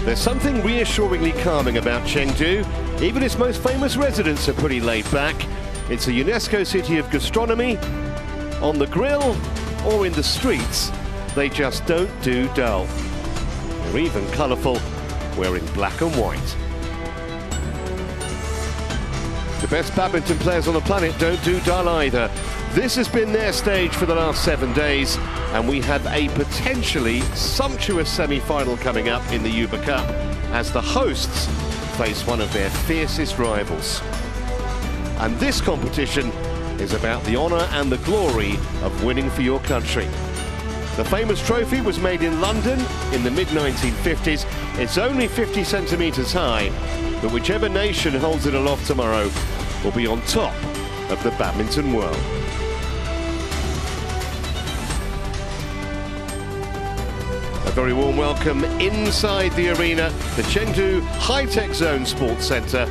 There's something reassuringly calming about Chengdu. Even its most famous residents are pretty laid back. It's a UNESCO city of gastronomy. On the grill or in the streets, they just don't do dull. They're even colourful, wearing black and white. The best badminton players on the planet don't do dull either. This has been their stage for the last 7 days, and we have a potentially sumptuous semi-final coming up in the Uber Cup as the hosts face one of their fiercest rivals. And this competition is about the honour and the glory of winning for your country. The famous trophy was made in London in the mid-1950s. It's only 50 centimetres high, but whichever nation holds it aloft tomorrow will be on top of the badminton world. A very warm welcome inside the arena, the Chengdu High-Tech Zone Sports Centre.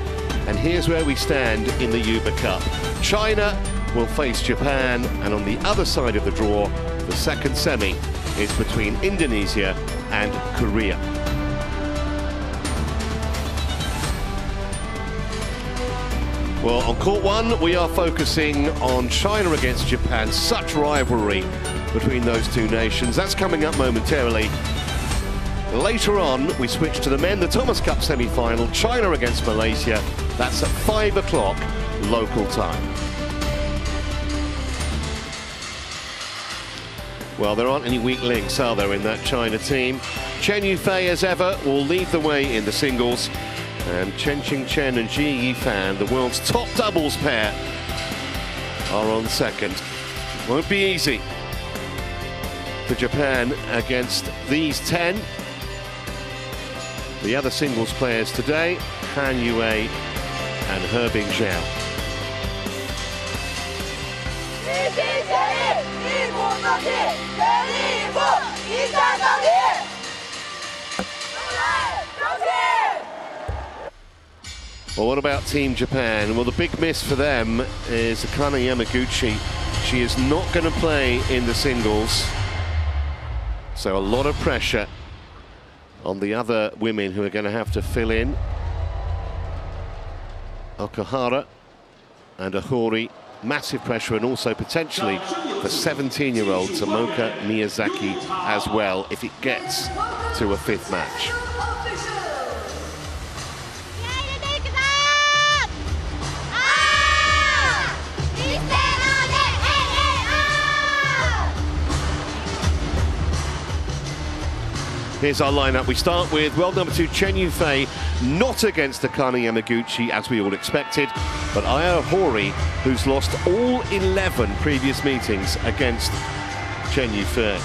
And here's where we stand in the Uber Cup. China will face Japan, and on the other side of the draw, the second semi is between Indonesia and Korea. Well, on court one, we are focusing on China against Japan. Such rivalry between those two nations. That's coming up momentarily. Later on, we switch to the men, the Thomas Cup semi-final, China against Malaysia. That's at 5 o'clock local time. Well, there aren't any weak links, are there, in that China team? Chen Yufei, as ever, will lead the way in the singles. And Chen and Ji Yifan, the world's top doubles pair, are on second. Won't be easy for Japan against these 10. The other singles players today, Han Yue and Hebing Zhao. Well, what about Team Japan? Well, the big miss for them is Akane Yamaguchi. She is not going to play in the singles. So a lot of pressure on the other women who are going to have to fill in. Okuhara and Ohori, massive pressure, and also potentially the 17-year-old Tomoka Miyazaki as well, if it gets to a fifth match. Here's our lineup. We start with world number 2 Chen Yufei, not against Akane Yamaguchi as we all expected, but Aya Ohori, who's lost all 11 previous meetings against Chen Yufei.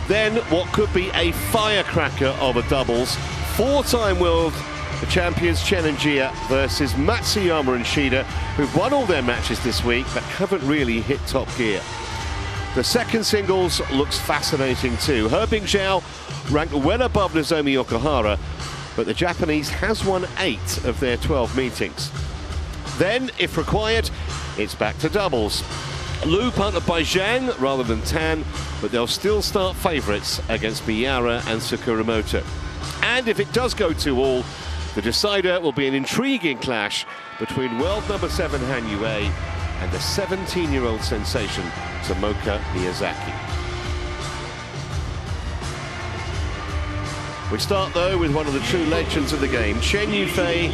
Then what could be a firecracker of a doubles, 4-time world champions Chen and Jia versus Matsuyama and Shida, who've won all their matches this week but haven't really hit top gear. The second singles looks fascinating too. Hebing Zhao ranked well above Nozomi Okuhara, but the Japanese has won 8 of their 12 meetings. Then, if required, it's back to doubles. Lu partnered by Zhang rather than Tan, but they'll still start favourites against Miura and Tsukurumoto. And if it does go 2-all, the decider will be an intriguing clash between world number 7 Han Yue and the 17-year-old sensation Tomoka Miyazaki. We start though with one of the true legends of the game, Chen Yufei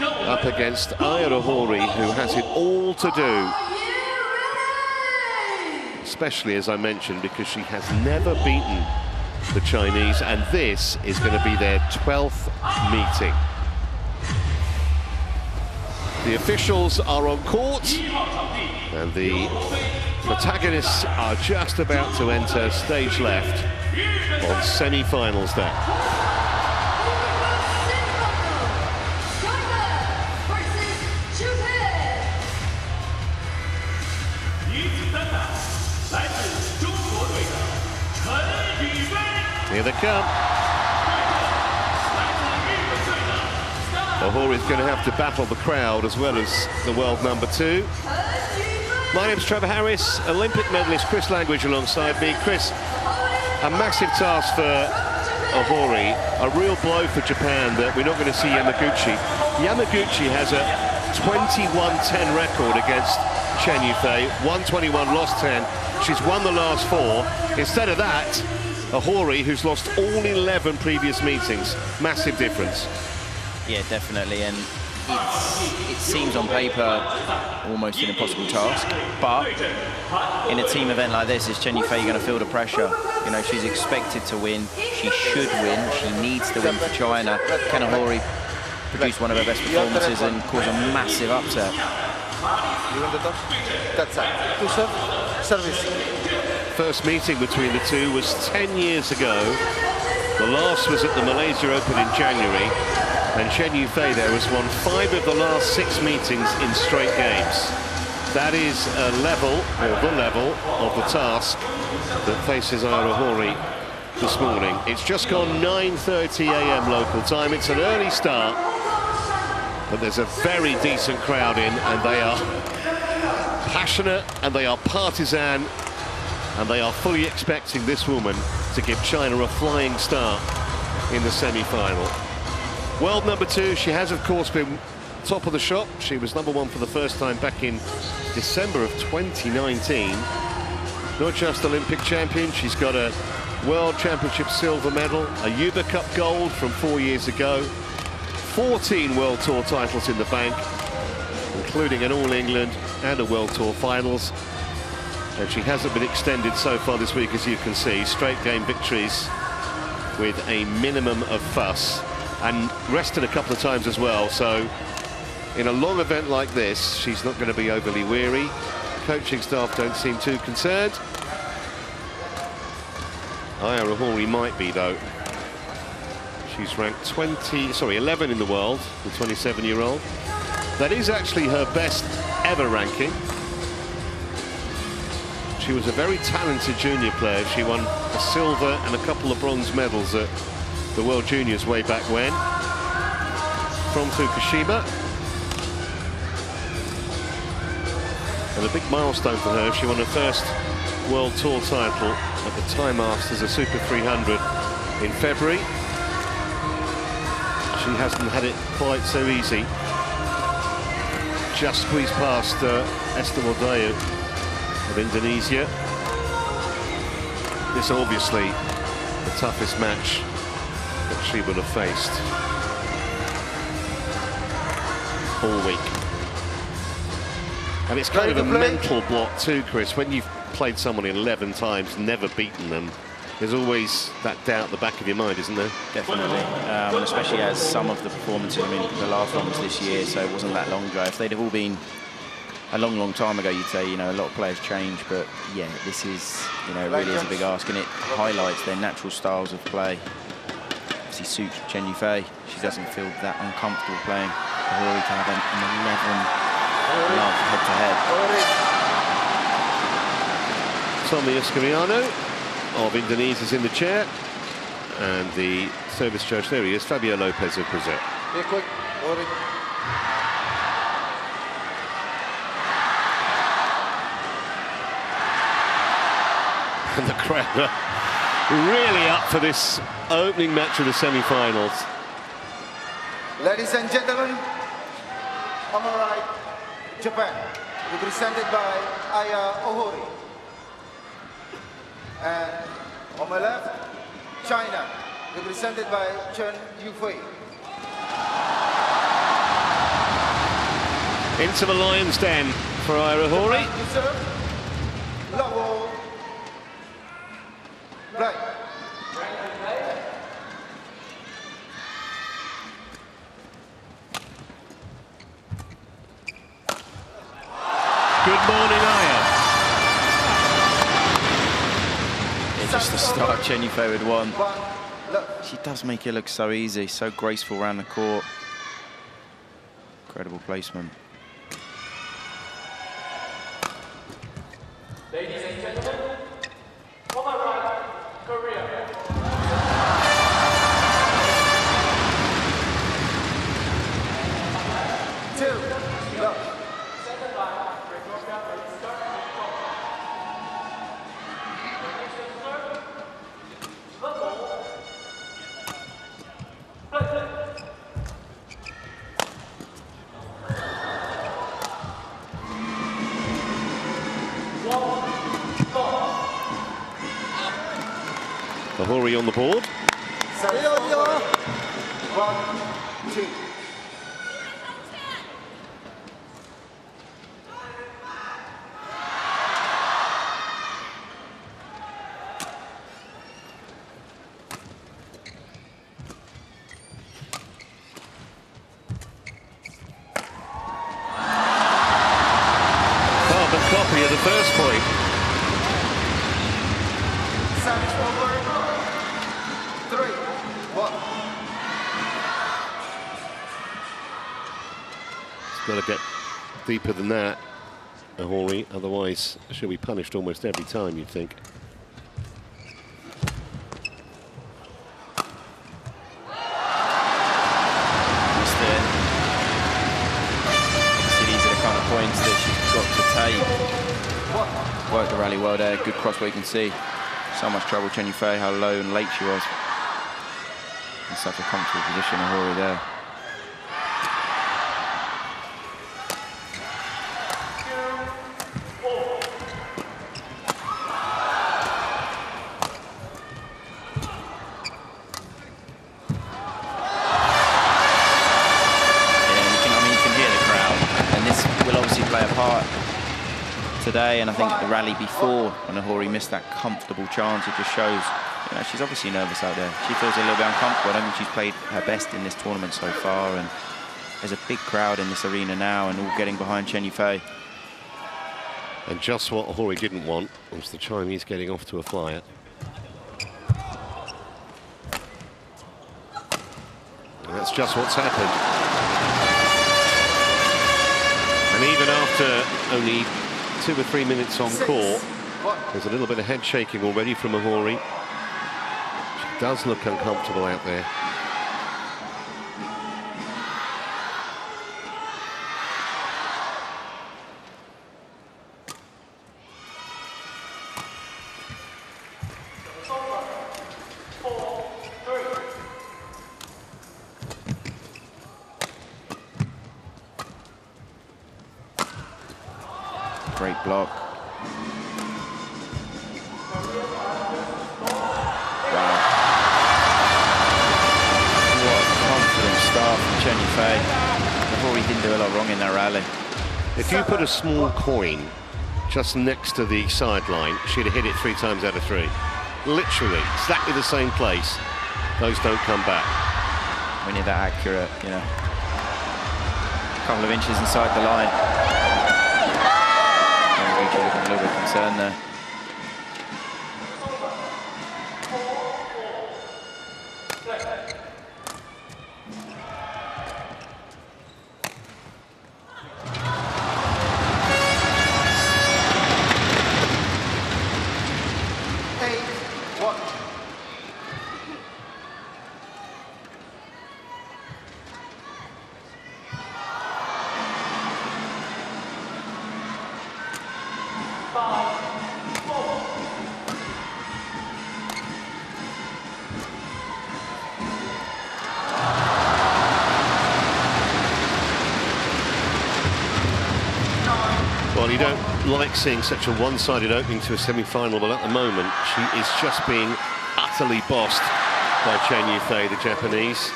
up against Aya Ohori, who has it all to do. Especially, as I mentioned, because she has never beaten the Chinese, and this is going to be their 12th meeting. The officials are on court, and the protagonists are just about to enter stage left on semi-finals day. Here they come. Ohori's going to have to battle the crowd as well as the world number 2. My name's Trevor Harris, Olympic medalist Chris Langridge alongside me. Chris, a massive task for Ohori, a real blow for Japan that we're not going to see Yamaguchi. Yamaguchi has a 21-10 record against Chen Yufei, 121, lost 10. She's won the last 4. Instead of that, Ohori, who's lost all 11 previous meetings. Massive difference. Yeah, definitely, and it seems on paper almost an impossible task, but in a team event like this, is Chen Yufei going to feel the pressure? You know, she's expected to win, she should win, she needs to win for China. Can Ohori produce one of her best performances and cause a massive upset? That's it. To serve, service. First meeting between the two was 10 years ago. The last was at the Malaysia Open in January. And Chen Yufei there has won 5 of the last 6 meetings in straight games. That is a level, or the level, of the task that faces Aya Ohori this morning. It's just gone 9:30 a.m. local time. It's an early start, but there's a very decent crowd in, and they are passionate, and they are partisan, and they are fully expecting this woman to give China a flying start in the semi-final. World number 2, she has of course been top of the shop. She was number 1 for the first time back in December of 2019. Not just Olympic champion, she's got a World Championship silver medal, a Uber Cup gold from 4 years ago, 14 World Tour titles in the bank, including an All England and a World Tour finals. And she hasn't been extended so far this week, as you can see. Straight game victories with a minimum of fuss, and rested a couple of times as well. So in a long event like this, she's not going to be overly weary. Coaching staff don't seem too concerned. Aya Ohori might be, though. She's ranked 11 in the world, the 27-year-old. That is actually her best ever ranking. She was a very talented junior player. She won a silver and a couple of bronze medals at the World Juniors way back when, from Fukushima. And a big milestone for her. She won her first World Tour title at the Thai Masters, a Super 300 in February. She hasn't had it quite so easy. Just squeezed past Esther Mordayu of Indonesia. This obviously the toughest match that she would have faced all week. And it's kind of a mental block too, Chris. When you've played someone 11 times, never beaten them, there's always that doubt at the back of your mind, isn't there? Definitely, and especially as some of the performances, I mean, the last one was this year, so it wasn't that long ago. If they'd have all been a long, long time ago, you'd say, you know, a lot of players change, but yeah, this is, you know, really is a big ask, and it highlights their natural styles of play. Obviously suits Chen Yufei. She doesn't feel that uncomfortable playing Ohori to have an 11 love head-to-head. Tommy Escariano of Indonesia is in the chair, and the service judge, there he is, Fabio Lopez of Brazil. Be quick, Ohori. And the crowd are really up for this opening match of the semi-finals. Ladies and gentlemen, on my right, Japan, represented by Aya Ohori. And on my left, China, represented by Chen Yufei. Into the lion's den for Aya Ohori. Level. Right. Good morning, Aya. Yeah, just the start Chen Yufei had won. She does make it look so easy, so graceful around the court. Incredible placement. Ladies and gentlemen, on my right, Korea. Ahuri on the board. 1-2. Carbon copy of the first point. Service over. 3-1. It's got to get deeper than that, Ahuri, otherwise she'll be punished almost every time, you'd think. These are the kind of points that she's got to take. Worked the rally well there, good cross where you can see so much trouble Chen Yufei, how low and late she was. In such a comfortable position, Ahuri there. Today, and I think the rally before, when Ahuri missed that comfortable chance, it just shows, you know, she's obviously nervous out there. She feels a little bit uncomfortable. I don't think she's played her best in this tournament so far, and there's a big crowd in this arena now, and all getting behind Chen Yufei. And just what Ahuri didn't want was the Chinese getting off to a flyer. And that's just what's happened. And even after only 2 or 3 minutes on court, there's a little bit of head shaking already from Ahuri. She does look uncomfortable out there. Great block. Wow. What a confident start from Chen Yufei. Ahuri didn't do a lot wrong in that rally. If you put a small coin just next to the sideline, she'd have hit it 3 times out of 3. Literally, exactly the same place. Those don't come back. When you're that accurate, you know. A couple of inches inside the line. Looking a little bit concerned there. Well, you don't like seeing such a one-sided opening to a semi-final, but at the moment, she is just being utterly bossed by Chen Yufei, the Japanese.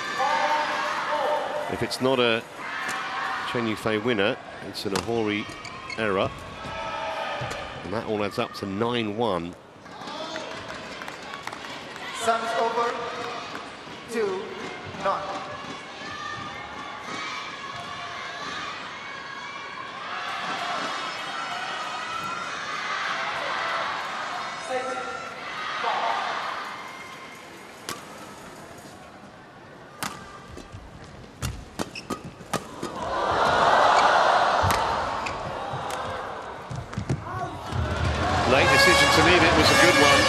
If it's not a Chen Yufei winner, it's an Ahuri error. And that all adds up to 9-1. Service over. 2-0. Late decision to leave it was a good one.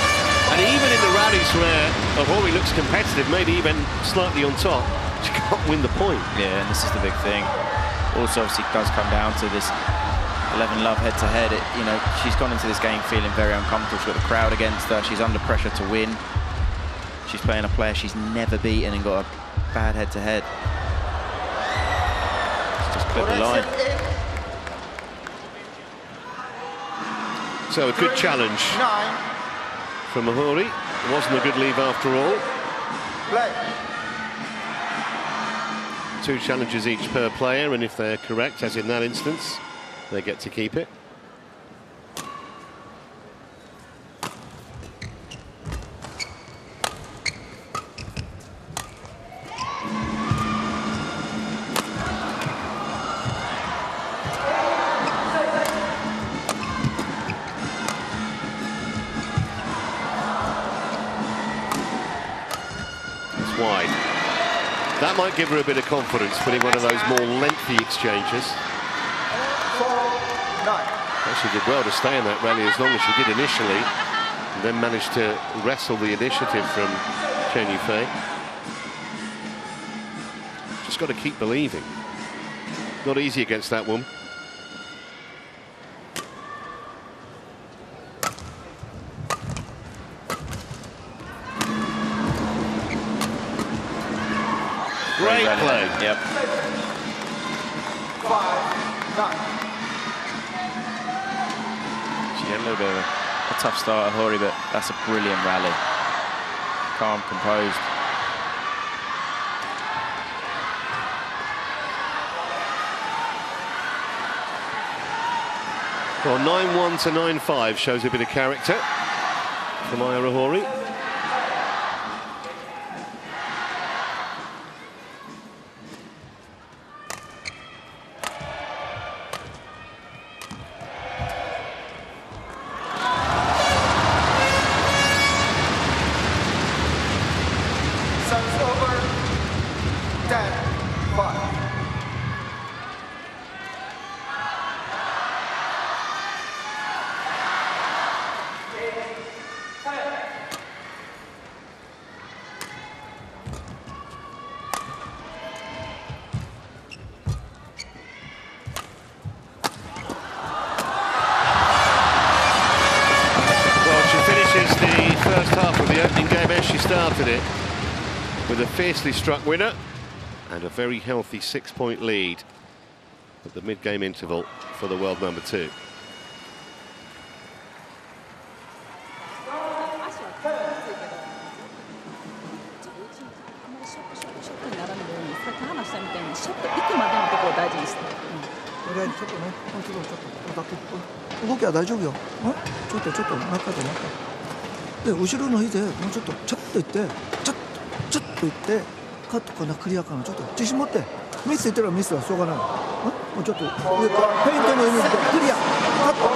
And even in the rallies where Ahuri looks competitive, maybe even slightly on top, she can't win the point. Yeah, and this is the big thing. Also, obviously, it does come down to this 11-love head-to-head. You know, she's gone into this game feeling very uncomfortable. She's got the crowd against her. She's under pressure to win. She's playing a player she's never beaten and got a bad head-to-head. Just clip the line. So a good challenge from Mahuri. It wasn't a good leave after all. Play. 2 challenges each per player, and if they're correct, as in that instance, they get to keep it. Wide. That might give her a bit of confidence, putting one of those more lengthy exchanges. 4-9. She did well to stay in that rally as long as she did initially, and then managed to wrestle the initiative from Chen Yufei. Just got to keep believing. Not easy against that one. Great play. Yep. 5-9. She had a little bit of a tough start at Hori, but that's a brilliant rally. Calm, composed. Well, 9-1 to 9-5 shows a bit of character from Ira Hori. Service over. 10-5. First half of the opening game as she started it, with a fiercely struck winner and a very healthy 6-point lead at the mid-game interval for the world number 2.で後ろの日でもうちょっとちょっといってちょっといってカットかなクリアかなちょっと自信持ってミスいったらミスはしょうがないもうちょっと上からペイントのイメージでクリアカット、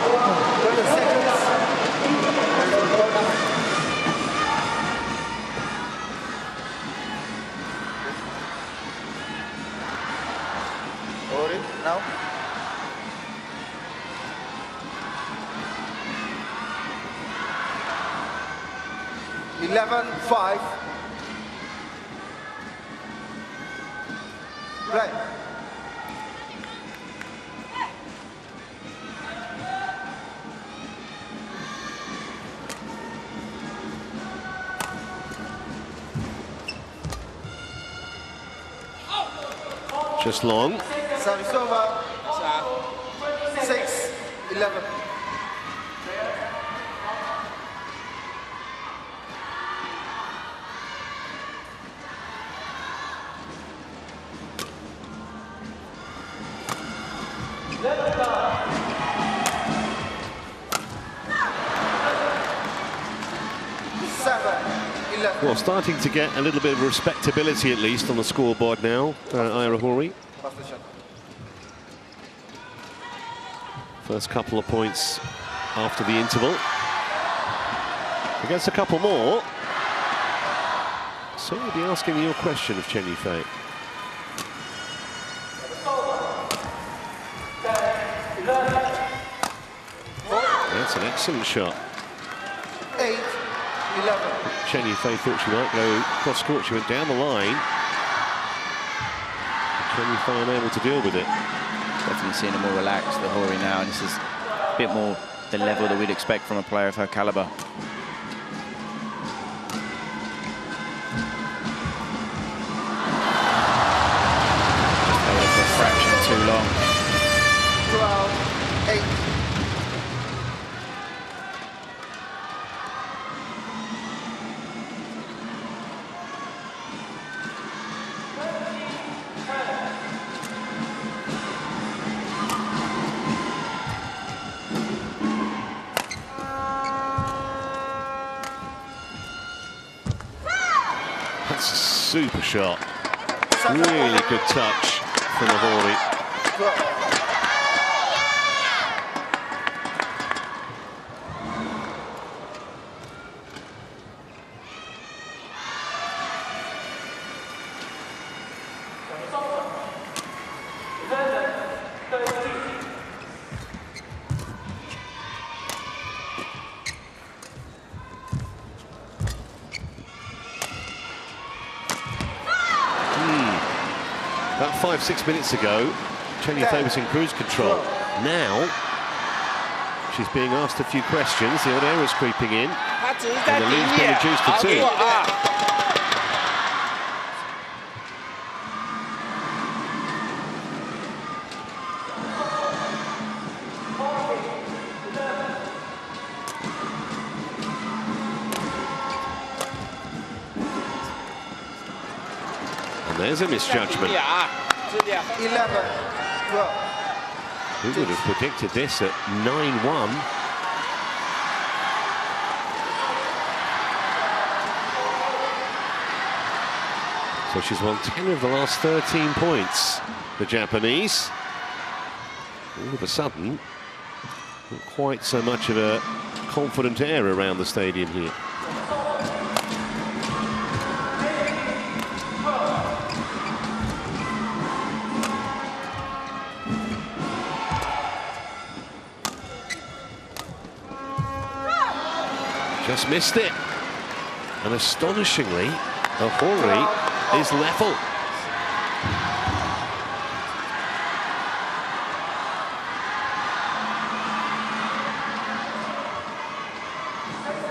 Hold it now. Eleven, 5. Play. Just long. Service over. 6-11. Well, starting to get a little bit of respectability, at least, on the scoreboard now, Ira Hori. First couple of points after the interval. Against a couple more. So we'll be asking your question of Chen Yufei. That's an excellent shot. 8-11. Chen Yufei thought she might go cross court. She went down the line. Chen Yufei unable to deal with it. Definitely seeing her more relaxed, the Hori now, and this is a bit more the level that we'd expect from a player of her caliber. Just held it for a fraction too long. 12-8. that's a super shot. Really good touch from Ahori. About 5-6 minutes ago, Chen Yufei was in cruise control. Now, she's being asked a few questions. The odd error's creeping in. And the lead's been reduced to 2. There's a misjudgment. 11, 12. Who would have predicted this at 9-1? So she's won 10 of the last 13 points, the Japanese. All of a sudden, not quite so much of a confident air around the stadium here. Just missed it, and astonishingly, Ahori is level.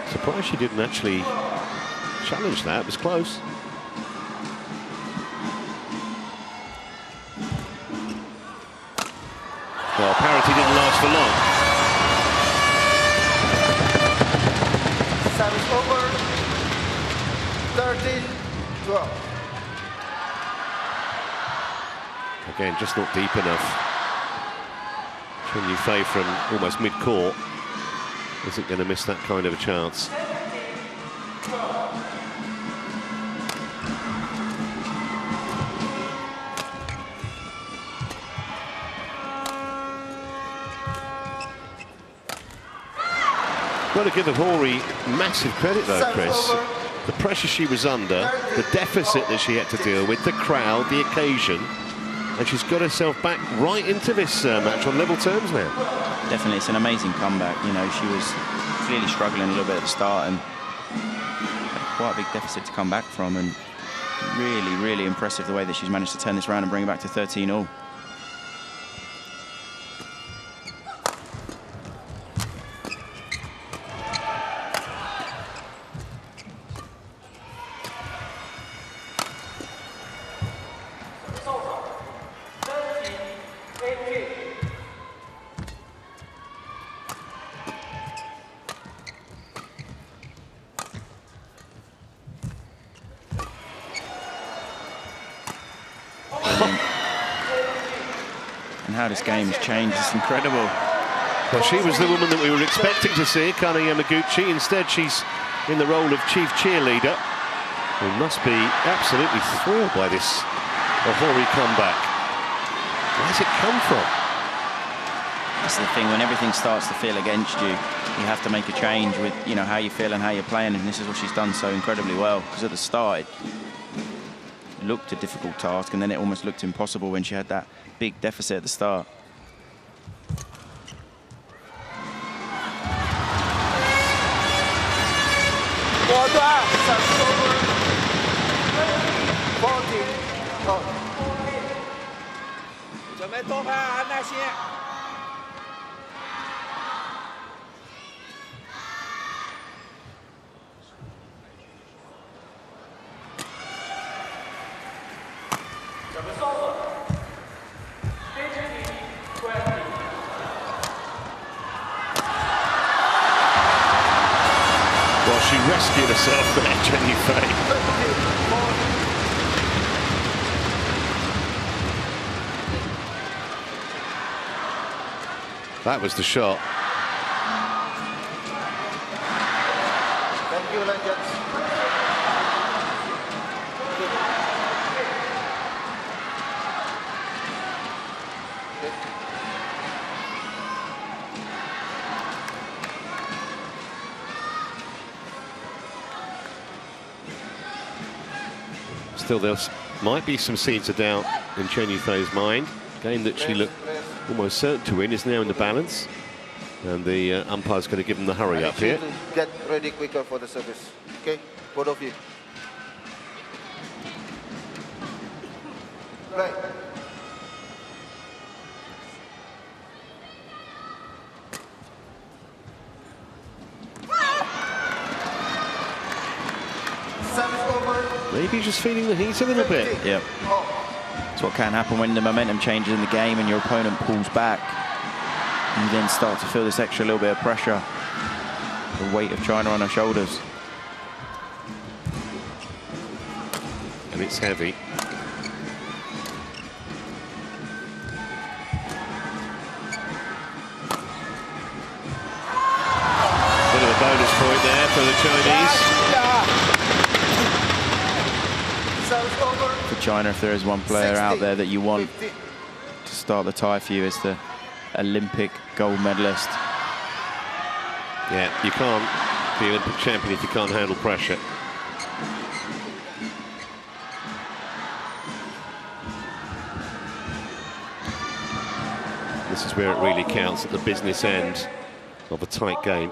Surprised she didn't actually challenge that. It was close. Well, parity didn't last for long. Service over. 13, 12. Again, just not deep enough. Chen Yufei from almost mid-court isn't going to miss that kind of a chance. Got to give Ahori massive credit though, Chris. The pressure she was under, the deficit that she had to deal with, the crowd, the occasion, and she's got herself back right into this match on level terms now. Definitely, it's an amazing comeback. You know, she was clearly struggling a little bit at the start and had quite a big deficit to come back from, and really, really impressive the way that she's managed to turn this around and bring it back to 13-all. And how this game's changed is incredible. Well, she was the woman that we were expecting to see, Kana Yamaguchi. Instead, she's in the role of chief cheerleader. We must be absolutely thrilled by this Ahori comeback. Where's it come from? That's the thing, when everything starts to feel against you, you have to make a change with, you know, how you feel and how you're playing, and this is what she's done so incredibly well. Because at the start, it looked a difficult task, and then it almost looked impossible when she had that big deficit at the start. Well, she rescued herself there, Chen Yufei. That was the shot. Thank you, legends. Still, there might be some seeds of doubt in Chen Yufei's mind. Game that she looked almost certain to win is now in the balance. And the umpire's going to give them the hurry up here. Get ready quicker for the service. Okay, both of you. Right. Maybe just feeling the heat a little bit. Yeah. That's what can happen when the momentum changes in the game and your opponent pulls back. You then start to feel this extra little bit of pressure. The weight of China on her shoulders. And it's heavy. Bit of a bonus point there for the Chinese. For China, if there is one player out there that you want to start the tie for you, is the Olympic gold medalist. Yeah, you can't be Olympic champion if you can't handle pressure. This is where it really counts, at the business end of a tight game.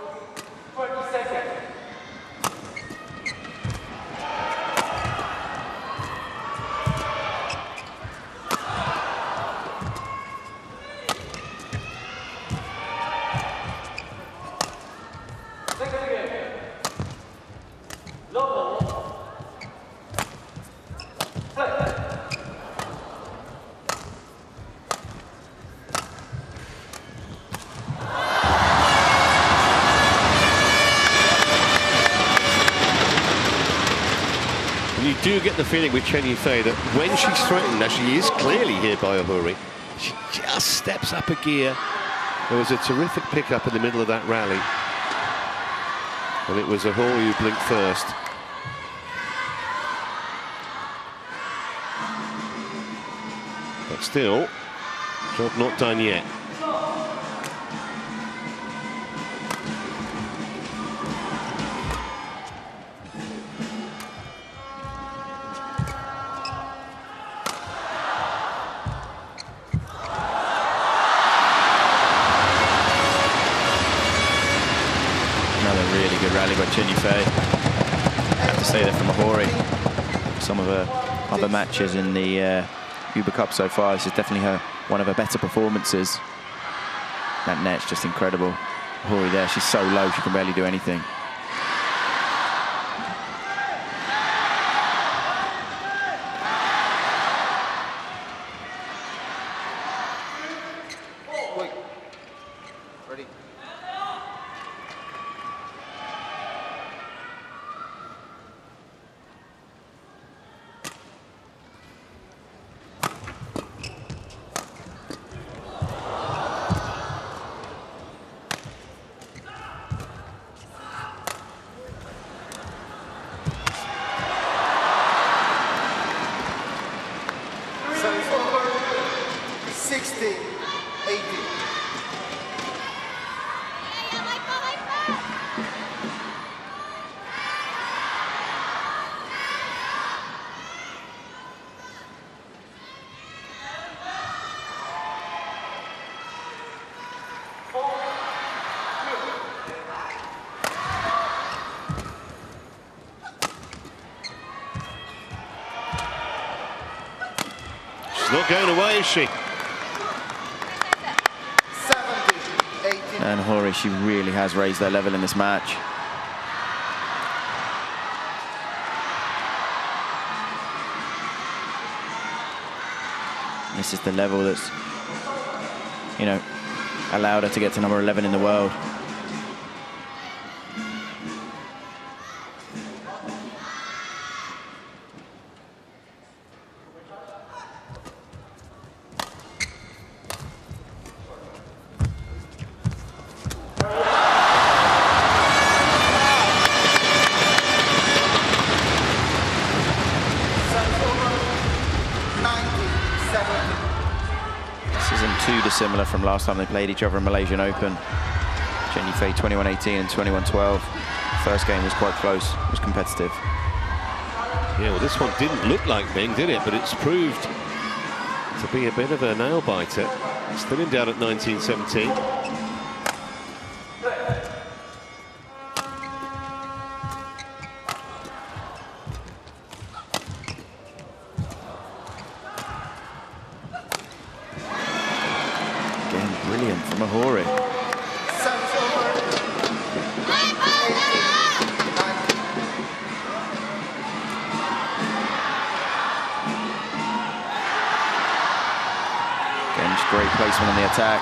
You do get the feeling with Chen Yufei that when she's threatened, now she is clearly here by Ohuri, she just steps up a gear. There was a terrific pickup in the middle of that rally, and it was Ohuri who blinked first. But still, job not done yet. Chen Yufei. I have to say that from Ohuri. Some of her other matches in the Uber Cup so far, this is definitely one of her better performances. That net's just incredible. Ohuri there, she's so low, she can barely do anything. Not going away, is she? 70, 18. And Ohuri, she really has raised their level in this match. This is the level that's, you know, allowed her to get to number 11 in the world. Similar from last time they played each other in Malaysian Open. Chen Yufei 21-18 and 21-12. First game was quite close, was competitive. Yeah, well, this one didn't look like Ming, did it? But it's proved to be a bit of a nail-biter. Still in doubt at 19-17. Again, brilliant from Ahori. Great placement on the attack.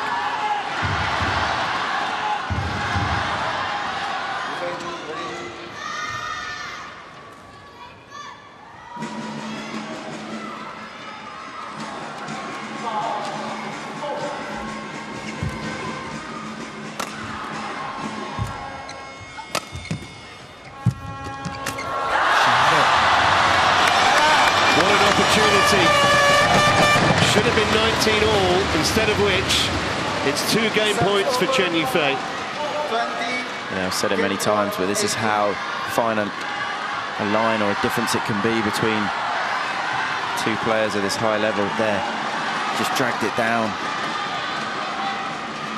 What an opportunity. Should have been 19-all, instead of which it's 2 game points for Chen Yufei. Yeah, I've said it many times, but this is how fine a line or a difference it can be between 2 players at this high level there. Just dragged it down.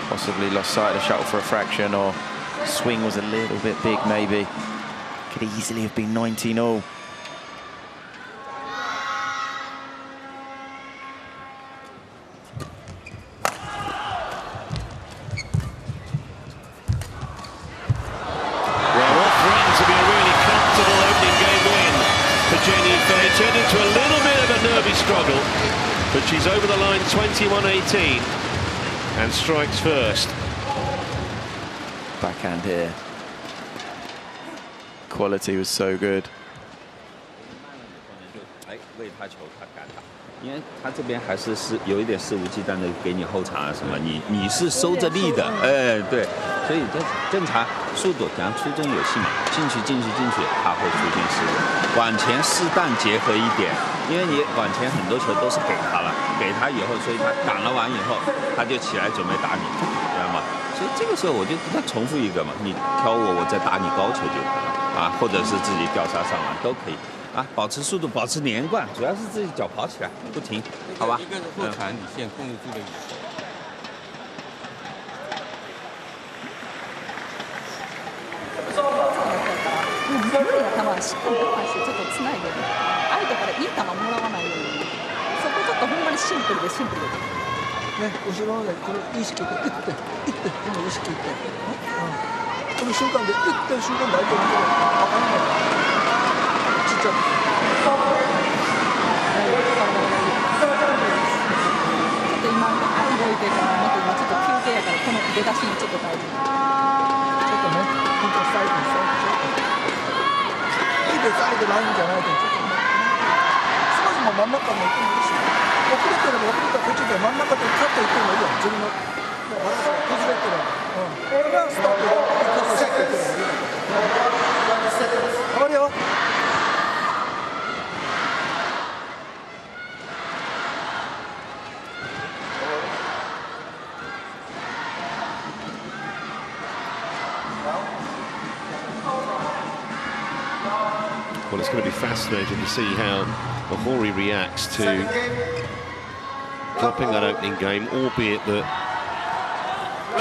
Possibly lost sight of the shuttle for a fraction, or swing was a little bit big maybe. Could easily have been 19-all. Turned into a little bit of a nervy struggle, but she's over the line 21-18 and strikes first. Backhand here. Quality was so good. 为他球他赶他，因为他这边还是有一点肆无忌惮的给你后场啊什么，你是收着力的，哎对，所以这正常速度，然后出中有戏嘛，进去，他会出现失误，往前适当结合一点，因为你往前很多球都是给他了，给他以后，所以他赶了完以后，他就起来准备打你，知道吗？所以这个时候我就再重复一个嘛，你挑我再打你高球就可以了啊，或者是自己吊杀上篮都可以。 啊，保持速度，保持连贯，主要是自己脚跑起来不停，好吧？一个是后场底线控制住了以后。無理な球はしっかり我慢してちょっとつないで、相手からいい球もらわないように、そこちょっとほんまにシンプルで。ね、後ろでこれ意識で打って、この意識で、この瞬間で打ってる瞬間で相手のところ分からない。 ちょっと今動いてるからまた今ちょっと休憩やからこの出だしにちょっと大事。ちょっとね、本当サイドいいですあれでラインじゃないとちょっとね、少しも真ん中も行ってもいいし、遅れてれば遅れた途中で真ん中でカット行ってもいいよ。自分のバランスが崩れてれば、これがスタートでカットしていってもいいよ。変わるよ。 Well, it's going to be fascinating to see how Ahori reacts to dropping that opening game, albeit that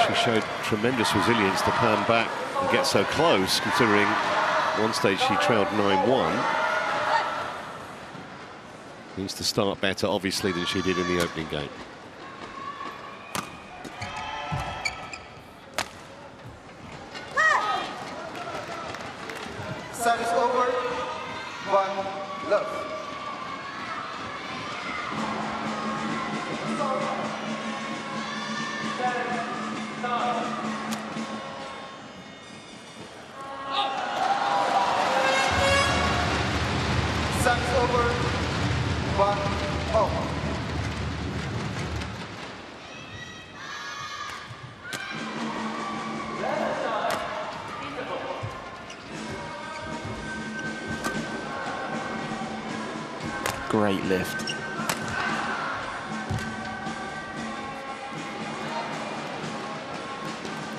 she showed tremendous resilience to come back and get so close, considering one stage she trailed 9-1. Needs to start better, obviously, than she did in the opening game. Service over. 1 love. Service over. 1 off. Great lift.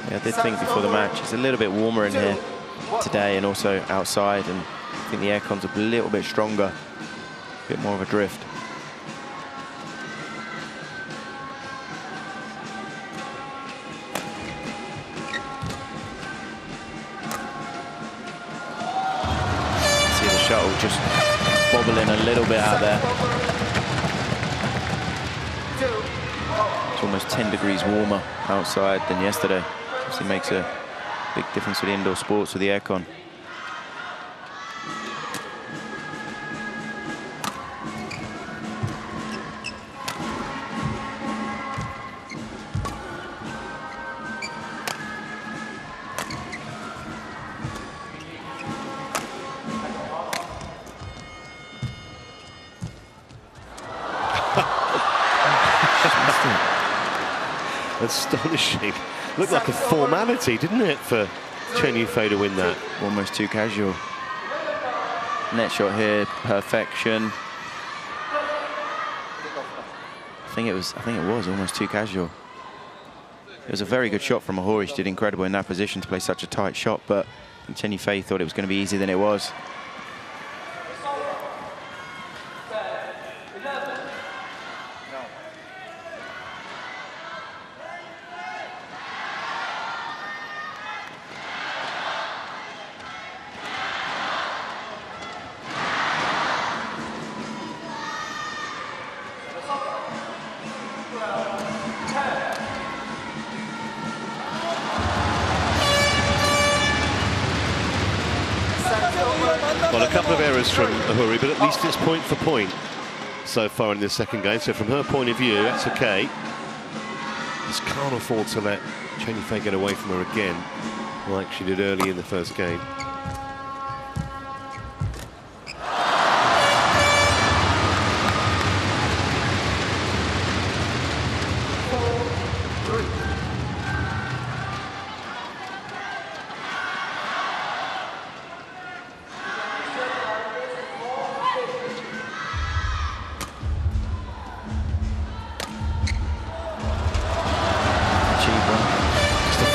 Yeah, I did think before the match it's a little bit warmer in here today and also outside, and I think the aircon's a little bit stronger, a bit more of a drift. See the shuttle just bobbling a little bit out there. It's almost 10 degrees warmer outside than yesterday. Obviously makes a big difference for the indoor sports with the aircon. Astonishing. Looked like a formality, didn't it, for Chen Yufei to win that? Almost too casual. Net shot here, perfection. I think it was almost too casual. It was a very good shot from Ohori. She did incredible in that position to play such a tight shot, but Chen Yufei thought it was going to be easier than it was. Well, a couple of errors from Ohori, but at least it's point for point so far in this second game. So from her point of view, that's okay. Just can't afford to let Chen Yufei get away from her again, like she did early in the first game.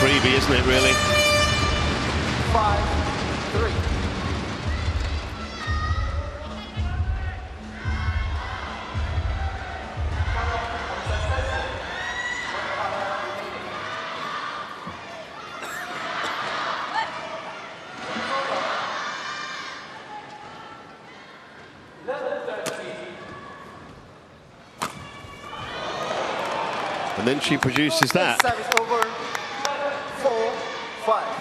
Freebie, isn't it, really? 5-3. And then she produces that.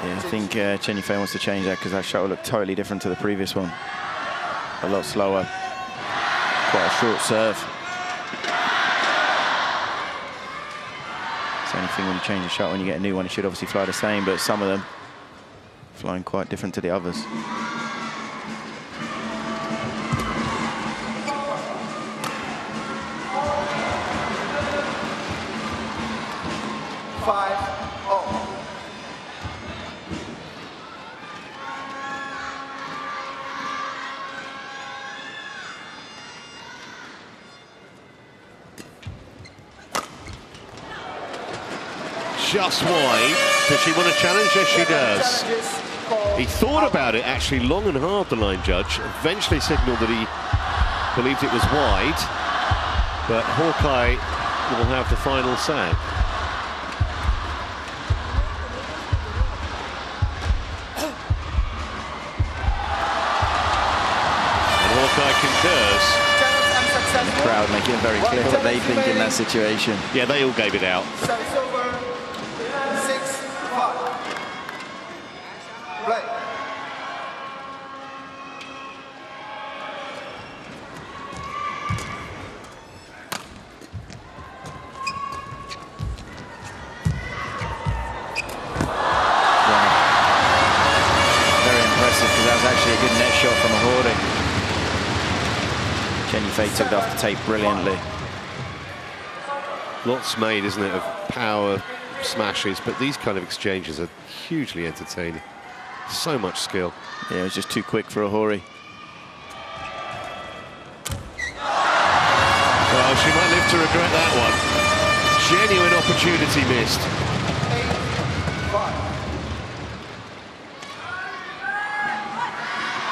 Yeah, I think Chen Yufei wants to change that because that shuttle looked totally different to the previous one. A lot slower. Quite a short serve. It's the only thing when you change a shuttle, when you get a new one, it should obviously fly the same, but some of them flying quite different to the others. Just wide. Does she want to challenge? Yes, she does. He thought about it actually long and hard, the line judge. Eventually signalled that he believed it was wide. But Hawkeye will have the final say. And Hawkeye concurs. The crowd making it very clear what they think in that situation. Yeah, they all gave it out. Chen Yufei took it off the tape brilliantly. Lots made, isn't it, of power smashes, but these kind of exchanges are hugely entertaining. So much skill. Yeah, it was just too quick for Ohori. Well, she might live to regret that one. Genuine opportunity missed.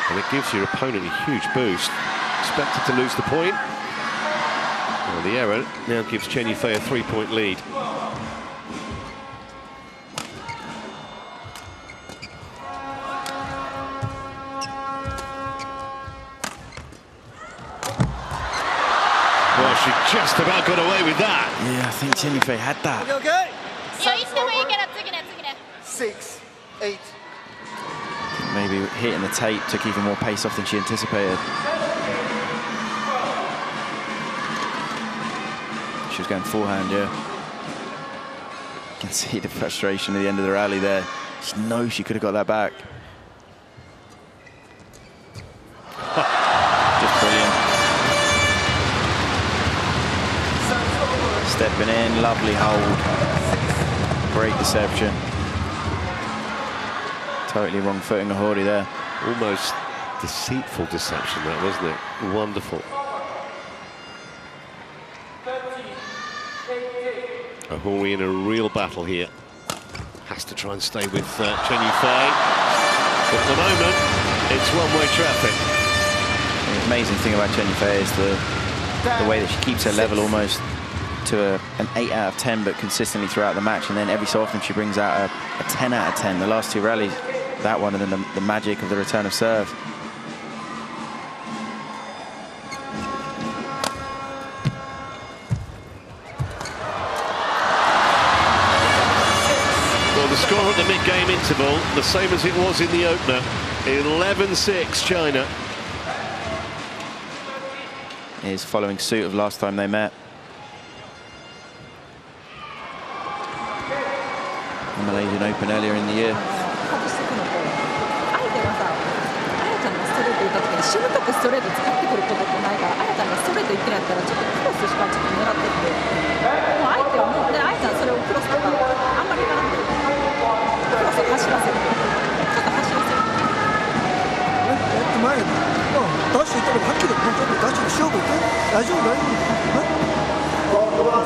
And it gives your opponent a huge boost. Expected to lose the point. Well, the error now gives Chen Yufei a 3-point lead. Well, she just about got away with that. Yeah, I think Chen Yufei had that. Okay. 6, 8. Maybe hitting the tape took even more pace off than she anticipated. She was going forehand, yeah. You can see the frustration at the end of the rally there. She knows she could have got that back. Just brilliant. Stepping in, lovely hold. Great deception. Totally wrong footing Ohori there. Almost deceitful deception, that, wasn't it? Wonderful. Ohori in a real battle here. Has to try and stay with Chen Yufei. But at the moment, it's one-way traffic. The amazing thing about Chen Yufei is the way that she keeps her level almost to an 8 out of 10, but consistently throughout the match. And then every so often she brings out a 10 out of 10. The last two rallies, that one, and then the magic of the return of serve. Well, the score at the mid-game interval, the same as it was in the opener. 11-6 China. Is following suit of last time they met. The Malaysian Open earlier in the year. 死ぬとこストレート使ってくることってないから、あやちゃんがストレートいってるやったらちょっとクロスしかちょっと狙ってって、もう相手はもうであやちゃんそれをクロスとかあんまり狙ってる、クロスを走らせる、ちょっと走らせる。前ダッシュいったらはっきりもうちょっとダッシュで勝負いって大丈夫大丈夫。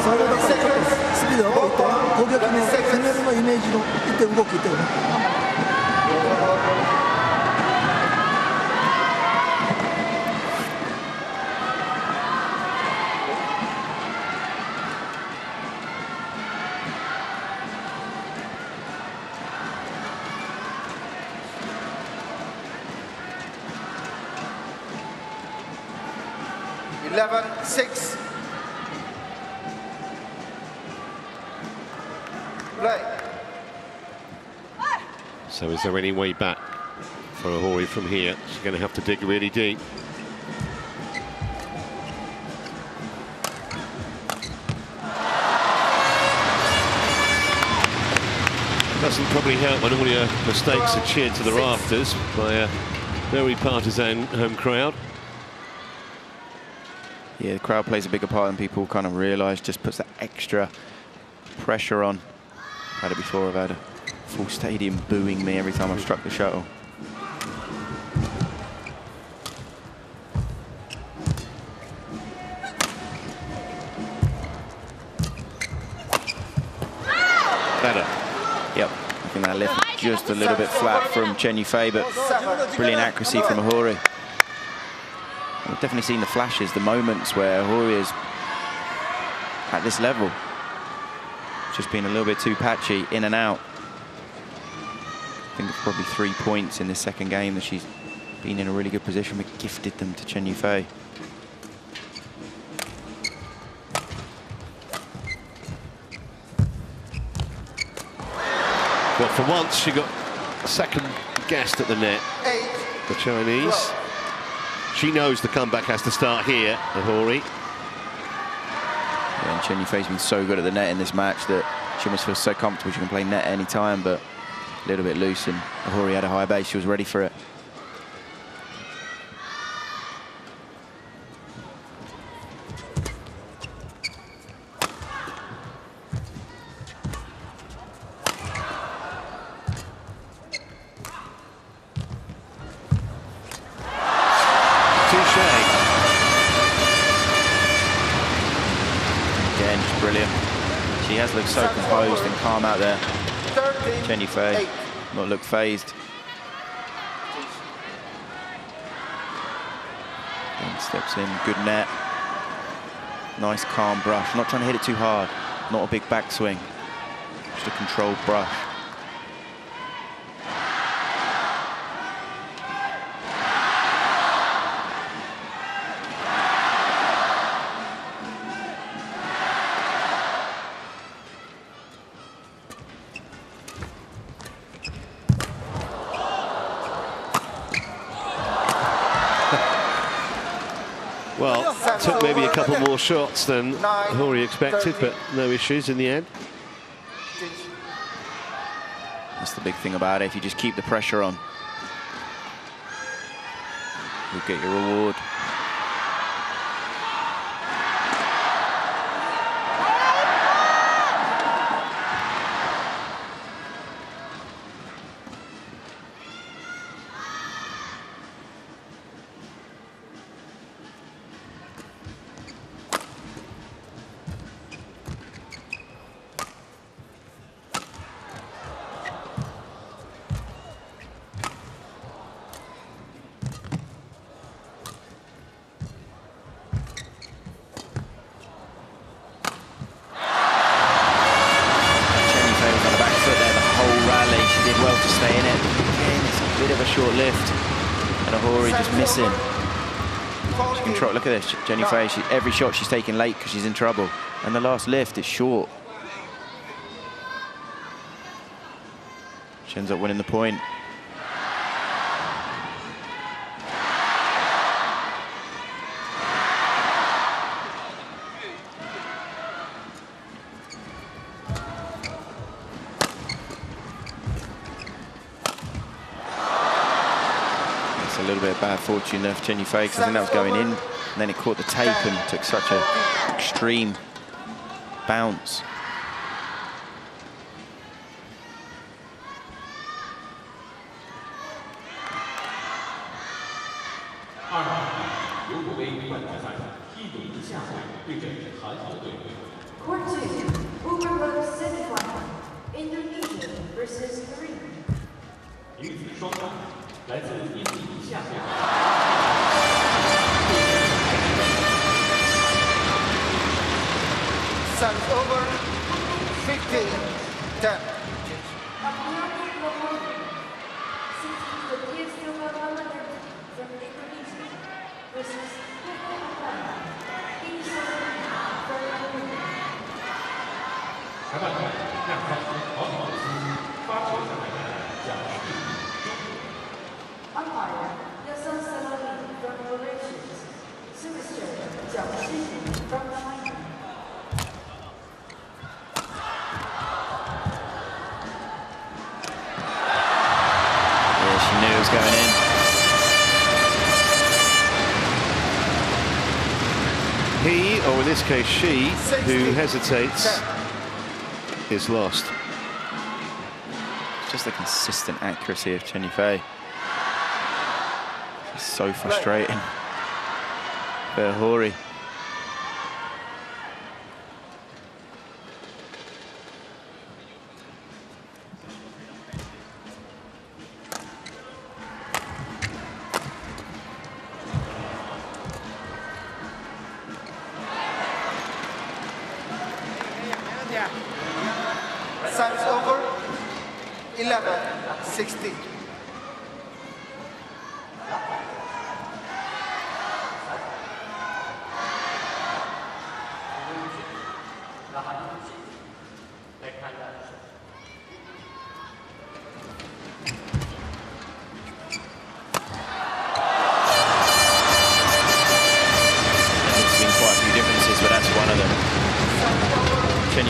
それだからちょっとスピード上げて攻撃の攻めるのイメージのいって動きいってるね。 11-6. Play. So is there any way back for Ohori from here? She's going to have to dig really deep. Doesn't probably help when all your mistakes are cheered to the rafters by a very partisan home crowd. Yeah, the crowd plays a bigger part than people kind of realise, just puts that extra pressure on. I've had it before, I've had a full stadium booing me every time I've struck the shuttle. Better. Yep, I think that left just a little bit flat from Chen Yufei, but brilliant accuracy from Ohori. We've definitely seen the flashes, the moments where Ohori is at this level. Just been a little bit too patchy, in and out. I think it's probably 3 points in this second game that she's been in a really good position, but gifted them to Chen Yufei. Well, for once, she got second guessed at the net. The Chinese. She knows the comeback has to start here, Ohori. Yeah, and Chen Yufei's been so good at the net in this match that she almost feels so comfortable she can play net any time, but a little bit loose, and Ohori had a high base, she was ready for it. Again, just brilliant. She has looked so composed and calm out there. Chen Yufei not looked phased. Chen steps in, good net. Nice calm brush, not trying to hit it too hard. Not a big backswing, just a controlled brush. Well, took maybe a couple more shots than Hori expected, but no issues in the end. That's the big thing about it. If you just keep the pressure on, you'll get your reward. Look at this, Jenny Fay, every shot she's taking late because she's in trouble. And the last lift is short. She ends up winning the point. It's a little bit of bad fortune there for Jenny Fay because I think that was going in. And then it caught the tape and took such an extreme bounce. Court 2, Uber Semifinal, Indonesia versus Korea. Service over, 15-10. Umpire, Yasser Salami from Mauritius. Superstar, Chen from China. She knew it was going in. He, or in this case she, who hesitates, is lost. Just the consistent accuracy of Chen Yufei. It's so frustrating for Hori. Service over, 11-16.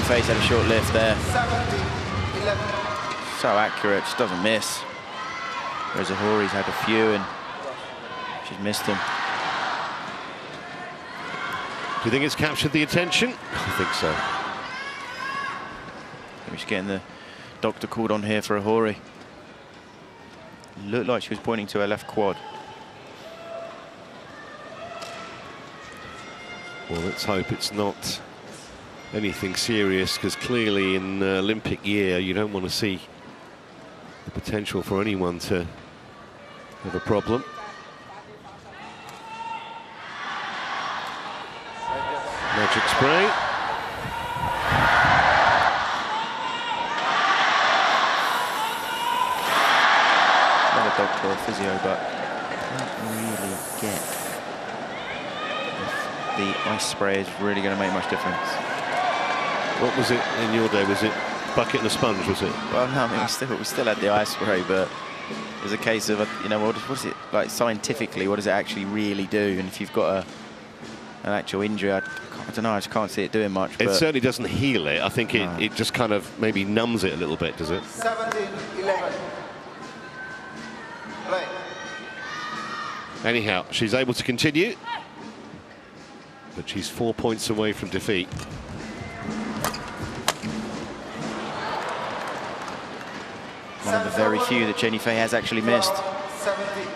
Face had a short lift there. 17-11. So accurate, just doesn't miss. Whereas Hori's had a few and she's missed them. Do you think it's captured the attention? I think so. We're just getting the doctor called on here for Hori. Looked like she was pointing to her left quad. Well, let's hope it's not anything serious, because clearly in Olympic year you don't want to see the potential for anyone to have a problem. Magic spray. Not a doctor or physio, but I don't really get if the ice spray is really going to make much difference. What was it in your day? Was it bucket and a sponge, was it? Well, no, I mean, we still had the ice spray, but it was a case of, you know, what is it, like, scientifically, what does it actually really do? And if you've got an actual injury, I don't know, I just can't see it doing much. It but certainly doesn't heal it. I think it just kind of maybe numbs it a little bit, does it? 17-11. Play. Anyhow, she's able to continue, but she's 4 points away from defeat. One of the very few that Chen Yufei has actually missed. 17.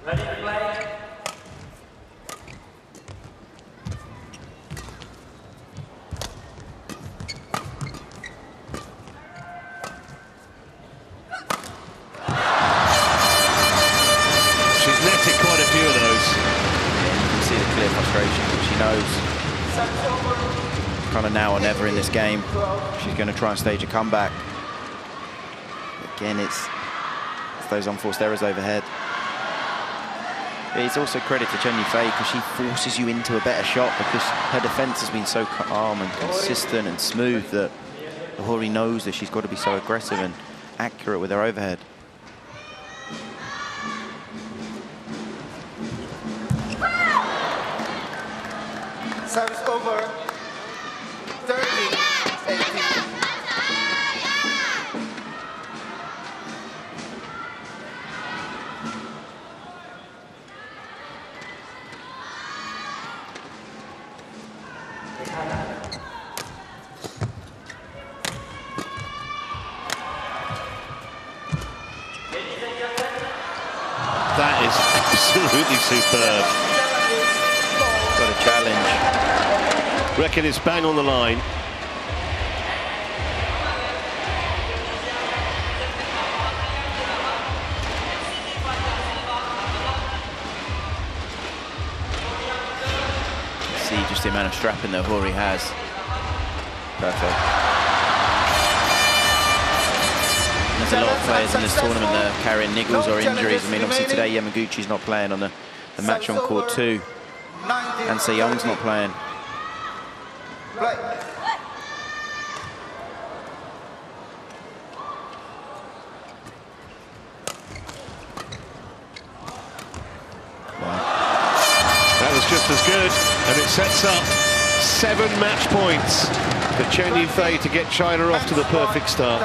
Ready to play? She's netted quite a few of those. And you can see the clear frustration, but she knows kind of now or never in this game. She's going to try and stage a comeback. Again, it's those unforced errors overhead. It's also credit to Chen Yufei because she forces you into a better shot because her defense has been so calm and consistent and smooth that Ohori knows that she's got to be so aggressive and accurate with her overhead. Service over. 13-18. That is absolutely superb. Got a challenge. Reckon it's bang on the line. See just the amount of strapping that Ohori has. Perfect. There's a lot of players in this tournament that are carrying niggles or injuries. I mean, obviously today Yamaguchi's not playing on the match on court 2. And Se Young's not playing. Play. That was just as good, and it sets up 7 match points for Chen Yufei to get China off to the perfect start.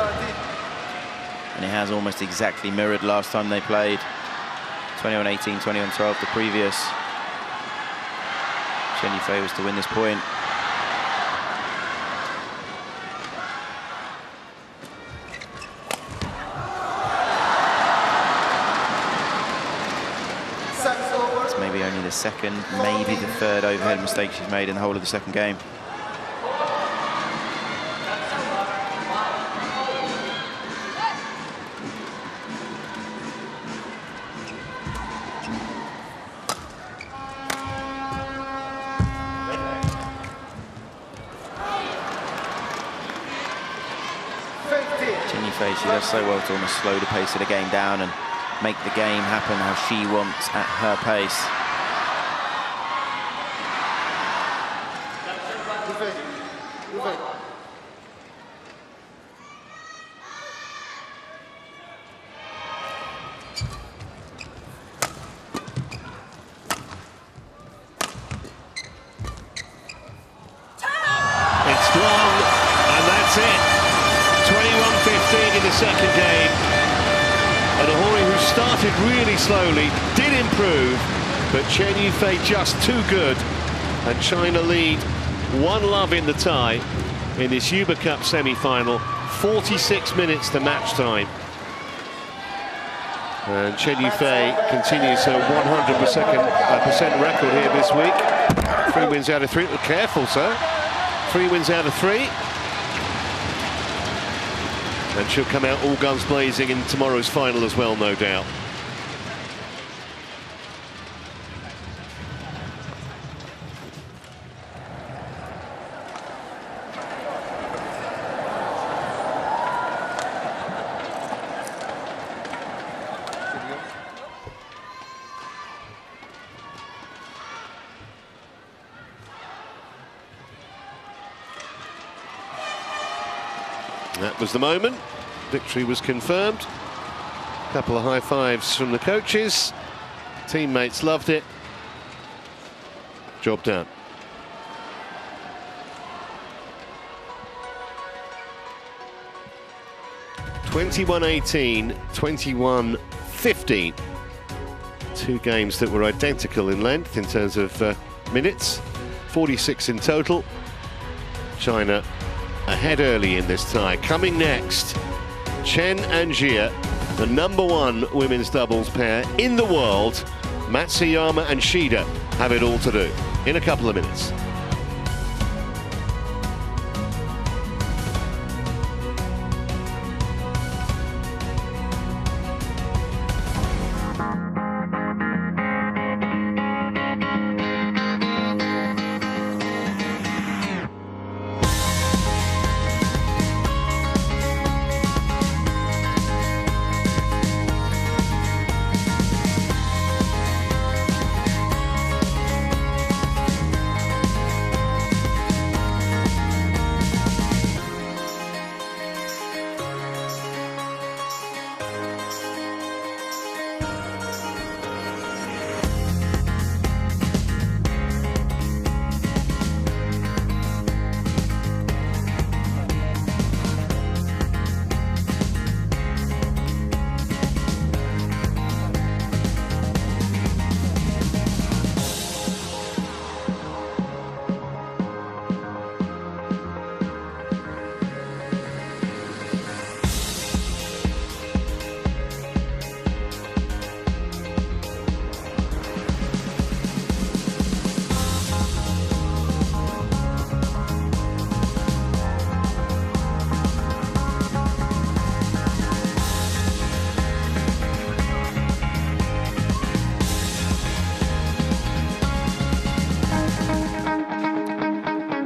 And it has almost exactly mirrored last time they played. 21-18, 21-12, the previous. Chen Yufei was to win this point. It's maybe only the second, maybe the third overhead mistake she's made in the whole of the second game. She does so well to almost slow the pace of the game down and make the game happen how she wants at her pace. It's long, and that's it. 21-15 in the second game. And Ohori, who started really slowly, did improve, but Chen Yufei just too good. And China lead 1-love in the tie in this Uber Cup semi-final. 46 minutes to match time. And Chen Yufei continues her 100% record here this week. 3 wins out of 3. Oh, careful, sir. 3 wins out of 3. And she'll come out all guns blazing in tomorrow's final as well, no doubt. That was the moment. Victory was confirmed. A couple of high fives from the coaches. Teammates loved it. Job done. (21-18), 21-15. 2 games that were identical in length in terms of minutes. 46 in total. China ahead early in this tie. Coming next, Chen and Jia, the #1 women's doubles pair in the world. Matsuyama and Shida have it all to do in a couple of minutes.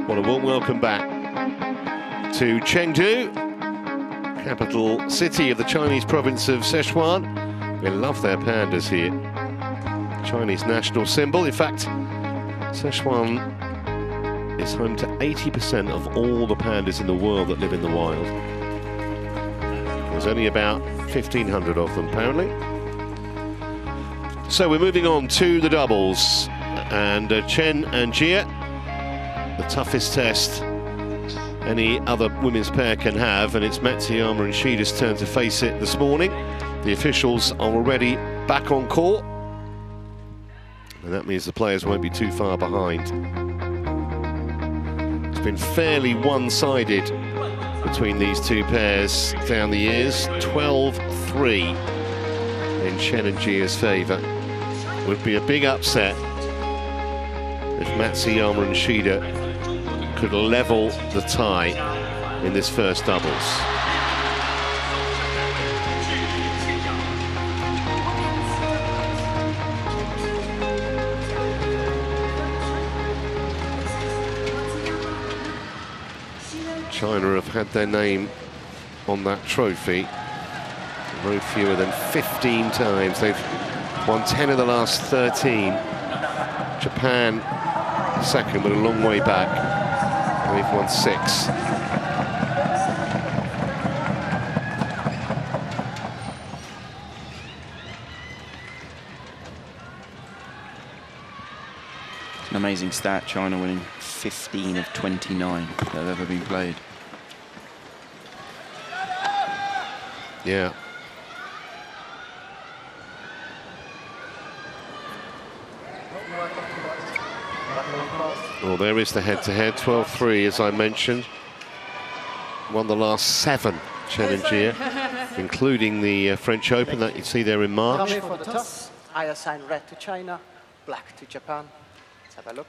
Well, a warm welcome back to Chengdu, capital city of the Chinese province of Sichuan. We love their pandas here. Chinese national symbol. In fact, Sichuan is home to 80% of all the pandas in the world that live in the wild. There's only about 1,500 of them, apparently. So we're moving on to the doubles. And Chen and Jia, the toughest test any other women's pair can have, and it's Matsuyama and Shida's turn to face it this morning. The officials are already back on court, and that means the players won't be too far behind. It's been fairly one-sided between these two pairs down the years. 12-3 in Chen and Jia's favour. Would be a big upset if Matsuyama and Shida could level the tie in this first doubles. China have had their name on that trophy no fewer than 15 times. They've won 10 of the last 13. Japan second, but a long way back. They've won 6. It's an amazing stat, China winning 15 of 29 that have ever been played. Yeah. Well, there is the head-to-head, 12-3, as I mentioned. Won the last 7, Chen and Jia, including the French Open that you see there in March. Coming for the toss, I assign red to China, black to Japan. Let's have a look.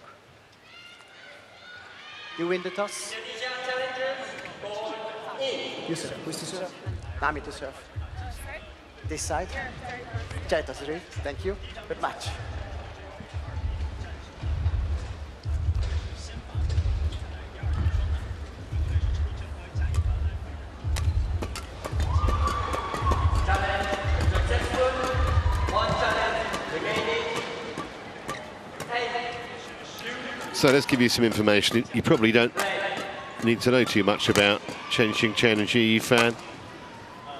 You win the toss. You serve. Who's to serve? Nami to serve. This side. Jaita three. Thank you. Good match. So let's give you some information. You probably don't need to know too much about Chen and Ji Yifan.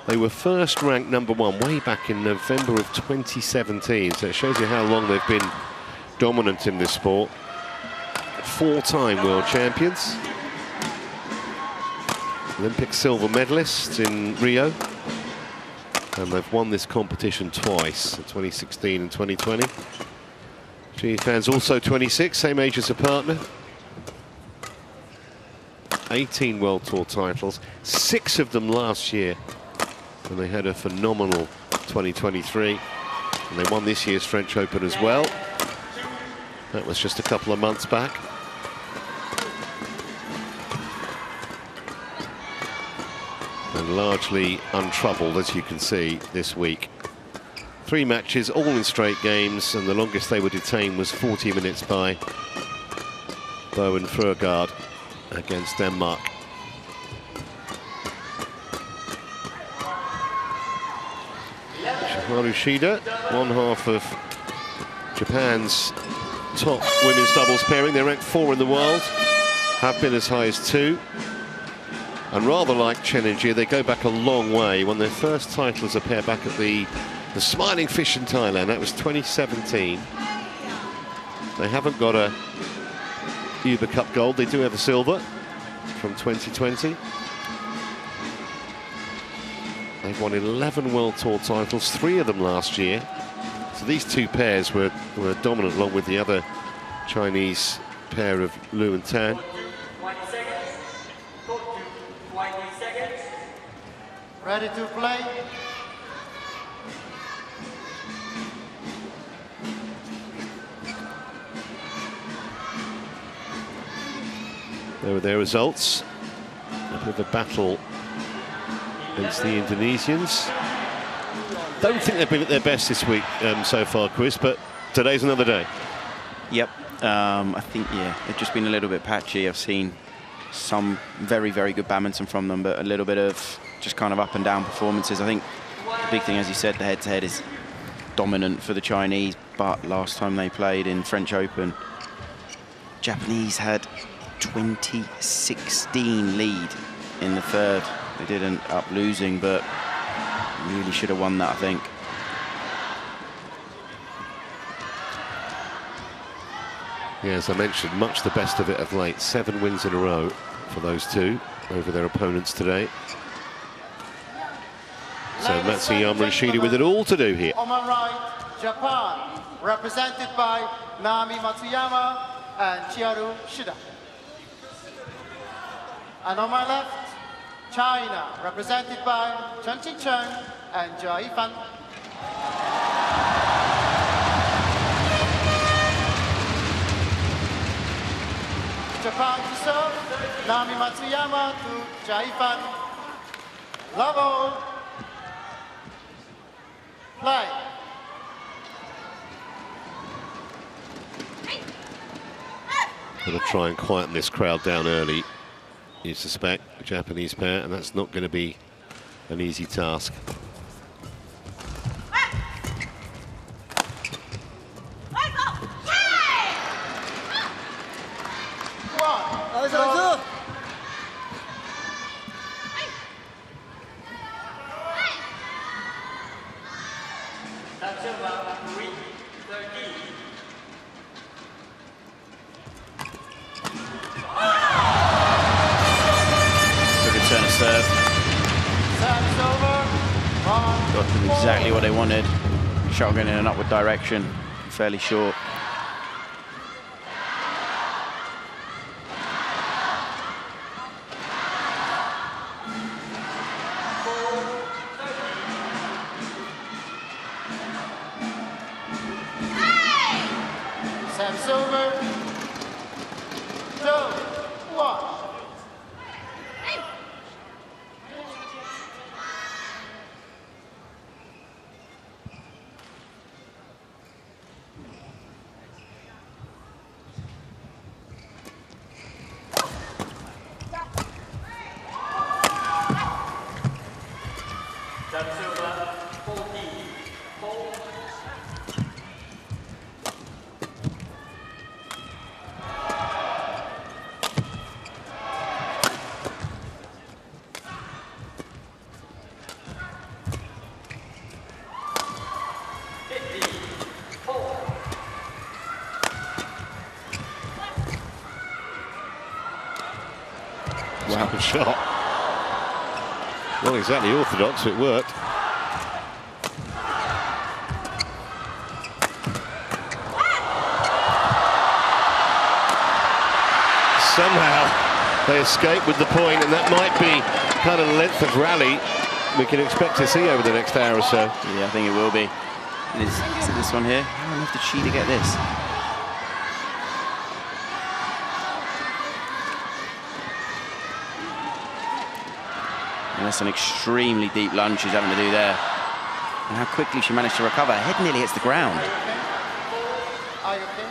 They were first ranked #1 way back in November of 2017. So it shows you how long they've been dominant in this sport. 4-time world champions. Olympic silver medalists in Rio. And they've won this competition twice, in 2016 and 2020. Ji Yifan's also 26, same age as her partner. 18 World Tour titles, 6 of them last year. And they had a phenomenal 2023. And they won this year's French Open as well. That was just a couple of months back. And largely untroubled, as you can see, this week. 3 matches, all in straight games, and the longest they were detained was 40 minutes by Bowen Frøgaard against Denmark. Shiharu Shida, one half of Japan's top women's doubles pairing. They're ranked 4 in the world, have been as high as 2. And rather like Chen and Ji, they go back a long way. Won their first title as a pair back at the Smiling Fish in Thailand. That was 2017. They haven't got a Uber Cup gold. They do have a silver from 2020. They've won 11 World Tour titles, 3 of them last year. So these 2 pairs were dominant, along with the other Chinese pair of Liu and Tan. 20 seconds. 20 seconds. Ready to play. There were their results. A bit of a battle against the Indonesians. Don't think they've been at their best this week so far, Chris, but today's another day. Yep. I think, yeah, they've just been a little bit patchy. I've seen some very, very good badminton from them, but a little bit of just kind of up and down performances. I think the big thing, as you said, the head-to-head is dominant for the Chinese, but last time they played in French Open, Japanese had 2016 lead in the third. They did end up losing, but really should have won that, I think. Yeah, as I mentioned, much the best of it of late. 7 wins in a row for those 2 over their opponents today. So Matsuyama and Shida with it all to do here. On my right, Japan, represented by Naomi Matsuyama and Chiharu Shida. And on my left, China, represented by Chen and Jia Yifan. Japan to serve, Naomi Matsuyama to Jia Yifan. Love all. Play. Going to try and quieten this crowd down early, you suspect, the Japanese pair, and that's not going to be an easy task. Exactly what they wanted. Shot going in an upward direction, fairly short. Sam Silver, 2, 1. Wow, shot. Not exactly orthodox, it worked. Somehow they escape with the point, and that might be kind of the length of rally we can expect to see over the next hour or so. Yeah, I think it will be. Is it this one here? How on earth did she get this? And that's an extremely deep lunge she's having to do there. And how quickly she managed to recover. Her head nearly hits the ground. Are you okay?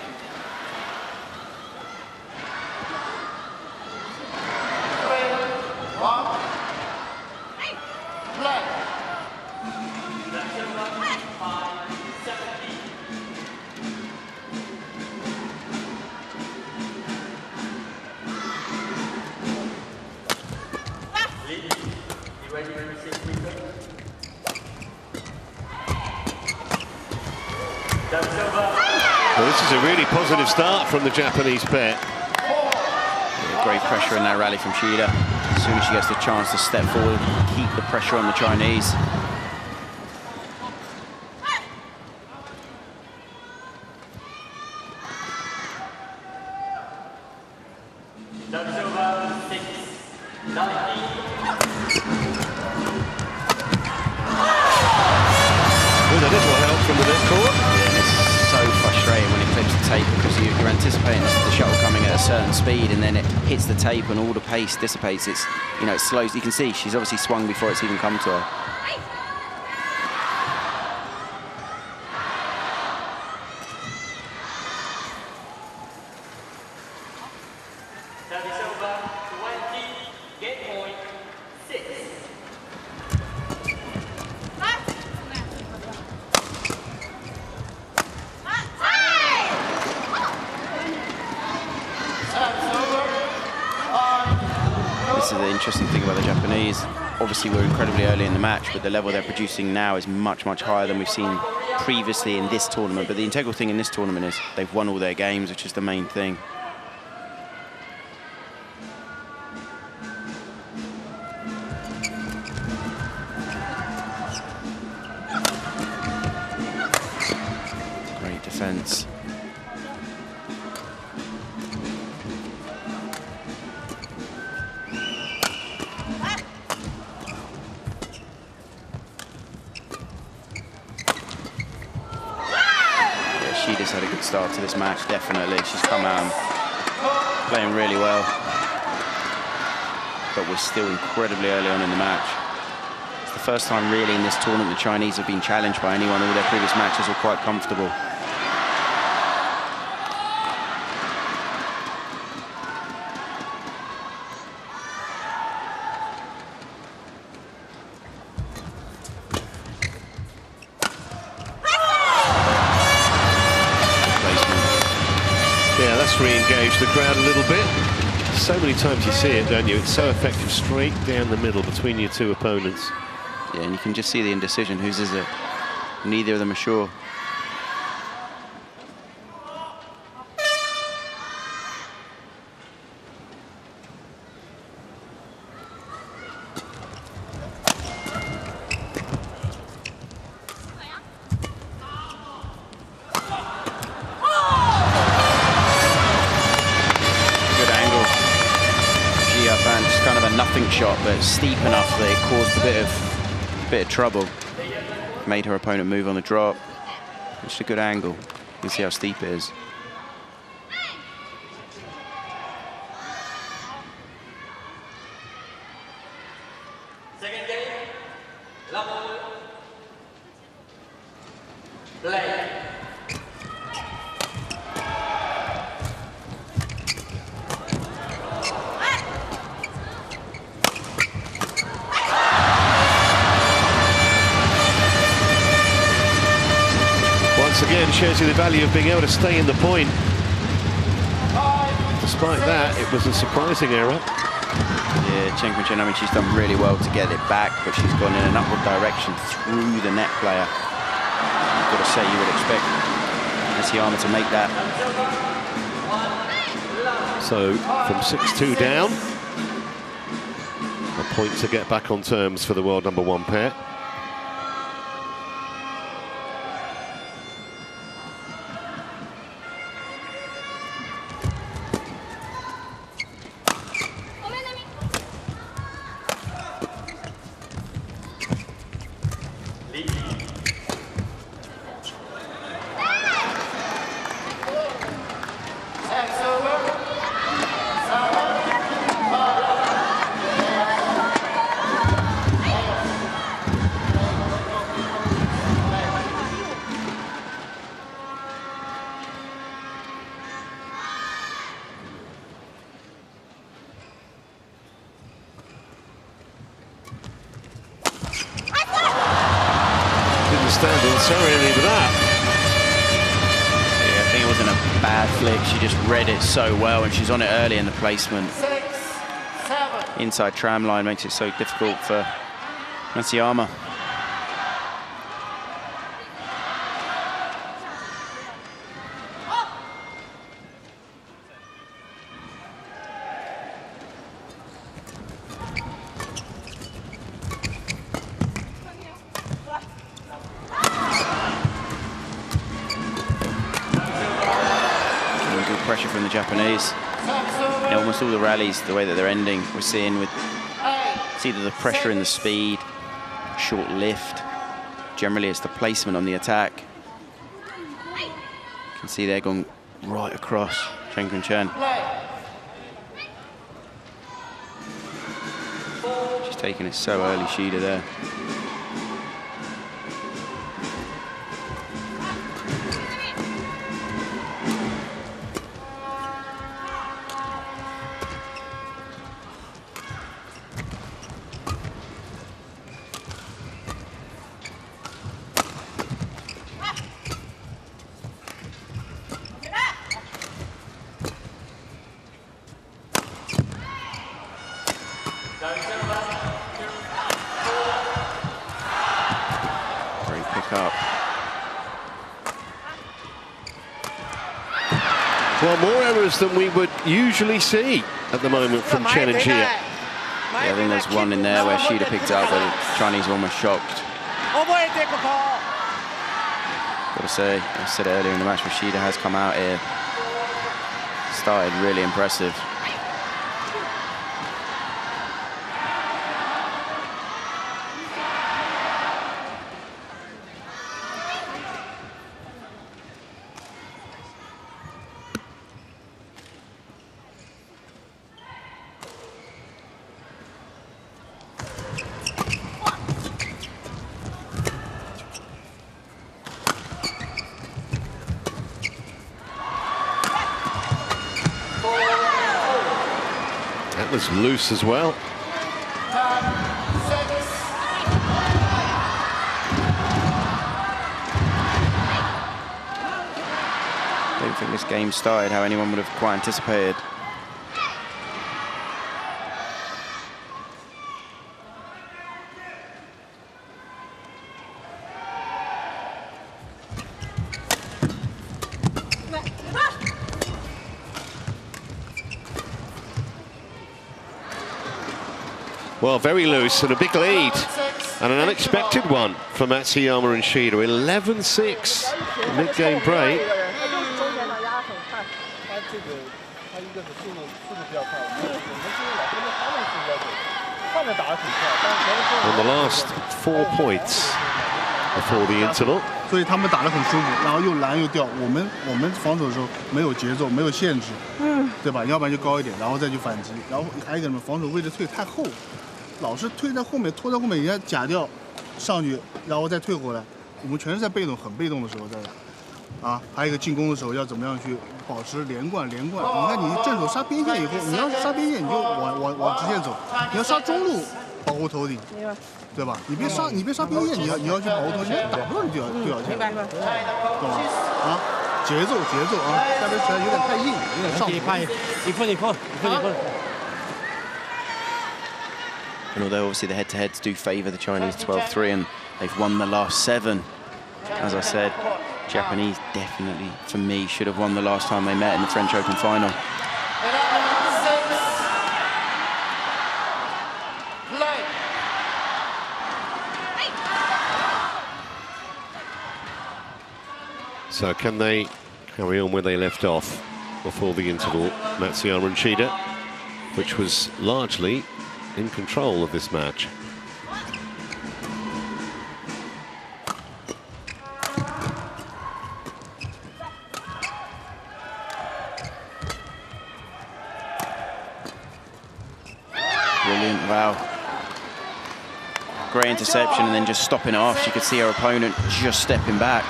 Well, this is a really positive start from the Japanese pair. Yeah, great pressure in that rally from Shida. As soon as she gets the chance to step forward, keep the pressure on the Chinese. With a little help from the net court. Yeah, and it's so frustrating when it clips the tape, because you're anticipating the shuttle coming at a certain speed, and then it hits the tape and all the pace dissipates. It's, you know, it slows. You can see she's obviously swung before it's even come to her. This is the interesting thing about the Japanese. Obviously, we're incredibly early in the match, but the level they're producing now is much, much higher than we've seen previously in this tournament. But the integral thing in this tournament is they've won all their games, which is the main thing. Great defense. Shida's had a good start to this match, definitely. She's come out and playing really well. But we're still incredibly early on in the match. It's the first time really in this tournament the Chinese have been challenged by anyone. All their previous matches were quite comfortable. Re-engage the crowd a little bit. So many times you see it, don't you? It's so effective, straight down the middle between your two opponents. Yeah, and you can just see the indecision. Whose is it? Neither of them are sure. Shot, but steep enough that it caused a bit of trouble. Made her opponent move on the drop. It's a good angle. You can see how steep it is. Second game, level play. Once again, shows you the value of being able to stay in the point. Despite that, it was a surprising error. Yeah, Chen, I mean, she's done really well to get it back, but she's gone in an upward direction through the net player. You've got to say, you would expect Nishiyama to make that. So, from 6-2 down. point to get back on terms for the world #1 pair. Standing ceremony with that. Yeah, I think it wasn't a bad flick. She just read it so well, and she's on it early in the placement. 6, 7. Inside tram line makes it so difficult for Matsuyama. Pressure from the Japanese. In almost all the rallies, the way that they're ending, we're seeing with it's either the pressure and the speed, short lift. Generally, it's the placement on the attack. You can see they're going right across Chen. She's taking it so early, Shida there. Great pick up. Well, more errors than we would usually see at the moment from Chen and Jia. Yeah, I think there's one in there where Shida picked it up, but the Chinese were almost shocked. Gotta say, I said it earlier in the match, but Shida has come out here. Started really impressive. That was loose as well. I don't think this game started how anyone would have quite anticipated. Well, very loose and a big lead. And an unexpected one for Matsuyama and Shida. 11-6 mid-game break. On the last 4 points before the interval. 所以他们打得很舒服，然后又拦又吊。我们防守的时候没有节奏，没有限制，对吧？要不然就高一点，然后再去反击。然后还有一个什么，防守位置退太后，老是退在后面，拖在后面，人家假掉上去，然后再退回来。我们全是在被动，很被动的时候在打。啊，还有一个进攻的时候要怎么样去保持连贯。你看你正手杀边线以后，你要是杀边线你就往直线走，你要杀中路保护头顶。 对吧？你别杀边线，你要去保护头线，保护你就要这样，懂吧？啊，节奏啊，下边起来有点太硬，有点上头。一分。 And although obviously the head-to-heads do favour the Chinese 12-3 and they've won the last 7, as I said, Japanese definitely, for me, should have won the last time they met in the French Open final. So can they carry on where they left off before the interval? Matsuyama and Shida, which was largely in control of this match. Brilliant, wow. Great interception and then just stopping it off. You could see her opponent just stepping back.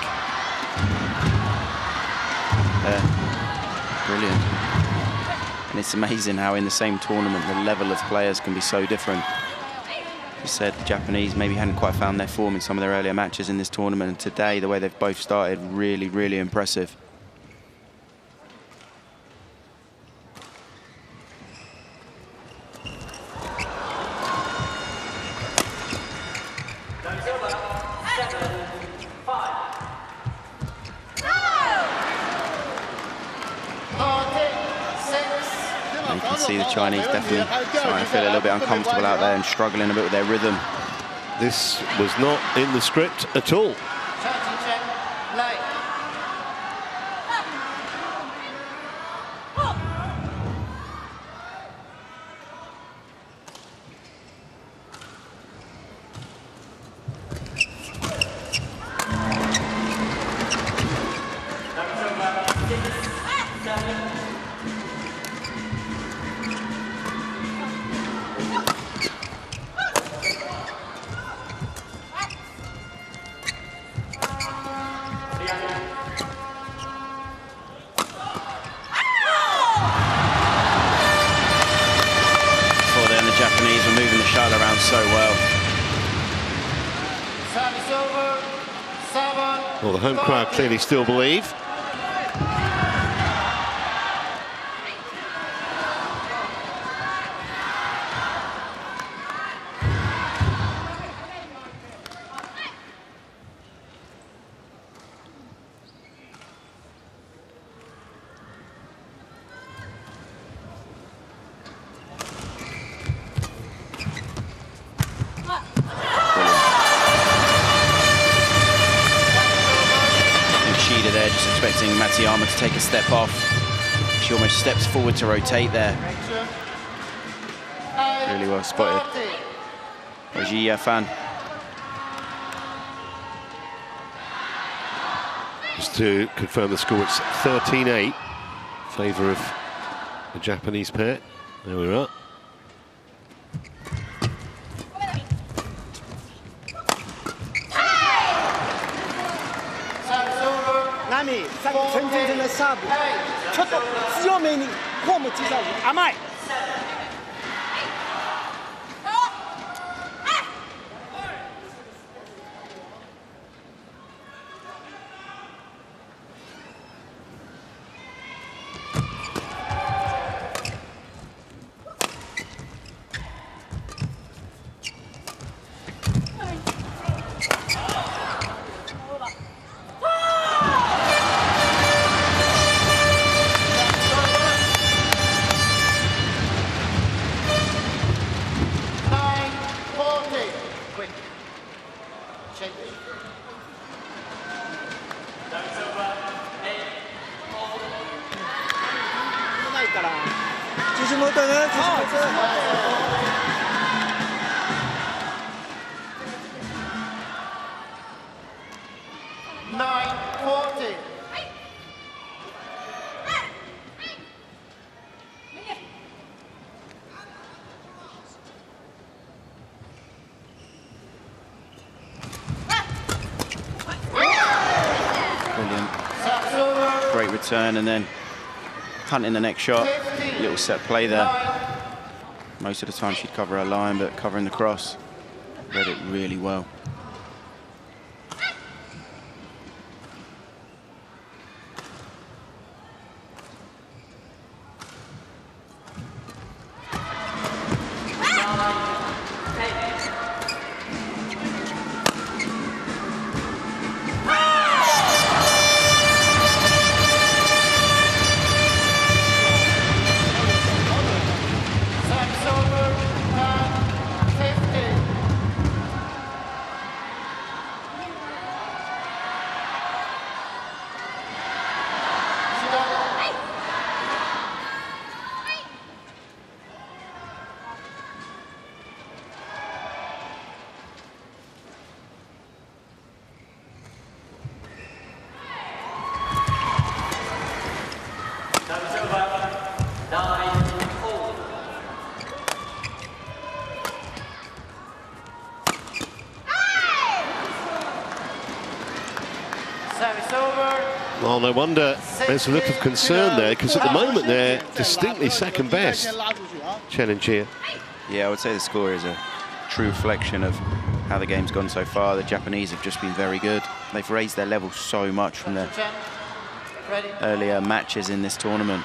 Brilliant. And it's amazing how in the same tournament the level of players can be so different. You said the Japanese maybe hadn't quite found their form in some of their earlier matches in this tournament, and today the way they've both started, really, really impressive. See the Chinese definitely starting to feel a little bit uncomfortable out there and struggling a bit with their rhythm. This was not in the script at all. Japanese were moving the shuttle around so well. Well, the home crowd clearly still believe. There, just expecting Matsuyama to take a step off. She almost steps forward to rotate there. Really well spotted. Oji fan. Just to confirm the score, it's 13-8 in favour of the Japanese pair. There we are. Nami, 陈先生的 サーブ、ちょっと強めにフォーム小さい、甘い。Great return and then hunting the next shot. Little set play there. Most of the time she'd cover her line, but covering the cross, read it really well. Oh, no wonder there's a look of concern there, because at the moment they're distinctly second best, Chen and Chia. Yeah, I would say the score is a true reflection of how the game's gone so far. The Japanese have just been very good. They've raised their level so much from their earlier matches in this tournament.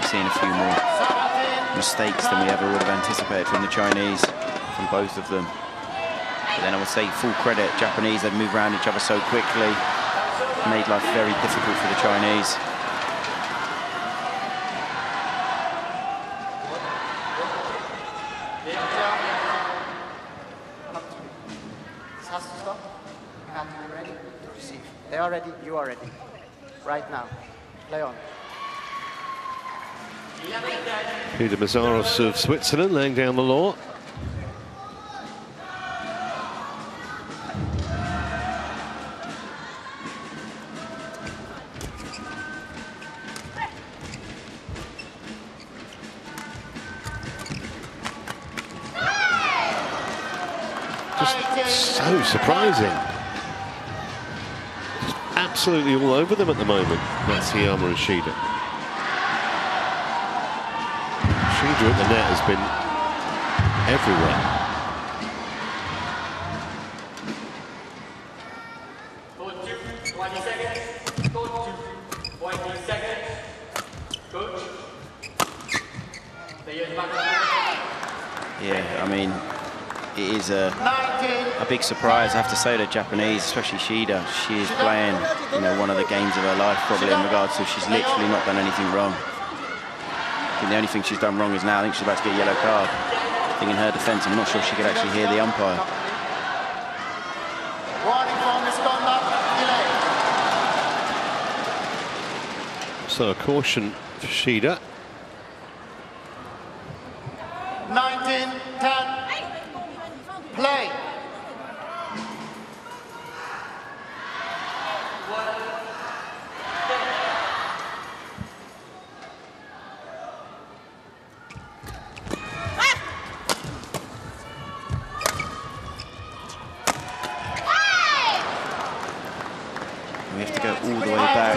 Seen a few more mistakes than we ever would have anticipated from the Chinese, from both of them. But then I would say full credit, Japanese, they've moved around each other so quickly, made life very difficult for the Chinese. They are ready, you are ready. Right now, play on. Peter Mazaros of Switzerland laying down the law. Just so surprising. Just absolutely all over them at the moment, Matsuyama and Shida. Shida at the net has been everywhere. Yeah, I mean, it is a big surprise, I have to say, the Japanese, especially Shida. She is playing, you know, one of the games of her life, probably, in regards to she's literally not done anything wrong. I think the only thing she's done wrong is now, I think she's about to get a yellow card. I think in her defence, I'm not sure she could actually hear the umpire. So a caution for Shida. 19-10, play. We have to go all the way back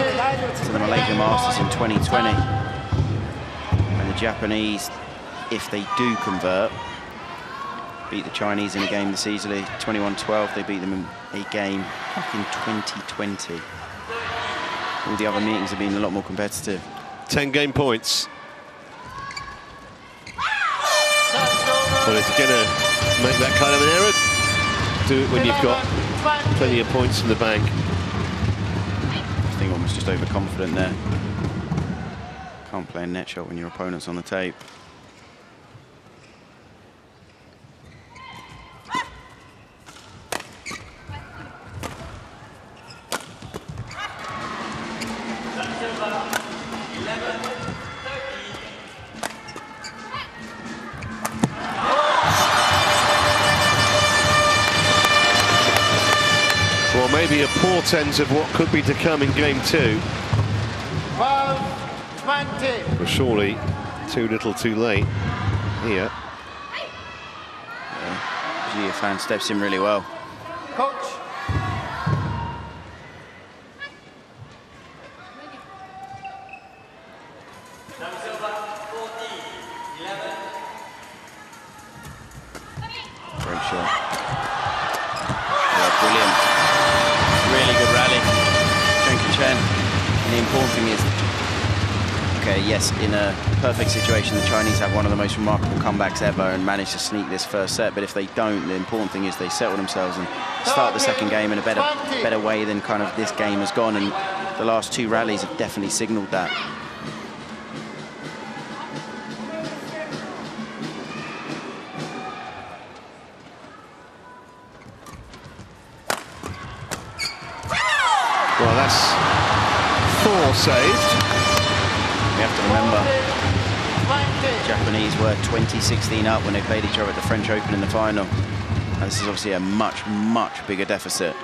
to the Malaysia Masters in 2020. And the Japanese, if they do convert, beat the Chinese in a game this easily. 21-12, they beat them in a game back in 2020. All the other meetings have been a lot more competitive. 10 game points. But if you're going to make that kind of an error, do it when you've got plenty of points in the bank. I think almost just overconfident there. Can't play a net shot when your opponent's on the tape. Well, maybe a portent of what could be to come in game 2. 12-20. But surely too little too late here. Gia Fan steps in really well. Coach. Great shot. Yeah, brilliant. Really good rally. Chen. And the important thing is, okay, yes, in a perfect situation, the Chinese have one of the most remarkable comebacks ever and manage to sneak this first set. But if they don't, the important thing is they settle themselves and start the second game in a better way than kind of this game has gone. And the last 2 rallies have definitely signalled that. Well, that's 4 saved. We have to remember, Japanese were 20-16 up when they played each other at the French Open in the final. And this is obviously a much, much bigger deficit.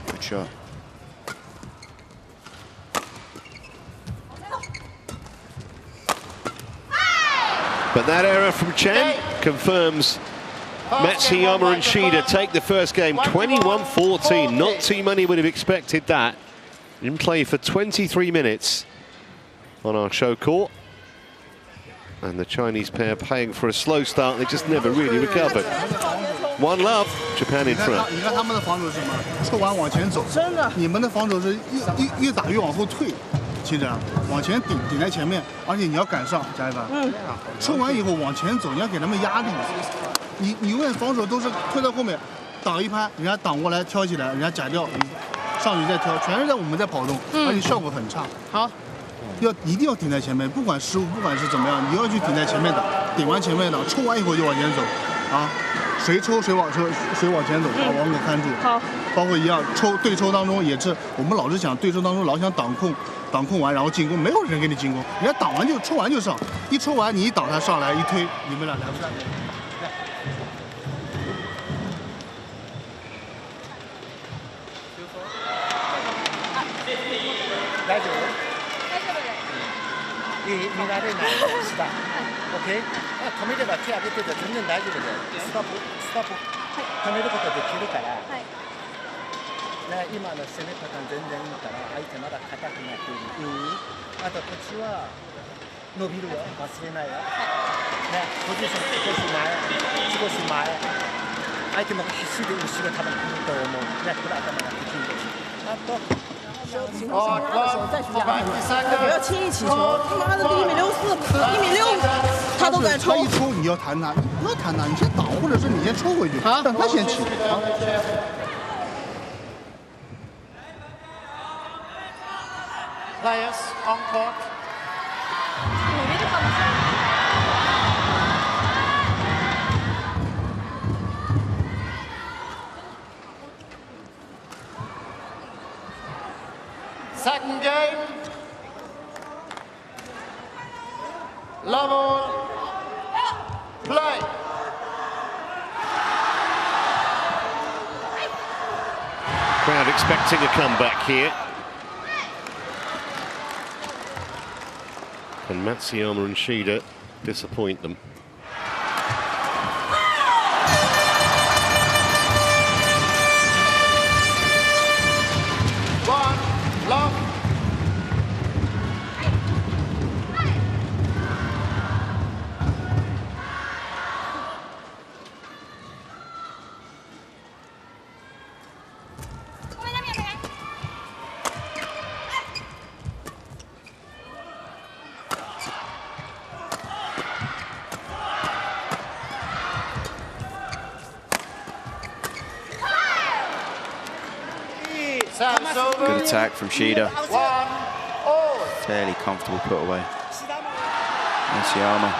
Good shot. But that error from Chen confirms Matsuyama and Shida take the first game 21-14. Not too many would have expected that. In play for 23 minutes on our show court. And the Chinese pair paying for a slow start. They just never really recovered. 1-love, Japan in front. 你看他们的防守是什么？抽完往前走，你们的防守是越打越往后退。 其实啊，往前顶在前面，而且你要赶上，加一凡。抽完以后往前走，你要给他们压力。你永远防守都是退到后面，挡一拍，人家挡过来挑起来，人家假掉，上去再挑，全是在我们在跑动，而且效果很差。好，一定要顶在前面，不管失误，不管是怎么样，你要去顶在前面打，顶完前面打，抽完以后就往前走，啊，谁抽谁往前走，把网口看住。好，包括一样对抽当中也是，我们老是想对抽当中老想挡控完然后进攻，没有人给你进攻，人家挡完就抽完就上，一抽完你一挡他上来一推，你们俩来不上。大丈夫？見られない下。OK？ 止めれば手上げてて全然大丈夫で、スタップ止めることできるから。ね、今の攻め方全然いいから相手まだ硬くなっている。あとこっちは伸びるよ、忘れないよ。ね、ポジション少し前。相手も必死で後ろ多分来ると思う。ね、これ頭ができるし。あと。 情况好的时候再去压他，不要轻易起球。他妈的1.64米，1.6米，他都敢抽。他一抽你要弹他，你不要弹他，你先挡，或者是你先抽回去，让他先起。Players on court. Second game. Level. Play. Crowd expecting a comeback here. And Matsuyama and Shida disappoint them. Good attack from Shida. Fairly comfortable put away. Matsuyama.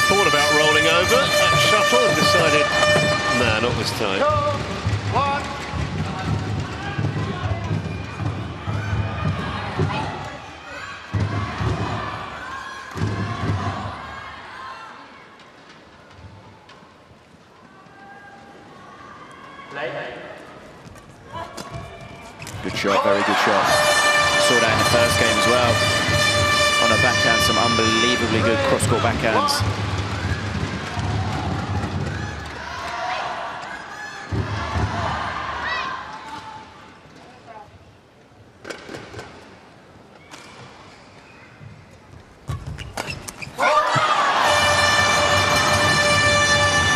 Thought about rolling over that shuttle and decided, nah, not this time. 2-1. Good shot, very good shot. Saw that in the first game as well. On a backhand, some unbelievably good cross-court backhands.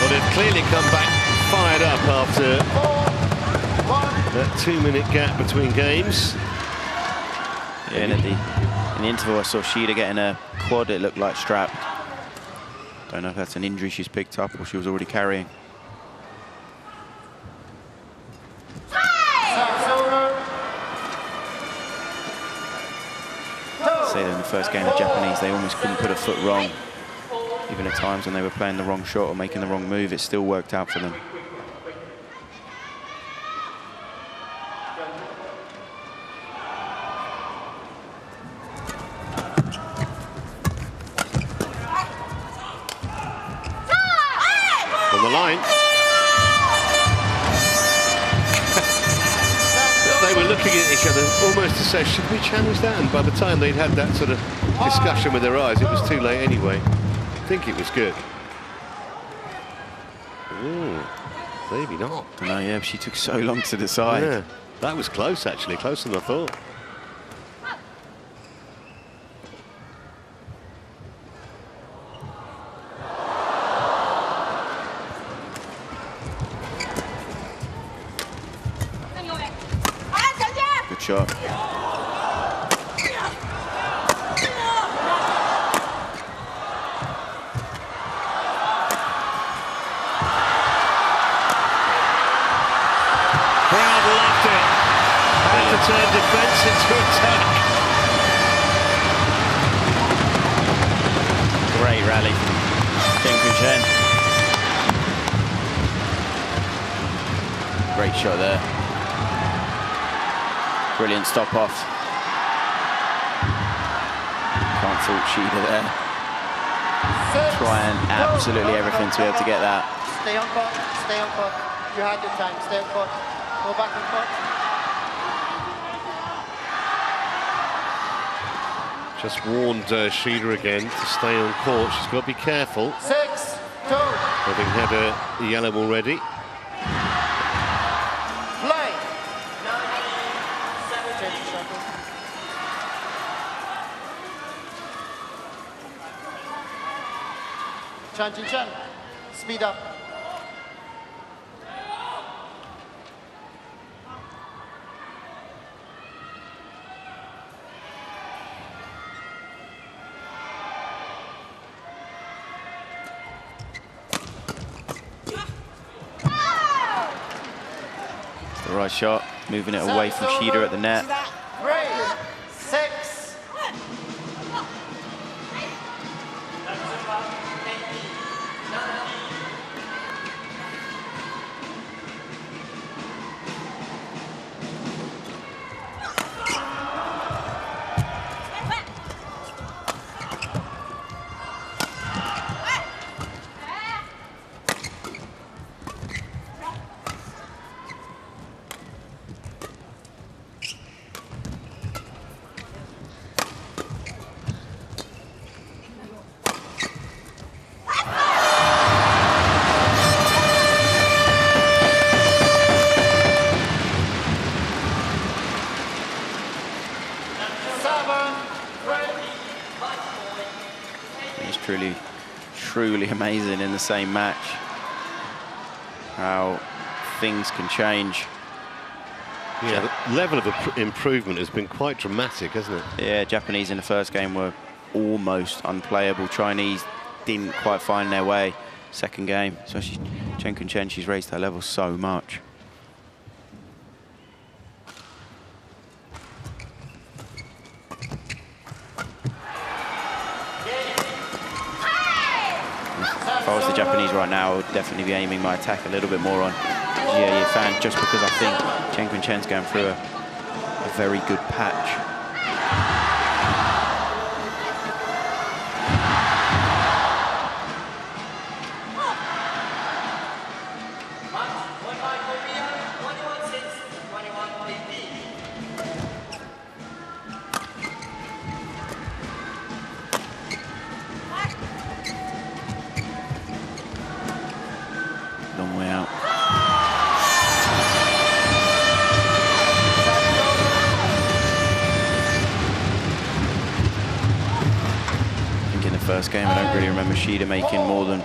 Well, they've clearly come back fired up after That 2-minute gap between games. Yeah, and in the interval, I saw Shida getting a quad. It looked like strapped. Don't know if that's an injury she's picked up or she was already carrying. Say that in the first game, the Japanese, they almost couldn't put a foot wrong. Even at times when they were playing the wrong shot or making the wrong move, it still worked out for them. On the line. They were looking at each other almost to say, should we challenge that? And by the time they'd had that sort of discussion with their eyes, it was too late anyway. I think it was good. Ooh, maybe not. I know, yeah, she took so long to decide. Yeah, that was close, actually, closer than I thought. Good shot. Turn defence into attack. Great rally from Chen. Great shot there. Brilliant stop off. Can't fault Shida there. Trying absolutely everything to be able to get that. Stay on court, stay on court. You had your time, stay on court. Go back on court. Just warned Shida again to stay on court. She's got to be careful. 6-2. Having had a yellow already. Play. Change the shuttle. Chen, speed up. The right shot, moving it away from Shida at the net. 3-6. Truly amazing in the same match. How things can change. Yeah, the level of improvement has been quite dramatic, hasn't it? Yeah, Japanese in the first game were almost unplayable. Chinese didn't quite find their way. Second game, especially Chen, she's raised her level so much. If I was the Japanese right now, I would definitely be aiming my attack a little bit more on Jie Fan, just because I think Chen's going through a very good patch. Long way out. I think in the first game, I don't really remember Shida making more than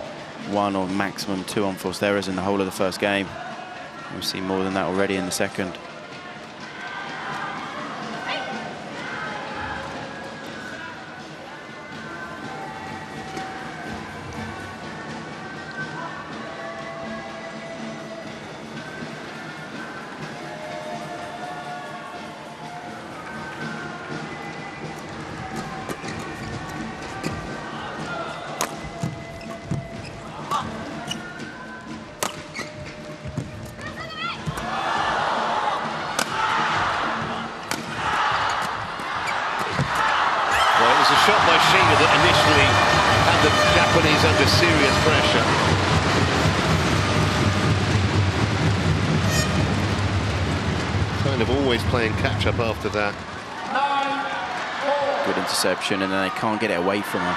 one or maximum two unforced errors in the whole of the first game. We've seen more than that already in the second. shot by Shida that initially had the Japanese under serious pressure. Kind of always playing catch-up after that. Good interception, and then they can't get it away from her.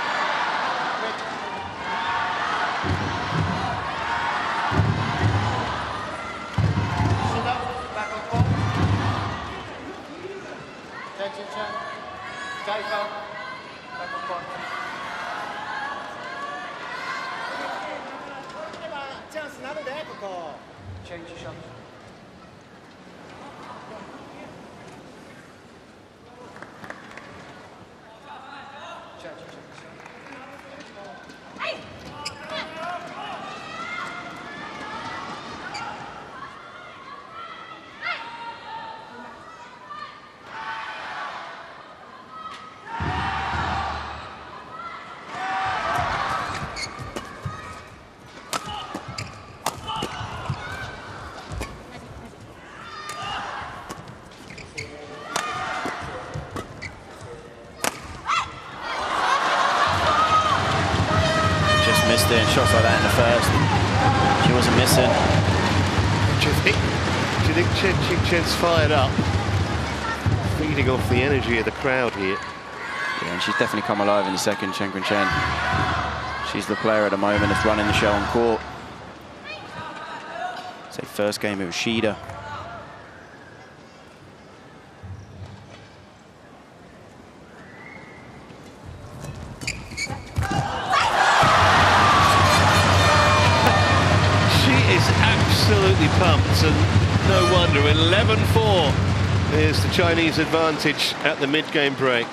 Doing shots like that in the first. She wasn't missing. Do you think Chen's fired up? Feeding off the energy of the crowd here. Yeah, and she's definitely come alive in the second, Chen. She's the player at the moment that's running the show on court. So first game it was Shida. Absolutely pumped, and no wonder. 11-4 is the Chinese advantage at the mid-game break.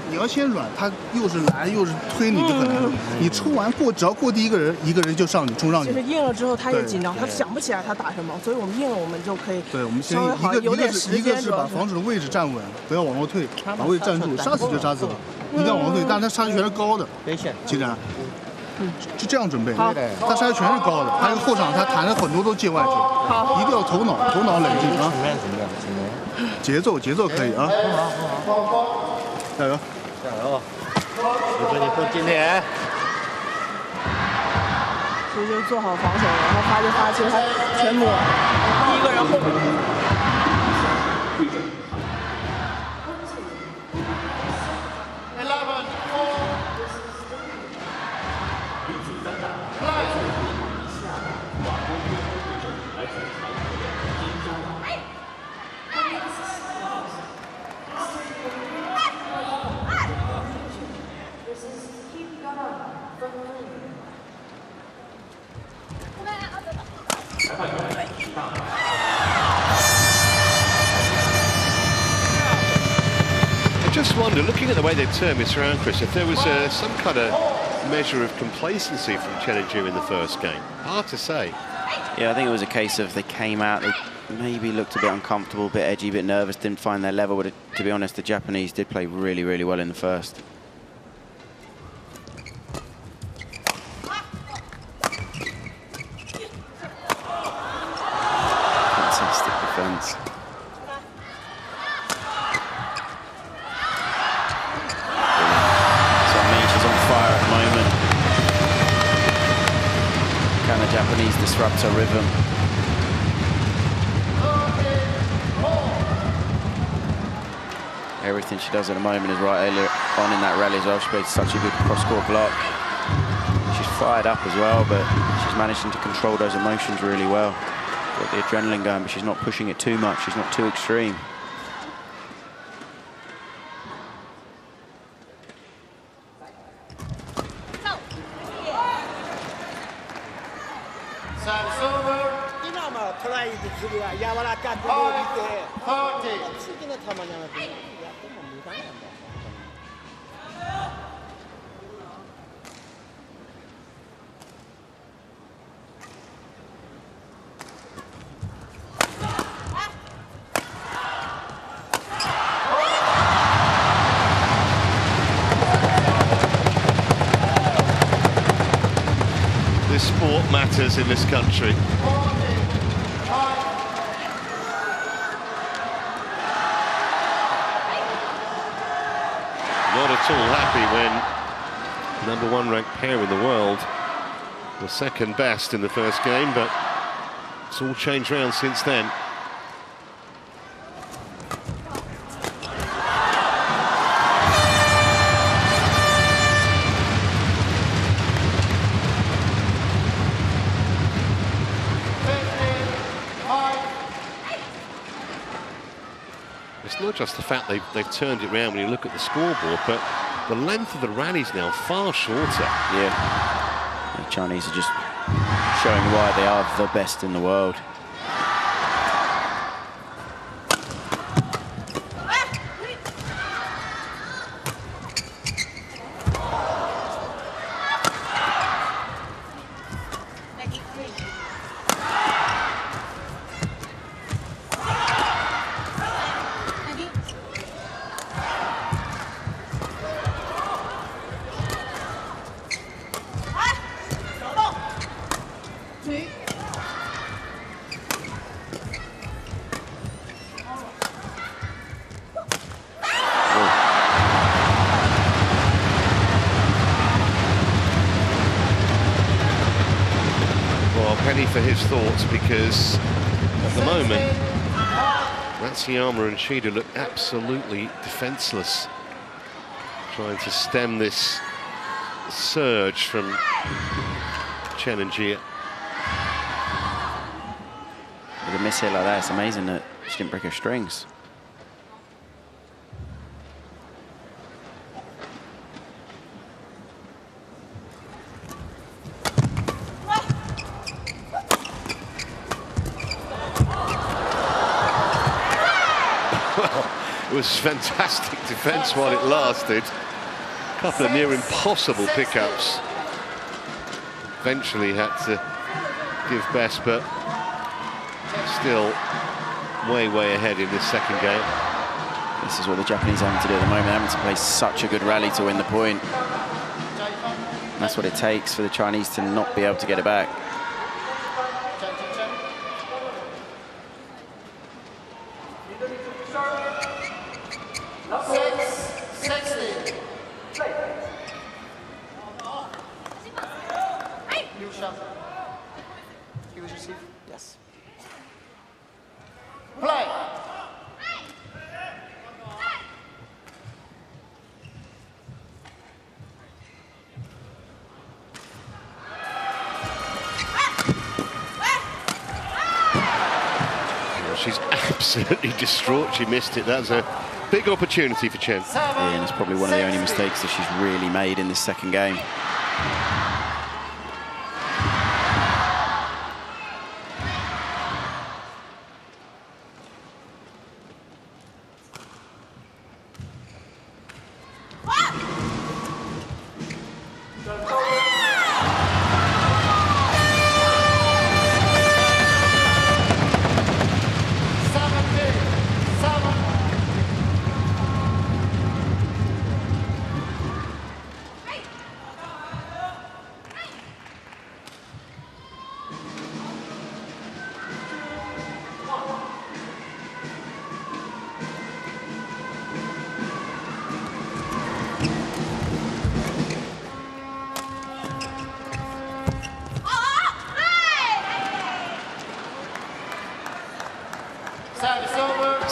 你要先软，他又是拦又是推你，就很难受。你抽完只要过第一个人，一个人就上去冲上去。就是硬了之后他也紧张，他想不起来他打什么，所以我们硬了，我们就可以。对，我们先有点时间。一个是把防守的位置站稳，不要往后退，把位置站住，杀死就杀死了，一定要往后退。但是他杀球全是高的，其实就这样准备。他杀球全是高的，还有后场他弹的很多都界外球，一定要头脑冷静啊。节奏可以啊。加油！加油！你不今天。其实就是做好防守，然后发就发球，他全抹，第一个人后面。I just wonder, looking at the way they turned this around, Chris, if there was some kind of measure of complacency from Chen in the first game. Hard to say. Yeah, I think it was a case of they came out, they maybe looked a bit uncomfortable, a bit edgy, a bit nervous, didn't find their level. But to be honest, the Japanese did play really, really well in the first. Fantastic defense. Can the Japanese disrupt her rhythm? Everything she does at the moment is right earlier on in that rally as well. She played such a good cross-court block. She's fired up as well, but she's managing to control those emotions really well. Got the adrenaline going, but she's not pushing it too much. She's not too extreme. sport matters in this country. Not at all happy when #1 ranked pair in the world were second best in the first game, but it's all changed round since then. It's not just the fact they've turned it around when you look at the scoreboard, but the length of the rally's now far shorter. Yeah. The Chinese are just showing why they are the best in the world. For his thoughts, because at the moment Matsuyama and Shida look absolutely defenseless, trying to stem this surge from Chen and Jia. With a miss hit like that, it's amazing that she didn't break her strings. It was fantastic defense while it lasted. A couple of near impossible pickups. Eventually had to give best, but still way ahead in this second game. This is what the Japanese are having to do at the moment. They're having to play such a good rally to win the point. And that's what it takes for the Chinese to not be able to get it back. She's absolutely distraught. She missed it. That was a big opportunity for Chen. Yeah, and it's probably one of the only mistakes that she's really made in this second game.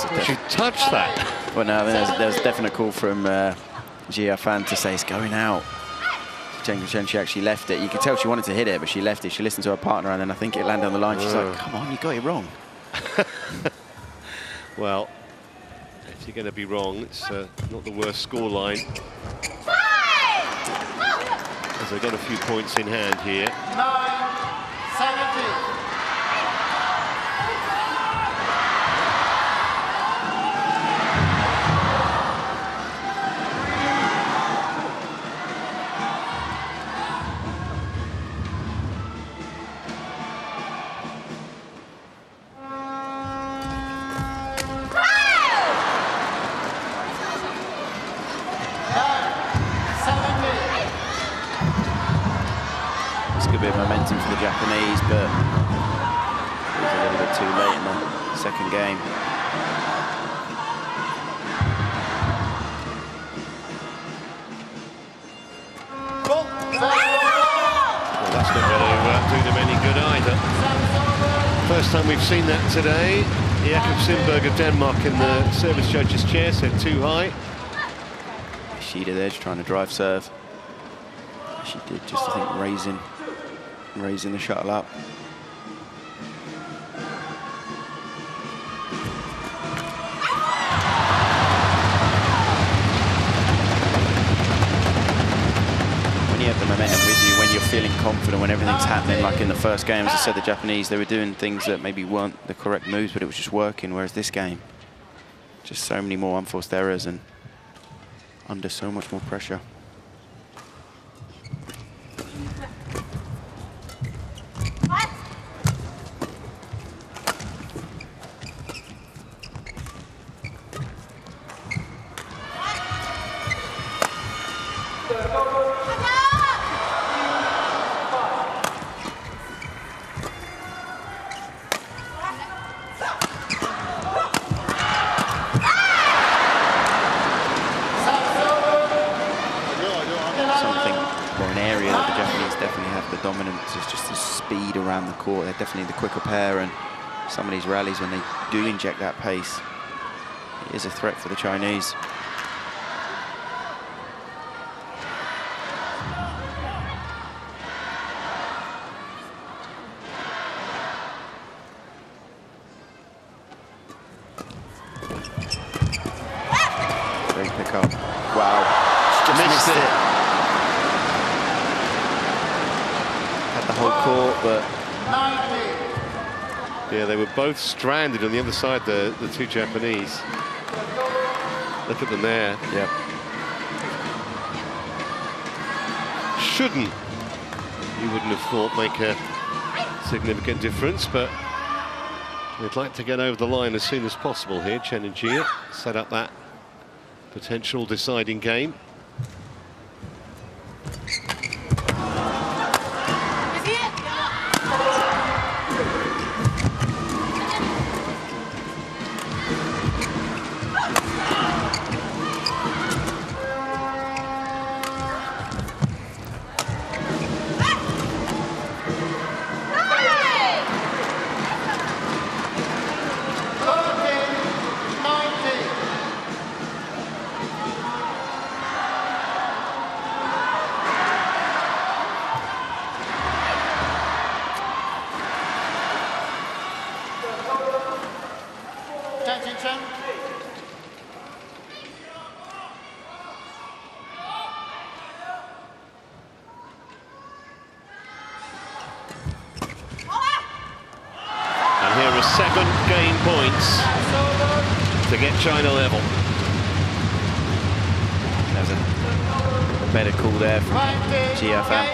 Did you touch that? Well, no, there was a definite call from Jia Fan to say it's going out. Chen, she actually left it. You could tell she wanted to hit it, but she left it. She listened to her partner, and then I think it landed on the line. She's like, come on, you got it wrong. Well, if you're going to be wrong, it's not the worst scoreline. As they've got a few points in hand here. 9-17. bit of momentum for the Japanese, but it was a little bit too late in the second game. Well, that's not going to do them any good either. First time we've seen that today. Jakob Simberg of Denmark in the service judge's chair, said too high. Ishida there just trying to drive serve. She did just, I think, raising the shuttle up. When you have the momentum with you, when you're feeling confident, when everything's happening, like in the first game, as I said, the Japanese, they were doing things that maybe weren't the correct moves, but it was just working, whereas this game, just so many more unforced errors and under so much more pressure. They're definitely the quicker pair, and some of these rallies, when they do inject that pace, it is a threat for the Chinese. Great pick up. Wow. Just missed it. Had the whole court, but yeah, they were both stranded on the other side, the two Japanese. Look at them there. Yeah. Shouldn't, you wouldn't have thought, make a significant difference, but they'd like to get over the line as soon as possible here. Chen and Jia set up that potential deciding game. Chen. And here are 7 game points to get China level. There's a better call there from Jia Fan.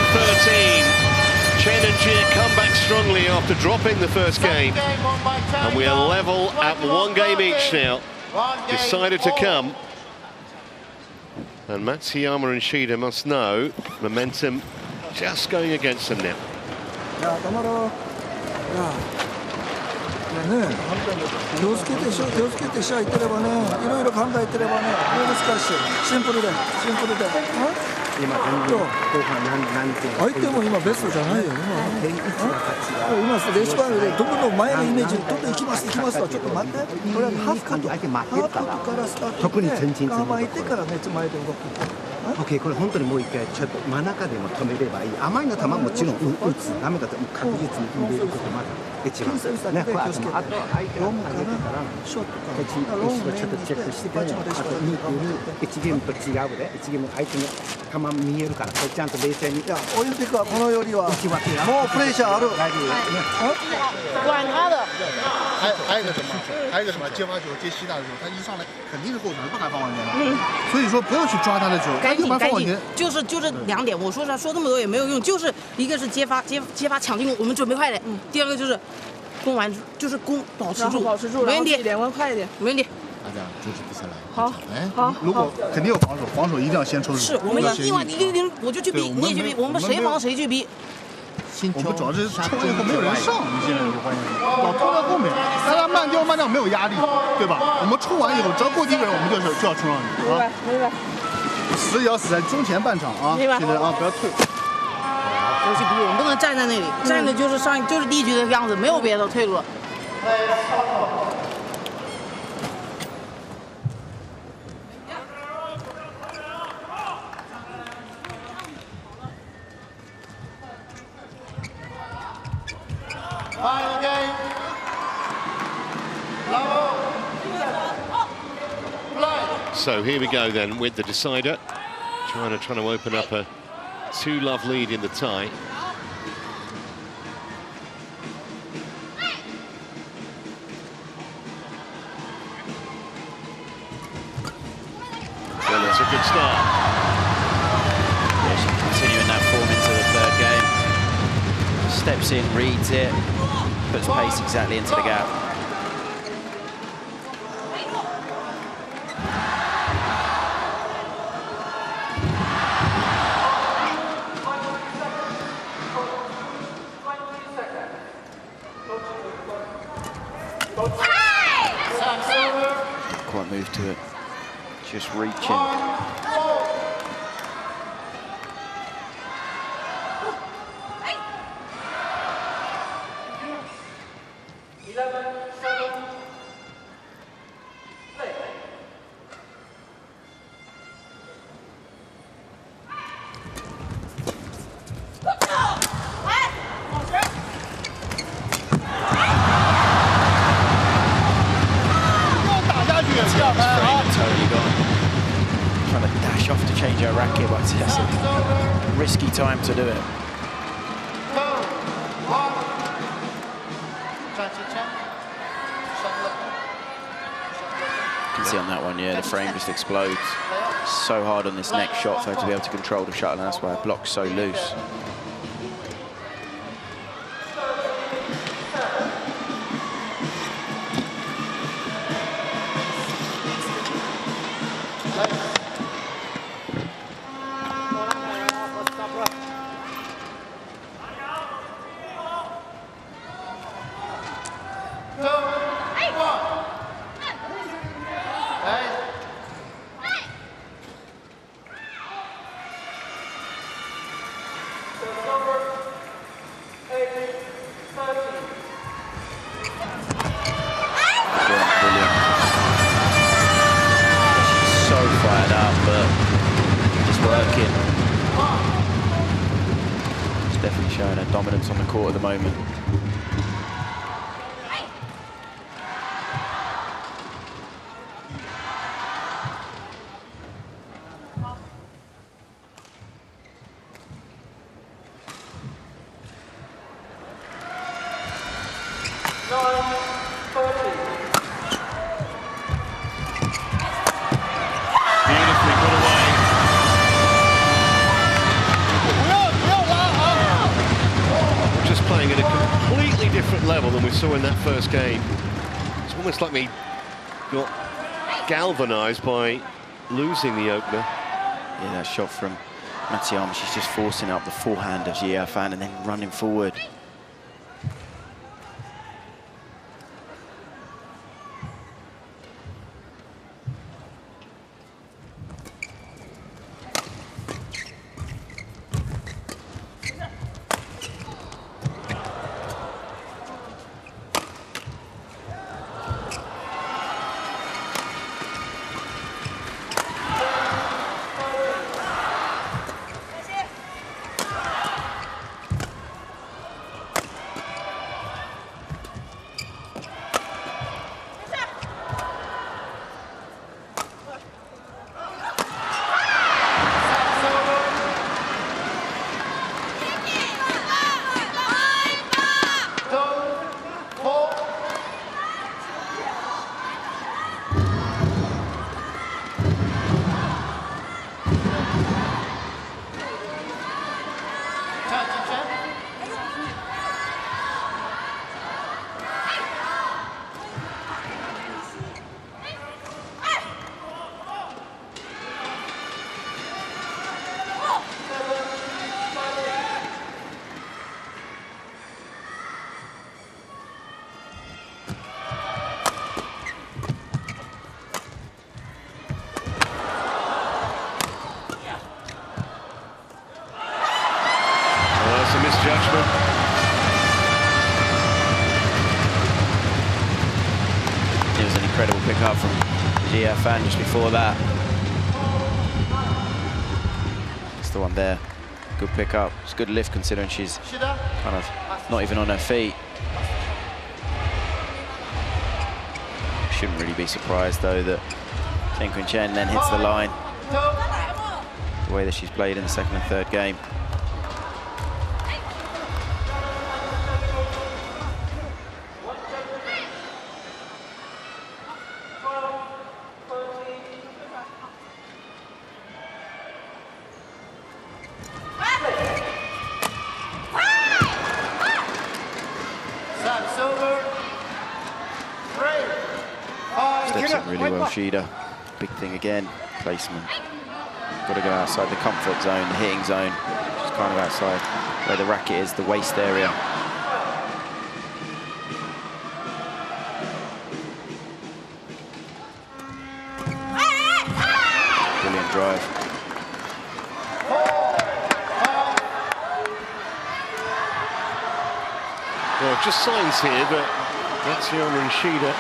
30. Chen and Jia come back strongly after dropping the first game. And we are level at 1 game each now. Decided to come. And Matsuyama and Shida must know momentum just going against them now. Yeah, 気をつけて試合行ってればね、いろいろ考えてればね、難しい。シンプルで、シンプルで。今後半何点？相手も今ベストじゃないよ。今レシパンでどんどん前のイメージどんどん行きますとちょっと待って。これはハーフカットからスタート。特に前進構えてからね前で動く。OK、これ本当にもう一回ちょっと真ん中でも止めればいい。甘いの球もちろん打つ。ダメだと確実に入れることまだ。一番ね、これあと相手が上げてからショットか1ちょっとチェックして、あと1ゲームと違うで、1ゲーム相手の球見えるから、これちゃんと冷静に。いや、オリンピックはこのよりはもうプレッシャーある。管他的。还有一个什么，接发球接西大的时候，他一上来肯定是后场，不敢放往前的。所以说不要去抓他的球，赶紧赶紧，就是2点。我说这么多也没有用，就是一个是接发抢进攻，我们准备快点。第二个就是攻完就是攻保持住，没问题，快一点，没问题。他这样阻止不下来。好，好。如果肯定有防守，防守一定要先抽出。是我们另外1-0，我就去逼，你也去逼，我们谁防谁去逼。我们主要是冲完以后没有人上，你现在就发现老拖在后面，大家慢掉没有压力，对吧？我们冲完以后，只要过第一个人，我们就要冲上去啊！明白。死也要死在中前半场啊！现在啊，不要退。我去逼，我们不能站在那里，站着就是就是第一局的样子，没有别的退路。Final game. Level. Play. So here we go then with the decider. China trying to open up a 2-love lead in the tie. Well, that's a good start. Yeah, she's continuing that form into the third game. Steps in, reads it, puts pace exactly into the gap. Quite moved to it, just reaching. Trying to dash off to change her racket, but it's a risky time to do it. You can see on that one, yeah, the frame just explodes. So hard on this next shot for her to be able to control the shuttle, and that's why it blocks so loose. Showing her dominance on the court at the moment. Level than we saw in that first game. It's almost like we got galvanised by losing the opener. Yeah, that shot from Matsuyama, she's just forcing up the forehand of Jia Fan and then running forward. Beautiful pick up from Jia Fan just before that. That's the one there. Good pick up. It's a good lift considering she's kind of not even on her feet. Shouldn't really be surprised though that Chen then hits the line. The way that she's played in the second and third game. Steps in really well, Shida. Big thing again, placement. Got to go outside the comfort zone, the hitting zone. Just kind of outside where the racket is, the waist area. Brilliant drive. Well, just signs here, but Matsuyama and Shida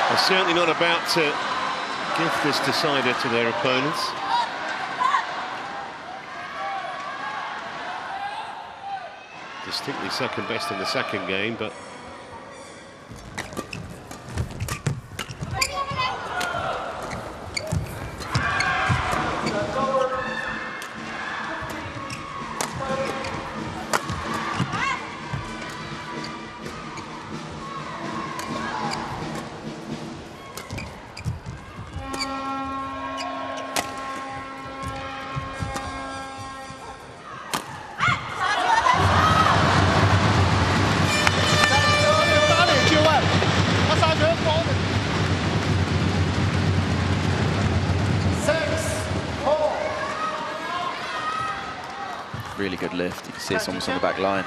are certainly not about to give this decider to their opponents. Distinctly second best in the second game, but really good lift. You can see it's almost on the back line.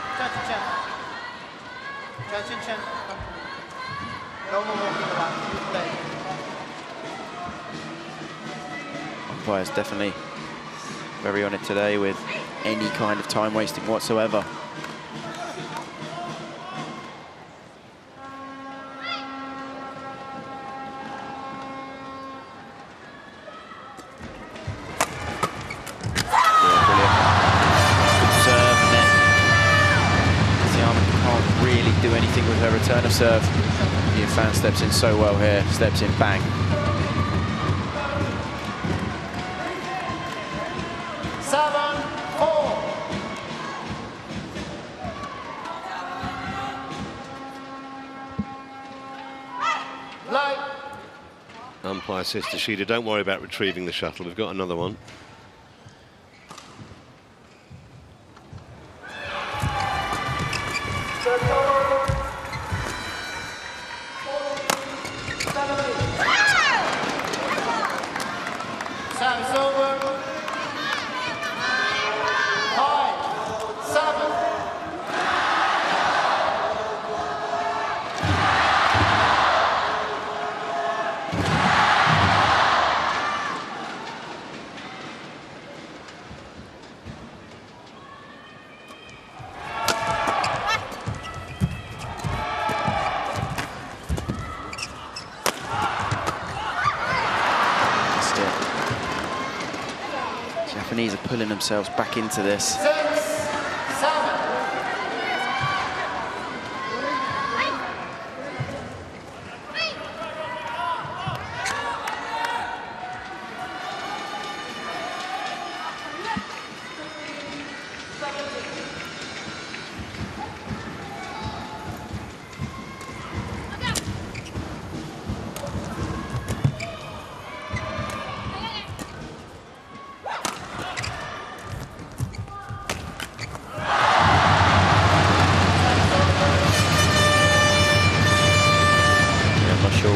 Umpire's definitely very on it today with any kind of time wasting whatsoever. Do anything with her return of serve. Jia Fan steps in so well here, steps in, bang. Umpire says to Shida, don't worry about retrieving the shuttle, we've got another one. Japanese are pulling themselves back into this.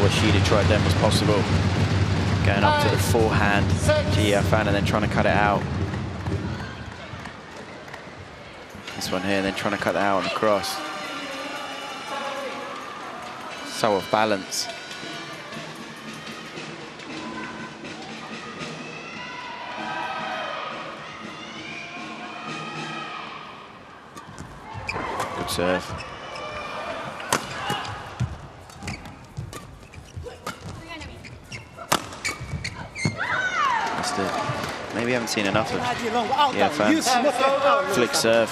Shida tried then was possible. Going up to the forehand, Jia Fan, and then trying to cut it out. This one here, then trying to cut it out on the cross. So off balance. Good serve. that maybe haven't seen enough of. Yeah, fans. Flick serve.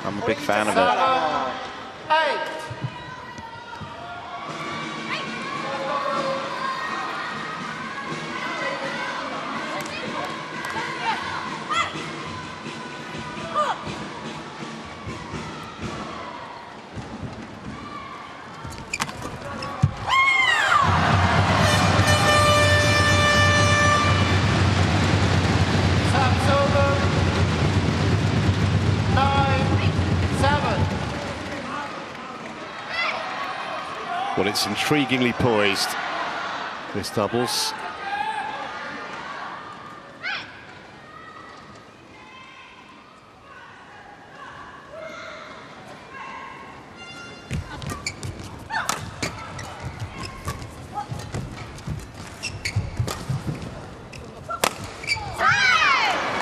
I'm a big fan of it. Well, it's intriguingly poised, this doubles.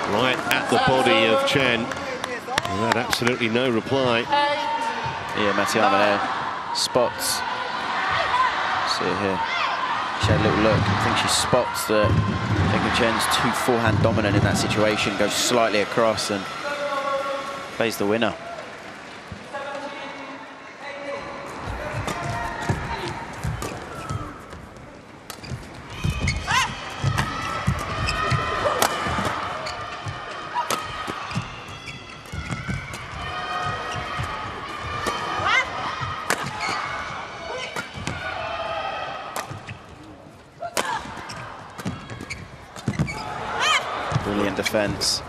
Right at the body of Chen. He had absolutely no reply. Yeah, Matsuyama there spots. See it here. She had a little look. I think she spots that Chen's too forehand dominant in that situation, goes slightly across and plays the winner. Brilliant defense.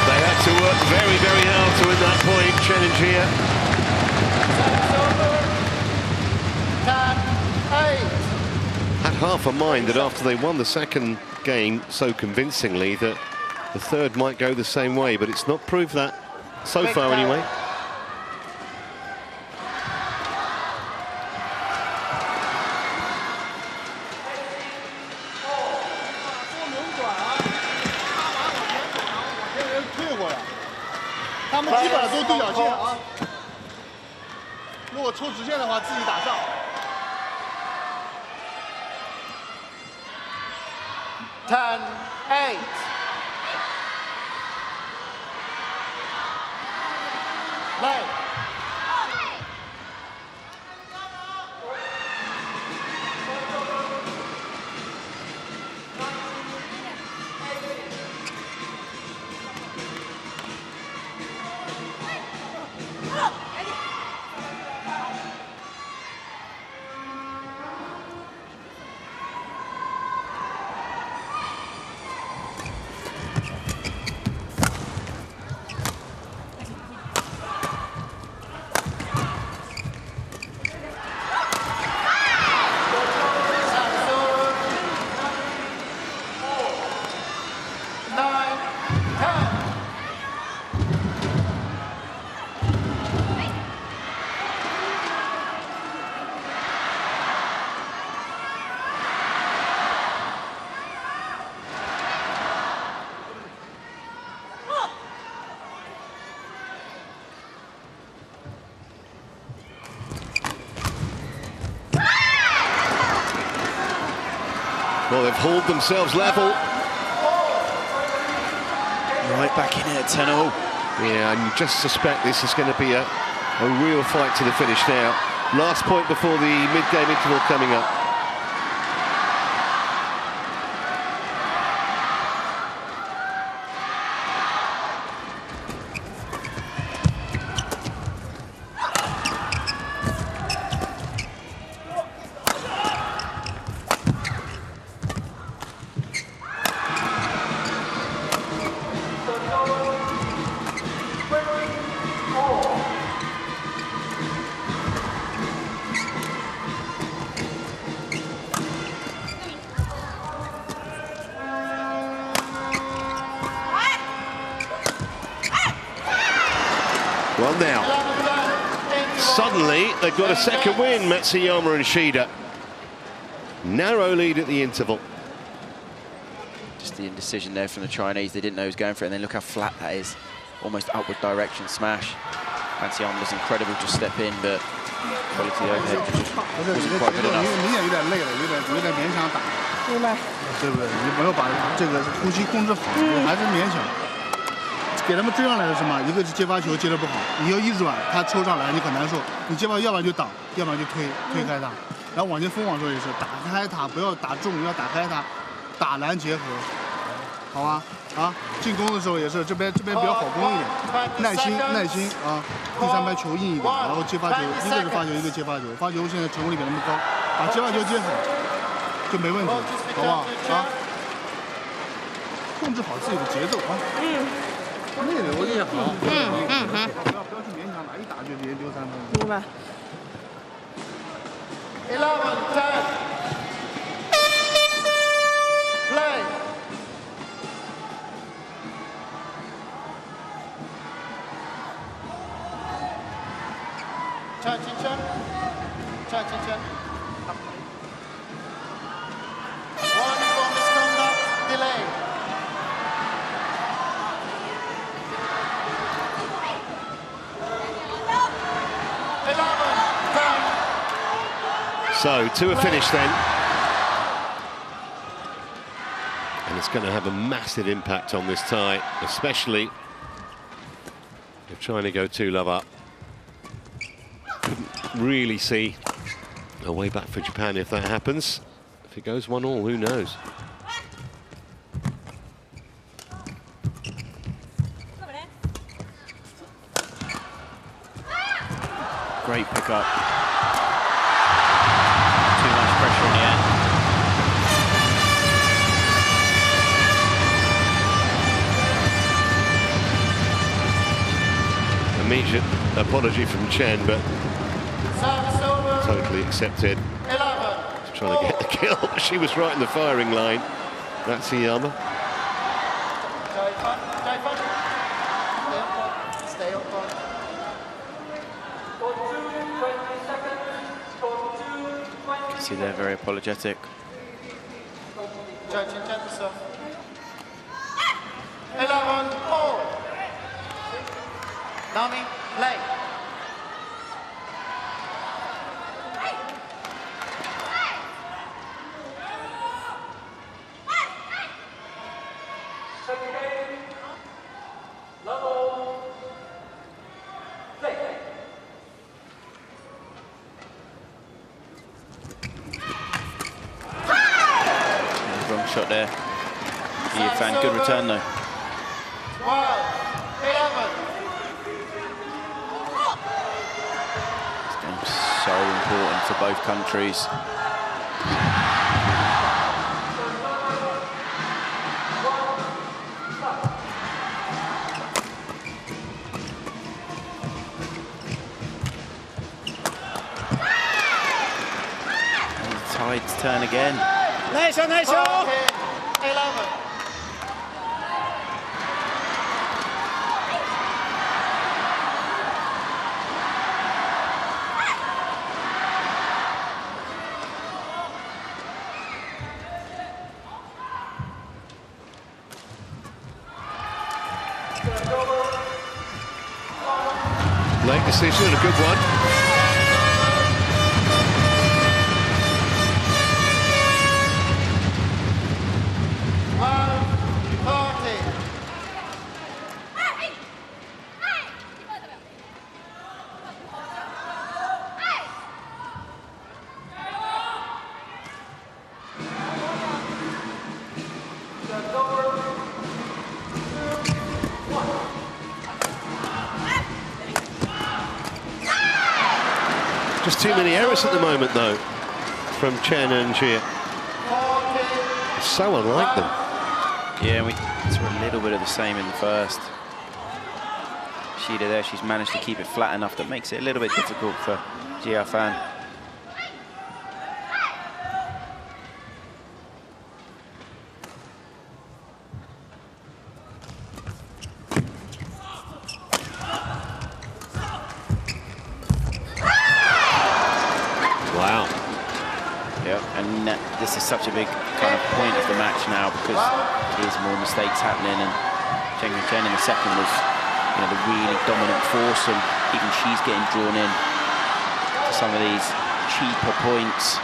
They had to work very, very hard to win that point, Chen and Gia. Had half a mind that after they won the second game so convincingly that the third might go the same way, but it's not proved that so far anyway. Well, they've hauled themselves level. Right back in it at 10-all. Yeah, and you just suspect this is going to be a real fight to the finish now. Last point before the mid-game interval coming up. Well, now, suddenly they've got a second win, Matsuyama and Shida. Narrow lead at the interval. Just the indecision there from the Chinese. They didn't know he was going for it, and then look how flat that is. Almost upward direction smash. Fancy arm was incredible to step in, but quality overhead just 不是， wasn't quite good 你 enough. 明显有点累了，有点勉强打，明白。对不对？你没有把这个呼吸控制好，还是勉强。给他们追上来的什么？一个是接发球接得不好，你要一软，他抽上来你很难受。你接发要不然就挡，要不然就推开他。然后往前封网的时候也是打开他，不要打中，要打开他，打篮结合，好吧？啊，进攻的时候也是这边比较好攻一点，耐心啊。第三拍球硬一点，然后接发球，一个是发球，一个接发球。发球现在成功率比他们高，把接发球接好就没问题，好不好？啊，控制好自己的节奏啊。那个我也好。不要去勉强打，一打就连丢3分。明白。11, 10. Play. Chen. One for misconduct, delay. So, to a finish then. And it's going to have a massive impact on this tie, especially if trying to go 2-love up. Couldn't really see a way back for Japan if that happens. If it goes 1-1, who knows? Great pickup. Too much pressure in the end. Immediate apology from Chen, but totally accepted. She's trying to get the kill. She was right in the firing line. That's Iyama. Stay up front. See, they're very apologetic. Chen, sir. 11, all. Nami, play. Wrong shot there. Fan, good return though. 12, 11. This game's so important for both countries. And the tides turn again. Nice shot. 11. Late decision and a good one. Just too many errors at the moment, though, from Chen and Jia. So unlike them. Yeah, we saw a little bit of the same in the first. Shida there, she's managed to keep it flat enough that makes it a little bit difficult for Jia Fan. Wow. Yeah, and this is such a big kind of point of the match now because there's more mistakes happening, and Chen in the second was you know, the really dominant force, and even she's getting drawn in to some of these cheaper points.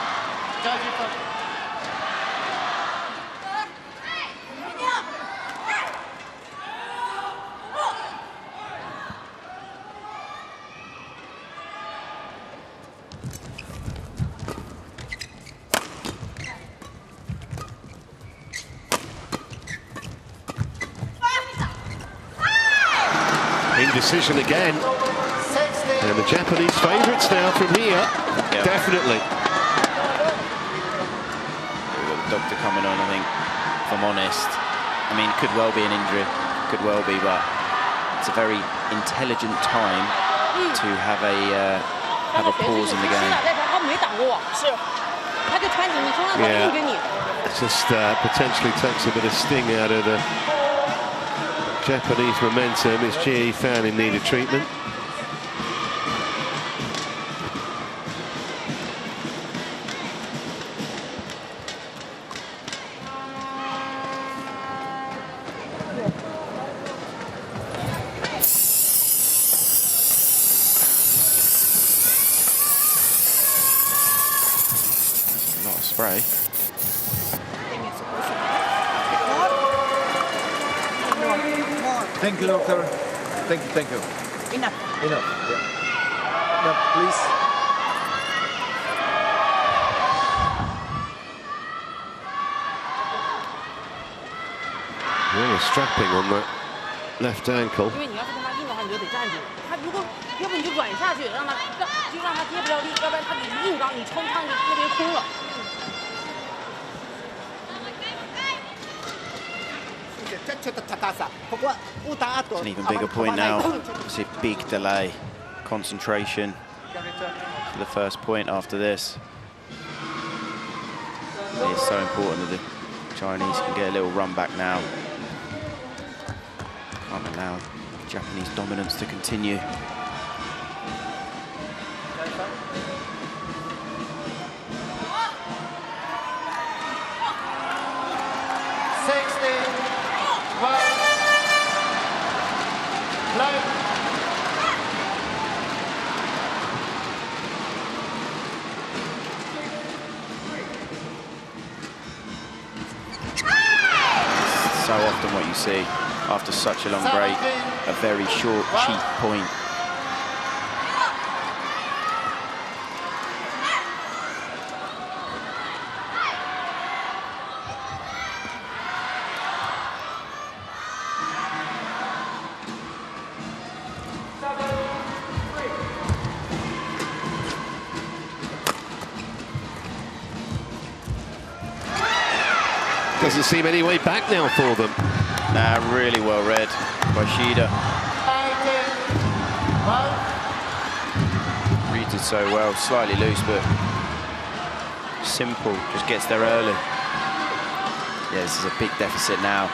Indecision again. And the Japanese favourites now from here. Yep. Definitely. We've got the doctor coming on, I think, if I'm honest. I mean, could well be an injury, could well be, but it's a very intelligent time to have a pause in the game. Yeah, it just potentially takes a bit of sting out of the Japanese momentum. It's Jie Fan in need of treatment. Not a spray. Thank you, doctor. Thank you, thank you. Enough. Enough. Yeah. Enough, please. Really strapping on that left ankle. 因为你要是跟他硬的话，你就得站住。他如果要不你就软下去，让他接不了力，要不然他你硬刚，你冲上去特别空了。 An even bigger point now. It's a big delay. Concentration for the first point after this. It's so important that the Chinese can get a little run back now. Can't allow Japanese dominance to continue. So often what you see after such a long break, a very short, cheap point. Doesn't seem any way back now for them. Nah, really well read by Shida. Reads it so well, slightly loose, but simple, just gets there early. Yeah, this is a big deficit now.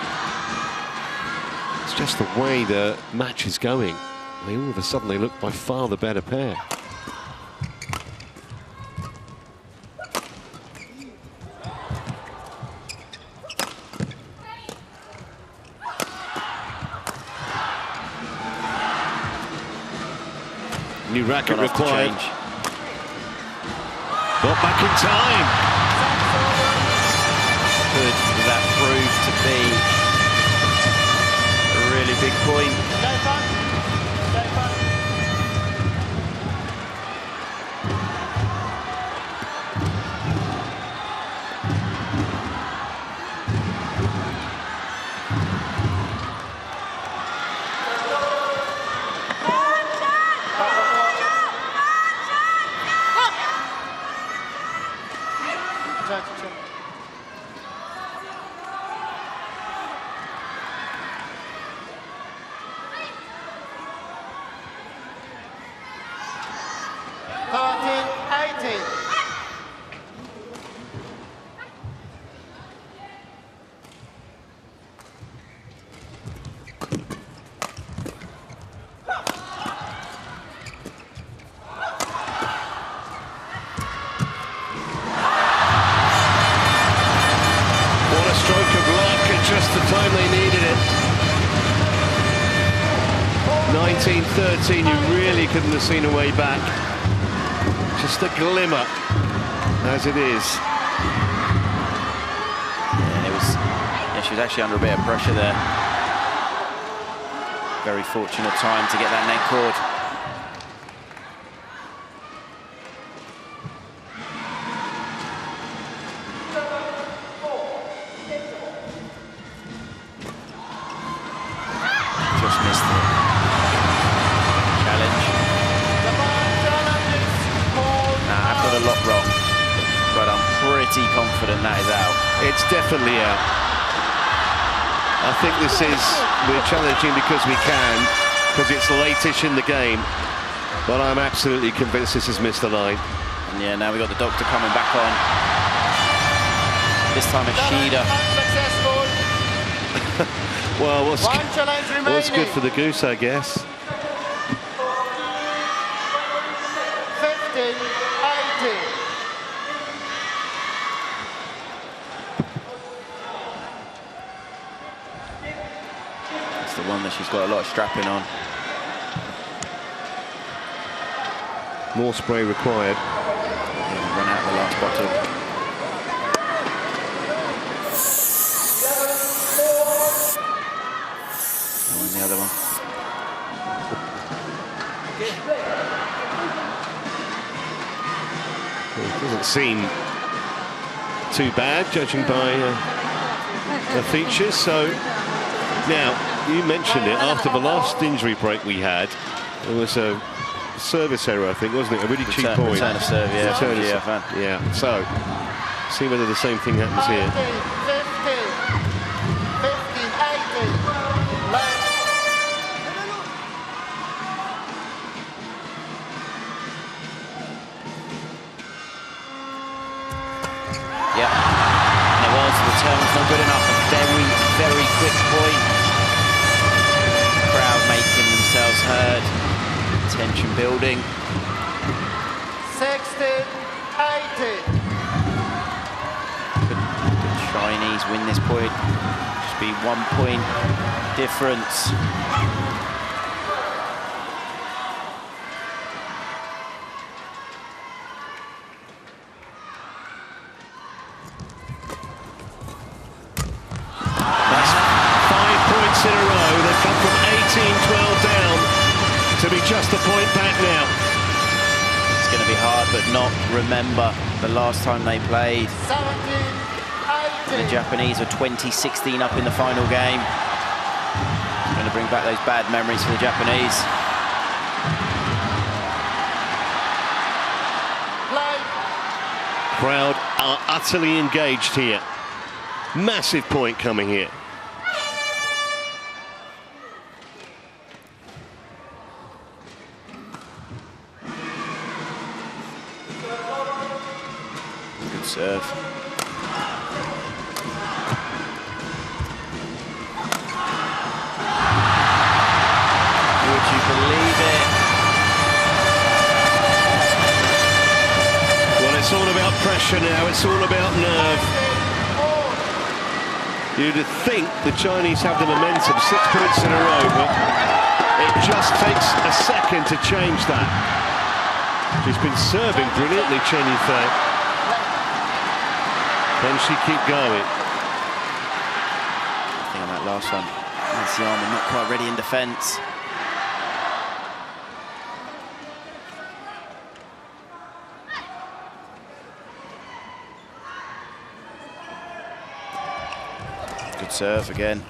It's just the way the match is going. They all of a sudden they look by far the better pair. New racket required. Got back in time. Could that prove to be a really big point? 19-13, you really couldn't have seen a way back. Just a glimmer, as it is. And it was, yeah, she was actually under a bit of pressure there. Very fortunate time to get that neck cord. Just missed it. Challenge. Nah, I've got a lot wrong, but I'm pretty confident that is out. It's definitely out. I think this is, we're challenging because we can, because it's late-ish in the game, but I'm absolutely convinced this has missed the line. And yeah, now we've got the doctor coming back on. This time it's Shida. Well, what's good for the goose, I guess. 50-80. It's the one that she's got a lot of strapping on. More spray required. Yeah, run out the last bottle. Oh, and the other one. It doesn't seem too bad, judging by the features. So now, you mentioned it, after the last injury break we had, there was a service error, I think, wasn't it? A really cheap point. Return of serve, yeah. Yeah, so, see whether the same thing happens here. 50-80. Yeah, and it was. The return was not good enough. A very, very quick point. Crowd making themselves heard. Tension building. 60-80. Could Chinese win this point? Just be 1 point difference. That's 5 points in a row. They've come from 18-12 down to be just a point back now. It's going to be hard, but not remember the last time they played. 70-80. The Japanese were 20-16 up in the final game. It's going to bring back those bad memories for the Japanese. Crowd are utterly engaged here. Massive point coming here. Good serve. Would you believe it? Well, it's all about pressure now. It's all about nerve. You'd think the Chinese have the momentum, 6 points in a row, but it just takes a second to change that. She's been serving brilliantly, Chen Yufei. Can she keep going? I think on that last one, Matsuyama not quite ready in defence. Good serve again.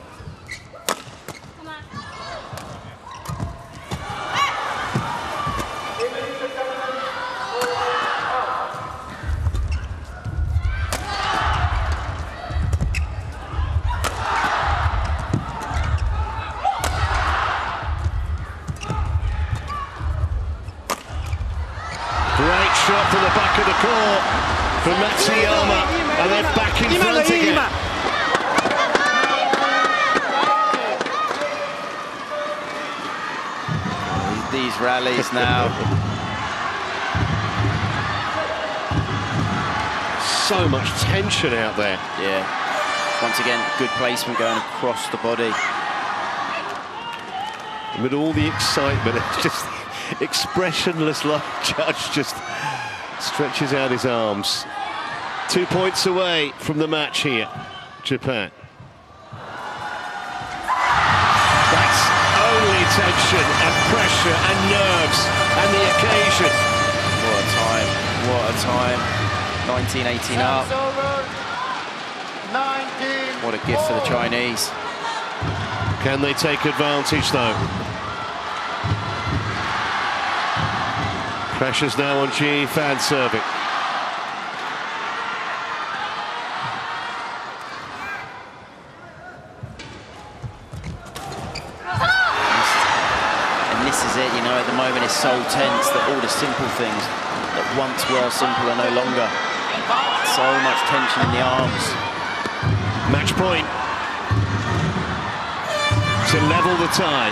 Great shot from the back of the court from Matsuyama, and they're back in front again. These rallies now. So much tension out there. Yeah. Once again, good placement going across the body. With all the excitement, it's just expressionless, like Judge just stretches out his arms. 2 points away from the match here, Japan. That's only tension and pressure and nerves and the occasion. What a time, what a time. 1918 up. What a gift for the Chinese. Can they take advantage though? Pressure's now on Ji Fan serving. And this is it, you know, at the moment it's so tense that all the simple things that once were simple are no longer. So much tension in the arms. Match point to level the tie.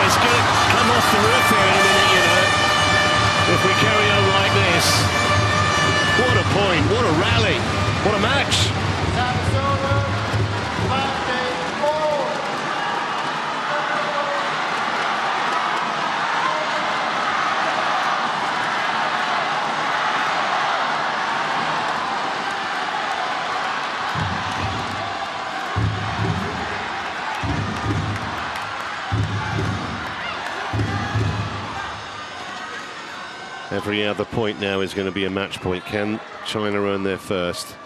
It's going to come off the roof here in a minute, you know, if we carry on like this. What a point, what a rally, what a match. Every other point now is going to be a match point. Can China earn their first?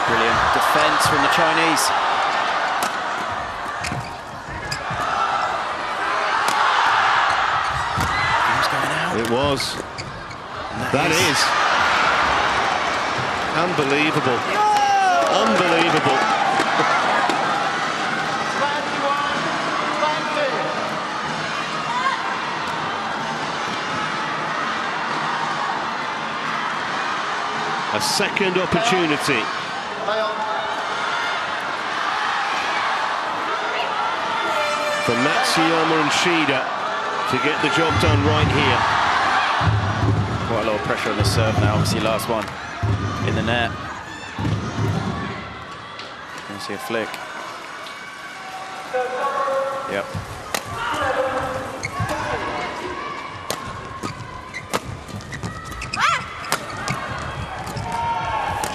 Brilliant defense from the Chinese. Who's going out? It was. That is. Unbelievable. Unbelievable. A second opportunity. For Matsuyama and Shida to get the job done right here. Quite a lot of pressure on the serve now, obviously last one in the net. Can you see a flick? Yep.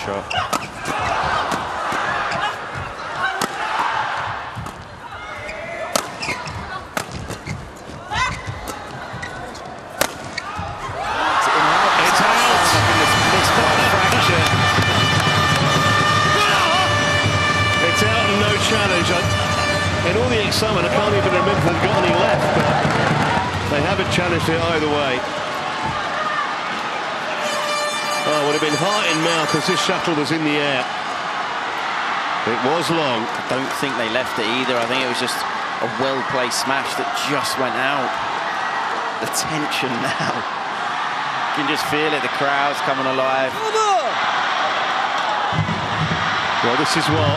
Shot. Challenge. In all the excitement, I can't even remember if they've got any left, but they haven't challenged it either way. Oh, it would have been heart in mouth as this shuttle was in the air. It was long. I don't think they left it either. I think it was just a well-placed smash that just went out. The tension now. You can just feel it, the crowd's coming alive. Well, this is what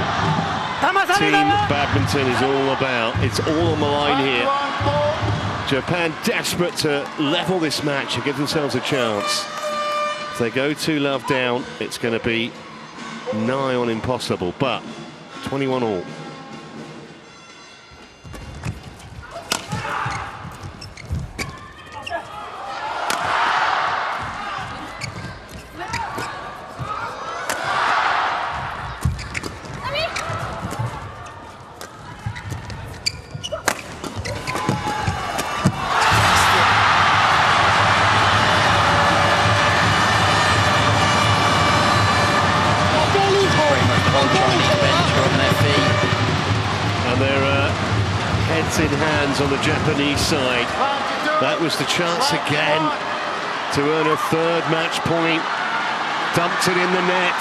Team Badminton is all about. It's all on the line here. Japan desperate to level this match and give themselves a chance. If they go 2-love down, it's going to be nigh on impossible, but 21 all. In hands on the Japanese side. That was the chance again to earn a third match point. Dumped it in the net.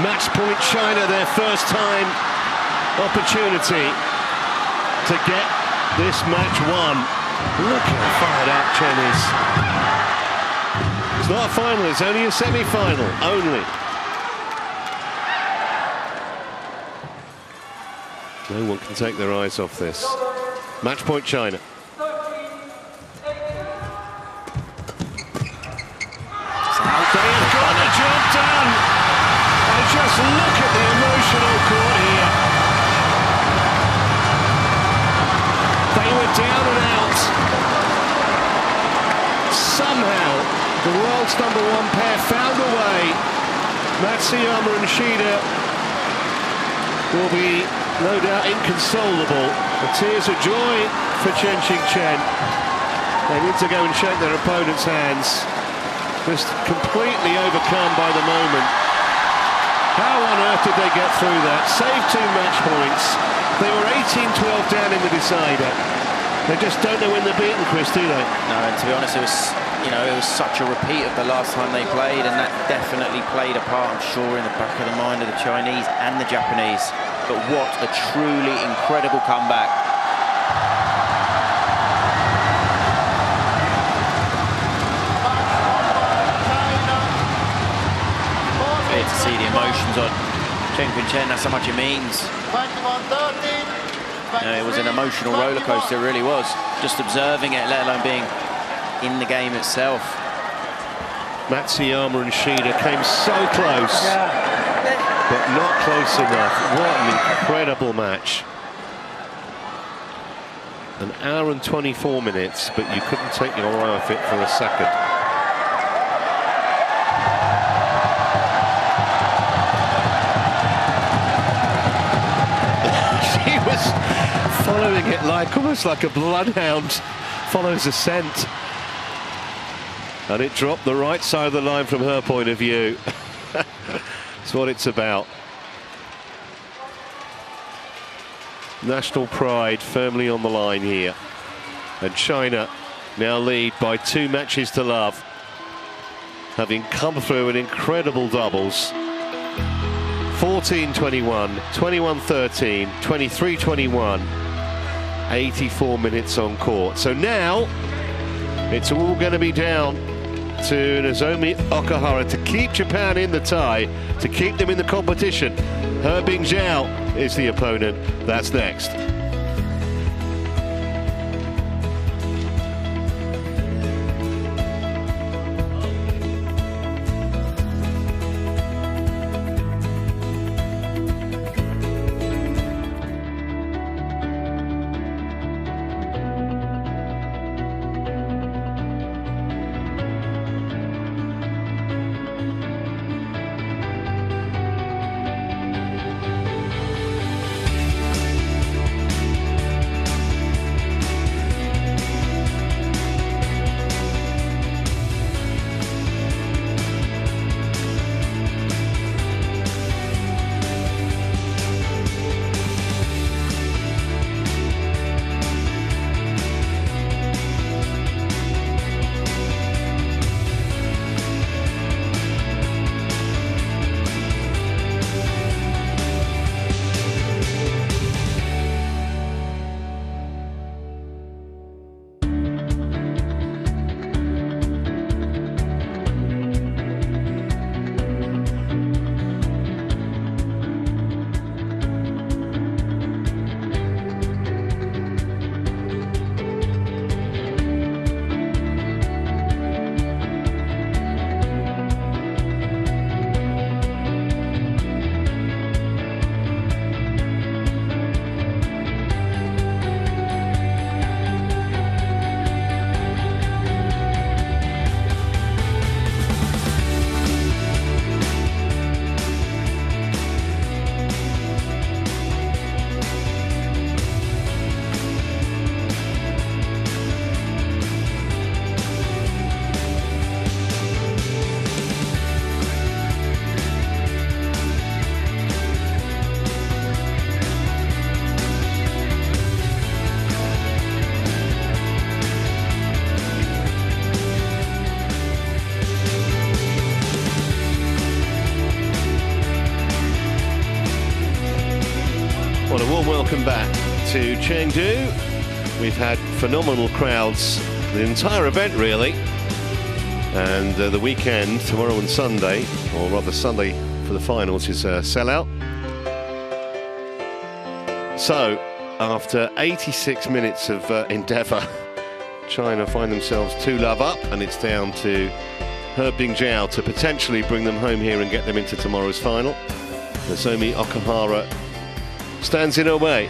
Match point China, their first time opportunity to get this match won. Look how fired up Chen is. It's not a final, it's only a semi-final, only. No one can take their eyes off this. Match point China. They have got the job done. And just look at the emotional court here. They were down and out. Somehow, the world's #1 pair found a way. Matsuyama and Shida will be no doubt inconsolable. The tears of joy for Chen. They need to go and shake their opponent's hands. Just completely overcome by the moment. How on earth did they get through that? Saved 2 match points. They were 18-12 down in the decider. They just don't know when they're beaten, Chris, do they? No, and to be honest, it was such a repeat of the last time they played, and that definitely played a part, I'm sure, in the back of the mind of the Chinese and the Japanese. But what a truly incredible comeback. Fair to see the emotions on Chen, that's how much it means. It was an emotional roller coaster, it really was. Just observing it, let alone being in the game itself. Matsuyama and Shida came so close, but not close enough. What an incredible match. An hour and 24 minutes, but you couldn't take your eye off it for a second. She was following it like almost like a bloodhound follows a scent. And it dropped the right side of the line from her point of view. That's what it's about. National pride firmly on the line here. And China now lead by 2 matches to love, having come through an incredible doubles. 14-21, 21-13, 23-21, 84 minutes on court. So now it's all going to be down to Nozomi Okuhara to keep Japan in the tie, to keep them in the competition. He Bingjiao is the opponent. That's next. welcome back to Chengdu. We've had phenomenal crowds the entire event, really. And the weekend, tomorrow and Sunday, or rather Sunday for the finals, is a sellout. So, after 86 minutes of endeavour, China find themselves 2-love up, and it's down to He Bingjiao to potentially bring them home here and get them into tomorrow's final. Nozomi Okuhara stands in her way.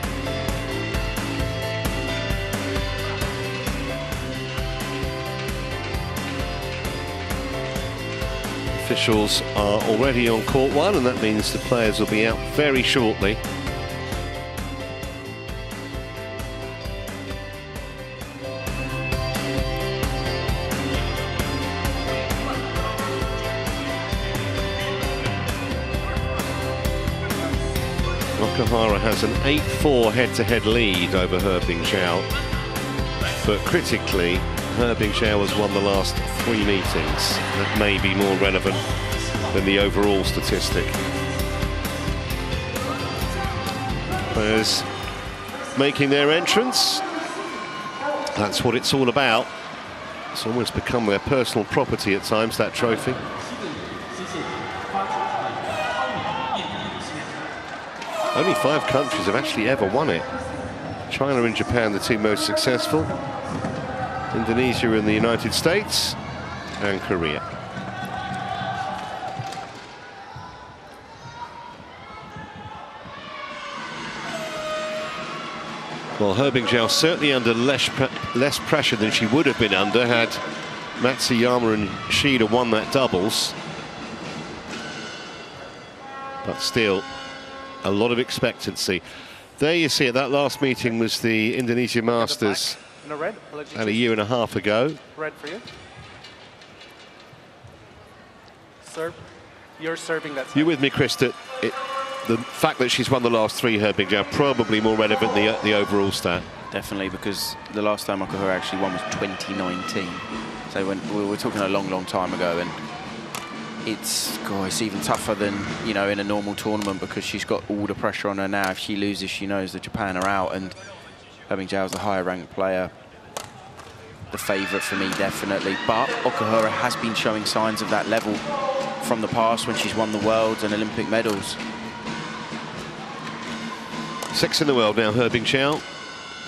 Officials are already on court one, and that means the players will be out very shortly. Okuhara has an 8-4 head-to-head lead over He Bingjiao, but critically, He Bingjiao has won the last 3 meetings. That may be more relevant than the overall statistic. Players making their entrance. That's what it's all about. It's almost become their personal property at times, that trophy. Only 5 countries have actually ever won it. China and Japan, the 2 most successful. Indonesia and the United States, and Korea. Well, He Bingjiao certainly under less pressure than she would have been under had Matsuyama and Shida won that doubles. But still, a lot of expectancy. There you see it, that last meeting was the Indonesia Masters about a year and a half ago. Red for you. Serve. You're serving that side. You're with me, Chris, that the fact that she's won the last 3, He Bingjiao, probably more relevant than the overall stat. Definitely, because the last time Okuhara actually won was 2019. So when we were talking a long, long time ago, and it's even tougher than, you know, in a normal tournament, because she's got all the pressure on her now. If she loses, she knows that Japan are out, and He Bingjiao is the higher ranked player. The favourite for me, definitely. But Okuhara has been showing signs of that level from the past when she's won the Worlds and Olympic medals. 6th in the world now, He Bingjiao.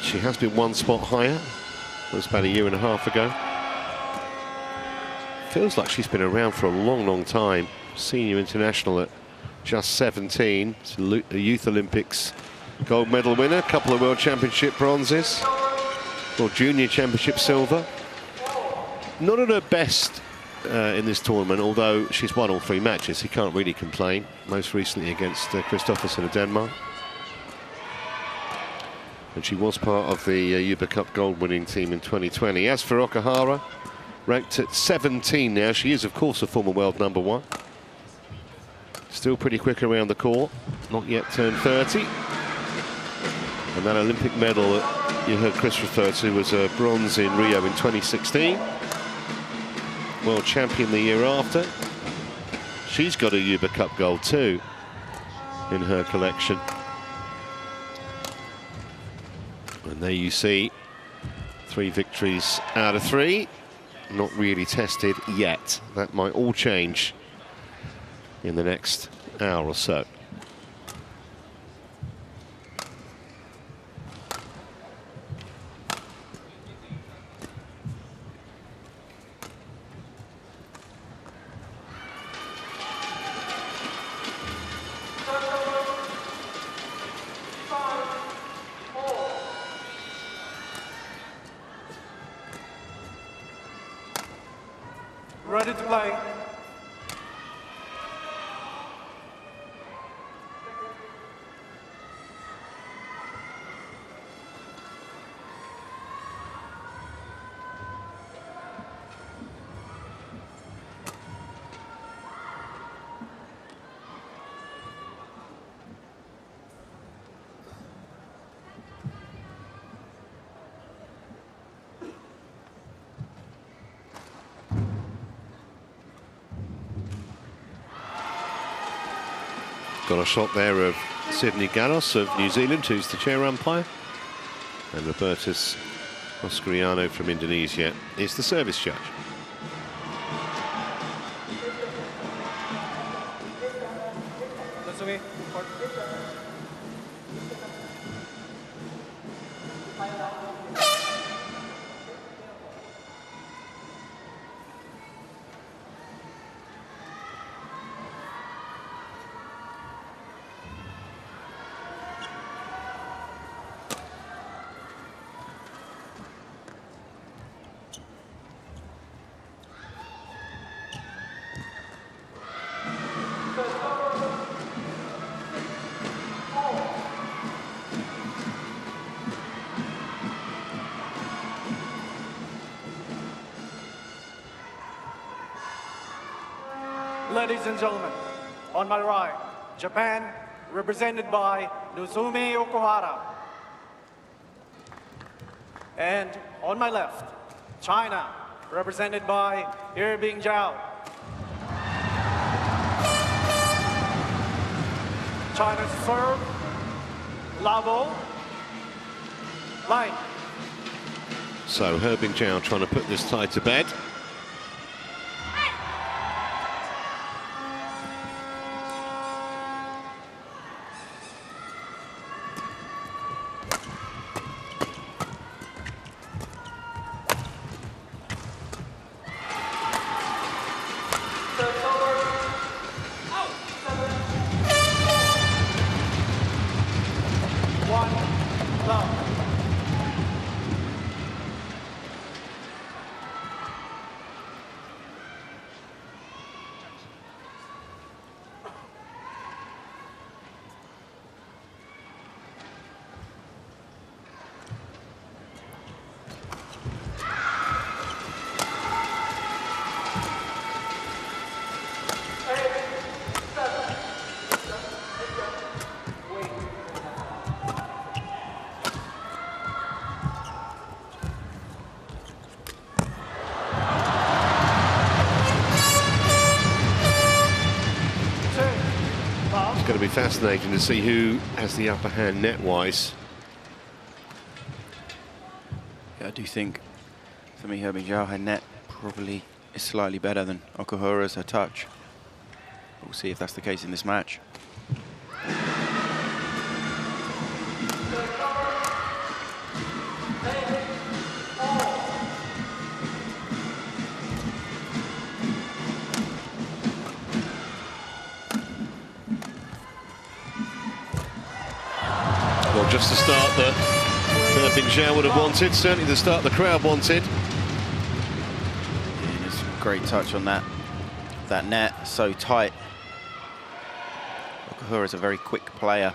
She has been 1 spot higher. That was about a year and a half ago. Feels like she's been around for a long, long time. Senior international at just 17. A Youth Olympics gold medal winner. A couple of World Championship bronzes. World Junior Championship silver. Not at her best in this tournament, although she's won all 3 matches. He can't really complain. Most recently against Christopherson of Denmark. And she was part of the Yuba Cup gold winning team in 2020. As for Okuhara, ranked at 17 now. She is, of course, a former world #1. Still pretty quick around the court. Not yet turned 30. And that Olympic medal that you heard Chris refer to was a bronze in Rio in 2016. World champion the year after. She's got a Yuba Cup gold too in her collection. And there you see 3 victories out of 3. Not really tested yet. That might all change in the next hour or so. Ready to play. Got a shot there of Sydney Gallos of New Zealand, who's the chair umpire, and Robertus Oscriano from Indonesia is the service judge. Ladies and gentlemen, on my right, Japan, represented by Nozomi Okuhara. And on my left, China, represented by Herbing Zhao. China's serve, level, line. So Herbing Zhao trying to put this tie to bed. It's going to be fascinating to see who has the upper hand net-wise. Yeah, I do think, for me, Herbing Zhao, her net probably is slightly better than Okuhara's, her touch. We'll see if that's the case in this match. Well, just the start that Herbing Zhao would have wanted, certainly the start the crowd wanted. Yeah, it's a great touch on that net, so tight. Okuhara's a very quick player.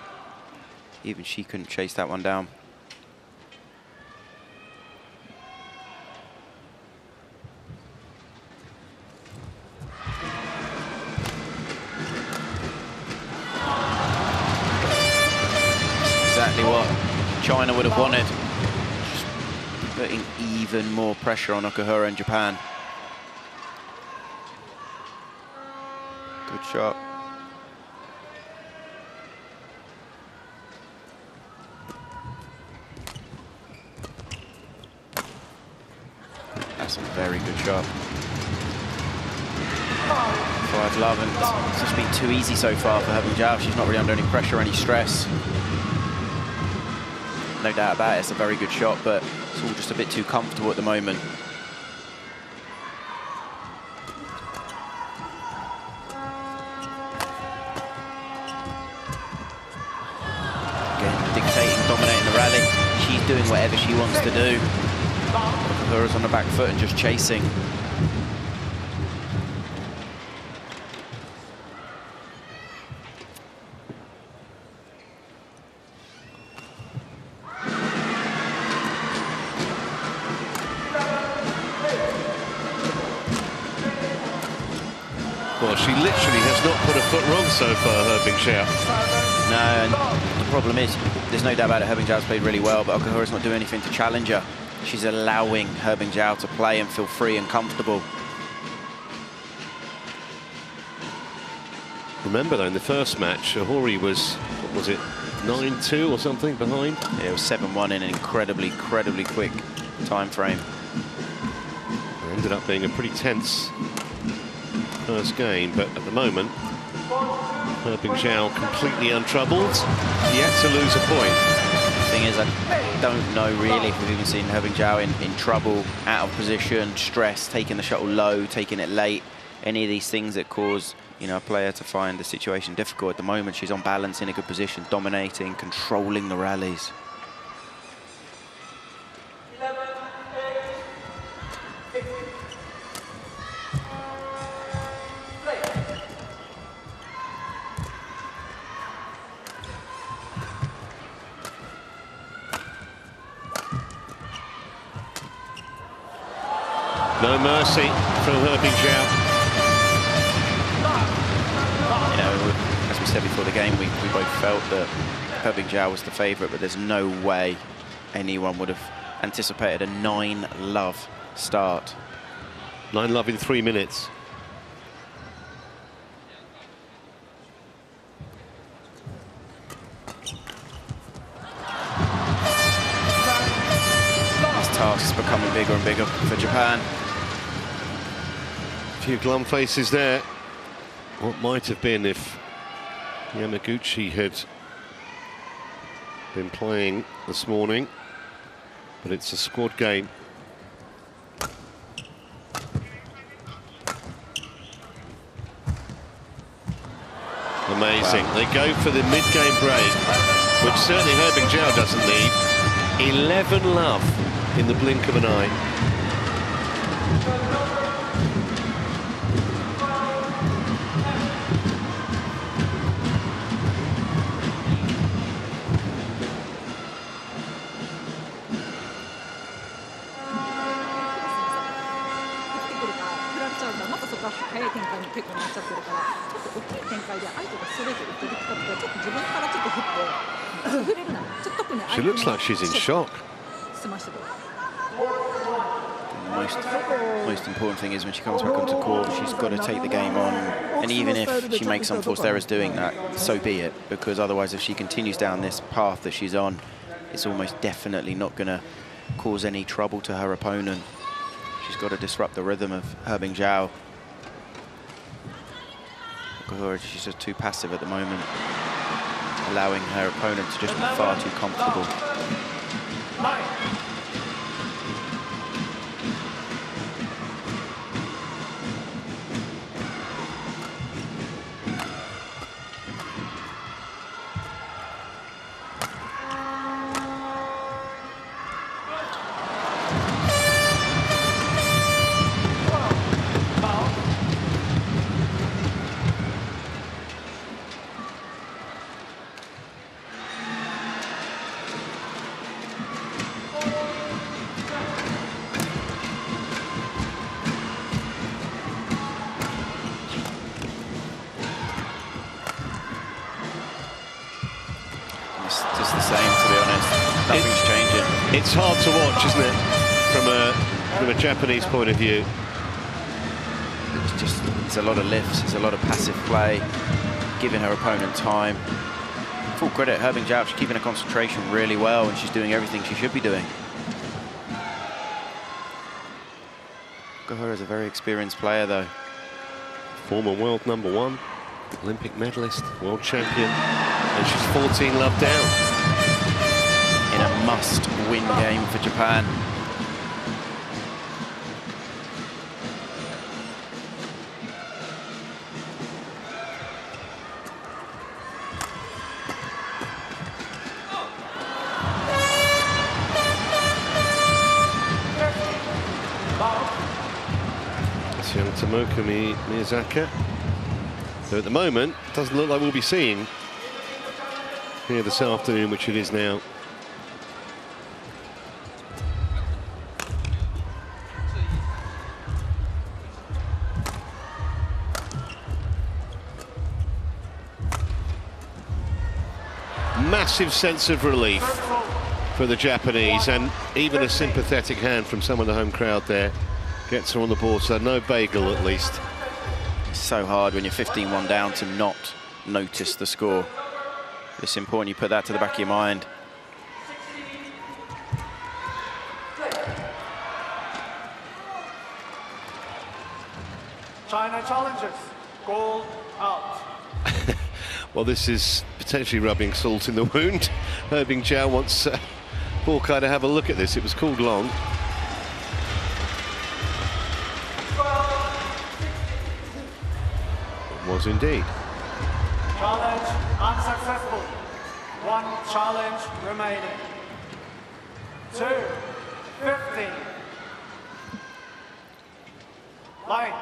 Even she couldn't chase that one down. Exactly what China would have wanted. Just putting even more pressure on Okuhara in Japan. Good shot. That's a very good shot. 5-love, and it's just been too easy so far for Herbing Zhao. She's not really under any pressure or any stress. No doubt about it, it's a very good shot, but it's all just a bit too comfortable at the moment. Again, dictating, dominating the rally. She's doing whatever she wants to do. Okuhara's on the back foot and just chasing. Well, she literally has not put a foot wrong so far, Herbing Zhao. No, and the problem is, there's no doubt about it, Herbing Zhao's played really well, but Okuhara's not doing anything to challenge her. She's allowing Herbing Zhao to play and feel free and comfortable. Remember, though, in the first match, Ohori was was it 9-2 or something behind? Yeah, it was 7-1 in an incredibly quick time frame. It ended up being a pretty tense first game, but at the moment, Herbing Zhao completely untroubled, yet to lose a point. The thing is, I don't know really if we've even seen Herbing Zhao in trouble, out of position, stress, taking the shuttle low, taking it late, any of these things that cause, you know, a player to find the situation difficult. At the moment, she's on balance, in a good position, dominating, controlling the rallies. No mercy from Herbing Zhao. You know, as we said before the game, we both felt that Herbing Zhao was the favourite, but there's no way anyone would have anticipated a 9-love start. 9-love in 3 minutes. This task is becoming bigger and bigger for Japan. A few glum faces there. What might have been if Yamaguchi had been playing this morning, but it's a squad game. Amazing. Wow. They go for the mid-game break, which certainly Herbing Zhao doesn't need. 11-love in the blink of an eye. She looks like she's in shock. The most important thing is when she comes back onto court, she's got to take the game on. And even if she makes unforced errors doing that, so be it. Because otherwise, if she continues down this path that she's on, it's almost definitely not going to cause any trouble to her opponent. She's got to disrupt the rhythm of Herbing Zhao. She's just too passive at the moment, allowing her opponent to just be far too comfortable. It's hard to watch, isn't it, from a Japanese point of view. It's a lot of lifts, it's a lot of passive play, giving her opponent time. Full credit, Herbing Zhao, she's keeping her concentration really well, and she's doing everything she should be doing. Okuhara is a very experienced player, though. Former world #1, Olympic medalist, world champion, and she's 14-love down. In a must-win game for Japan. It's young Tomoka Miyazaki, who at the moment doesn't look like we'll be seeing here this afternoon, which it is now. Massive sense of relief for the Japanese, and even a sympathetic hand from some of the home crowd there gets her on the board, so no bagel at least. It's so hard when you're 15-1 down to not notice the score. It's important you put that to the back of your mind. China challenges. Goal out. Well, this is potentially rubbing salt in the wound. Herbing Zhao wants Hawkeye to have a look at this. It was called long. It was indeed. Challenge unsuccessful. One challenge remaining. 2:15. Line.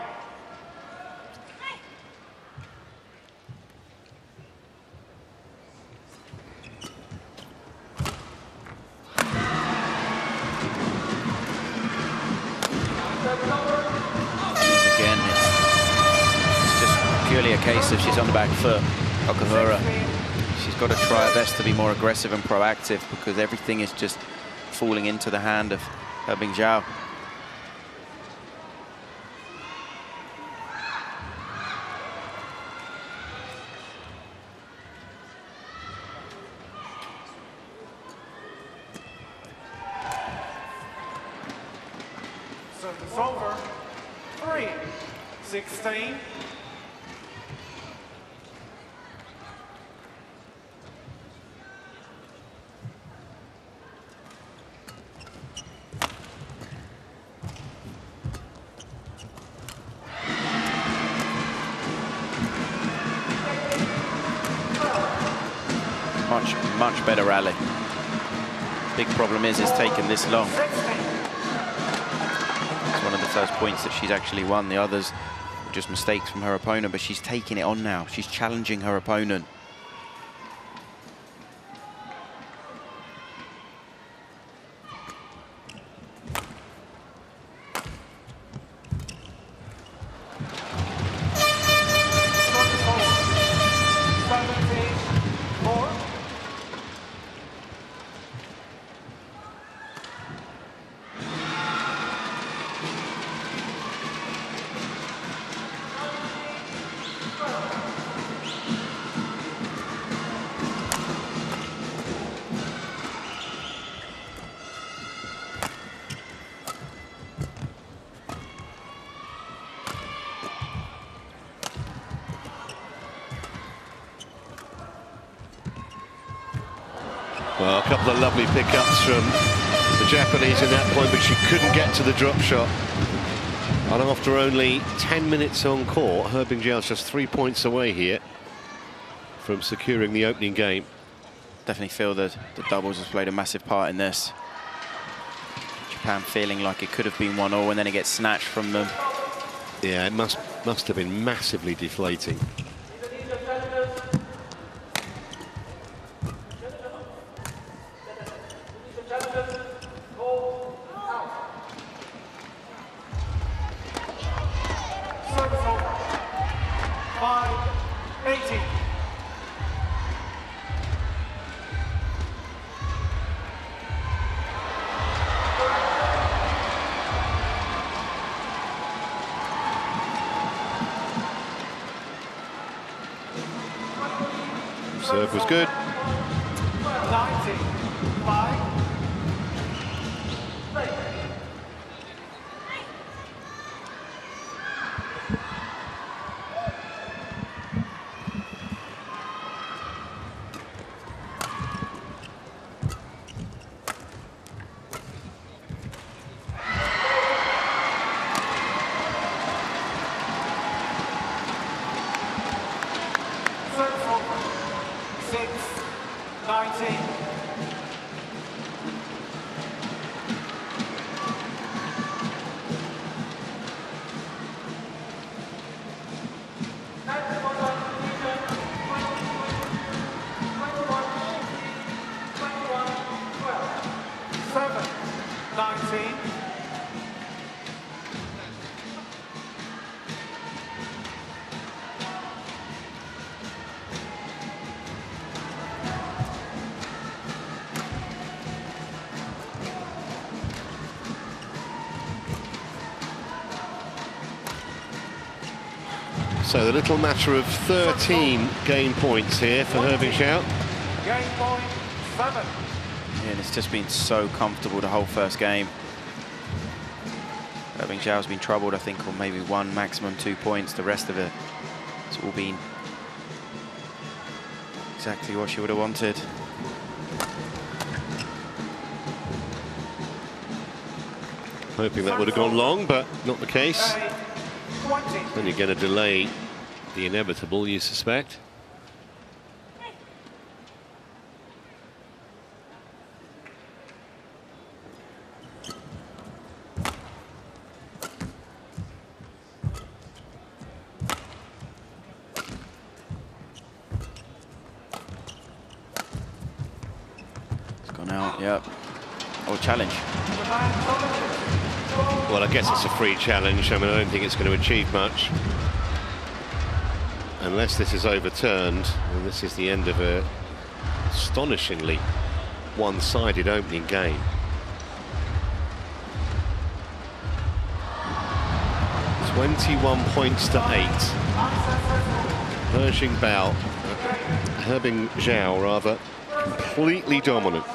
Again, it's just purely a case of she's on the back foot. Okuhara, she's got to try her best to be more aggressive and proactive because everything is just falling into the hand of Herbing Zhao. Service over. 3:16. Much better rally. Big problem is it's taken this long. It's one of the first points that she's actually won. The others were just mistakes from her opponent, but she's taking it on now. She's challenging her opponent. Well, a couple of lovely pickups from the Japanese in that point, but she couldn't get to the drop shot. And after only 10 minutes on court, Herbing Zhao's just 3 points away here from securing the opening game. Definitely feel that the doubles has played a massive part in this. Japan feeling like it could have been 1-1 and then it gets snatched from them. Yeah, it must have been massively deflating. Service over. 5:18. Serve was good. 19-5. Service over. 6:19. Seven, 19. So the little matter of 13 game points here for Herbing Zhao. Game point 7. Yeah, and it's just been so comfortable the whole first game. Irving Zhao's been troubled, I think, on maybe 1, maximum 2 points. The rest of it, it's all been exactly what she would have wanted. Hoping that would have gone long, but not the case. Then you're going to delay the inevitable, you suspect. It's gone out, yep. Oh, challenge. Well, I guess it's a free challenge. I mean, I don't think it's going to achieve much. Unless this is overturned, and this is the end of a astonishingly one-sided opening game. (21 points to 8). Irving Zhao, rather, completely dominant.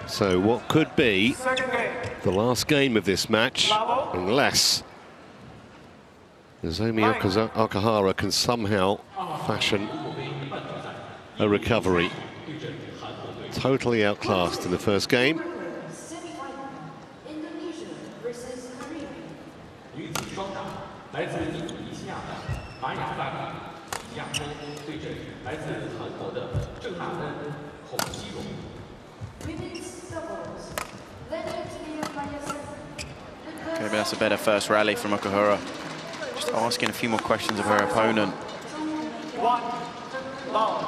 So what could be the last game of this match, unless Nozomi Okuhara can somehow fashion a recovery. Totally outclassed in the first game. Maybe that's a better first rally from Okuhara. Just asking a few more questions of her opponent. 1 love.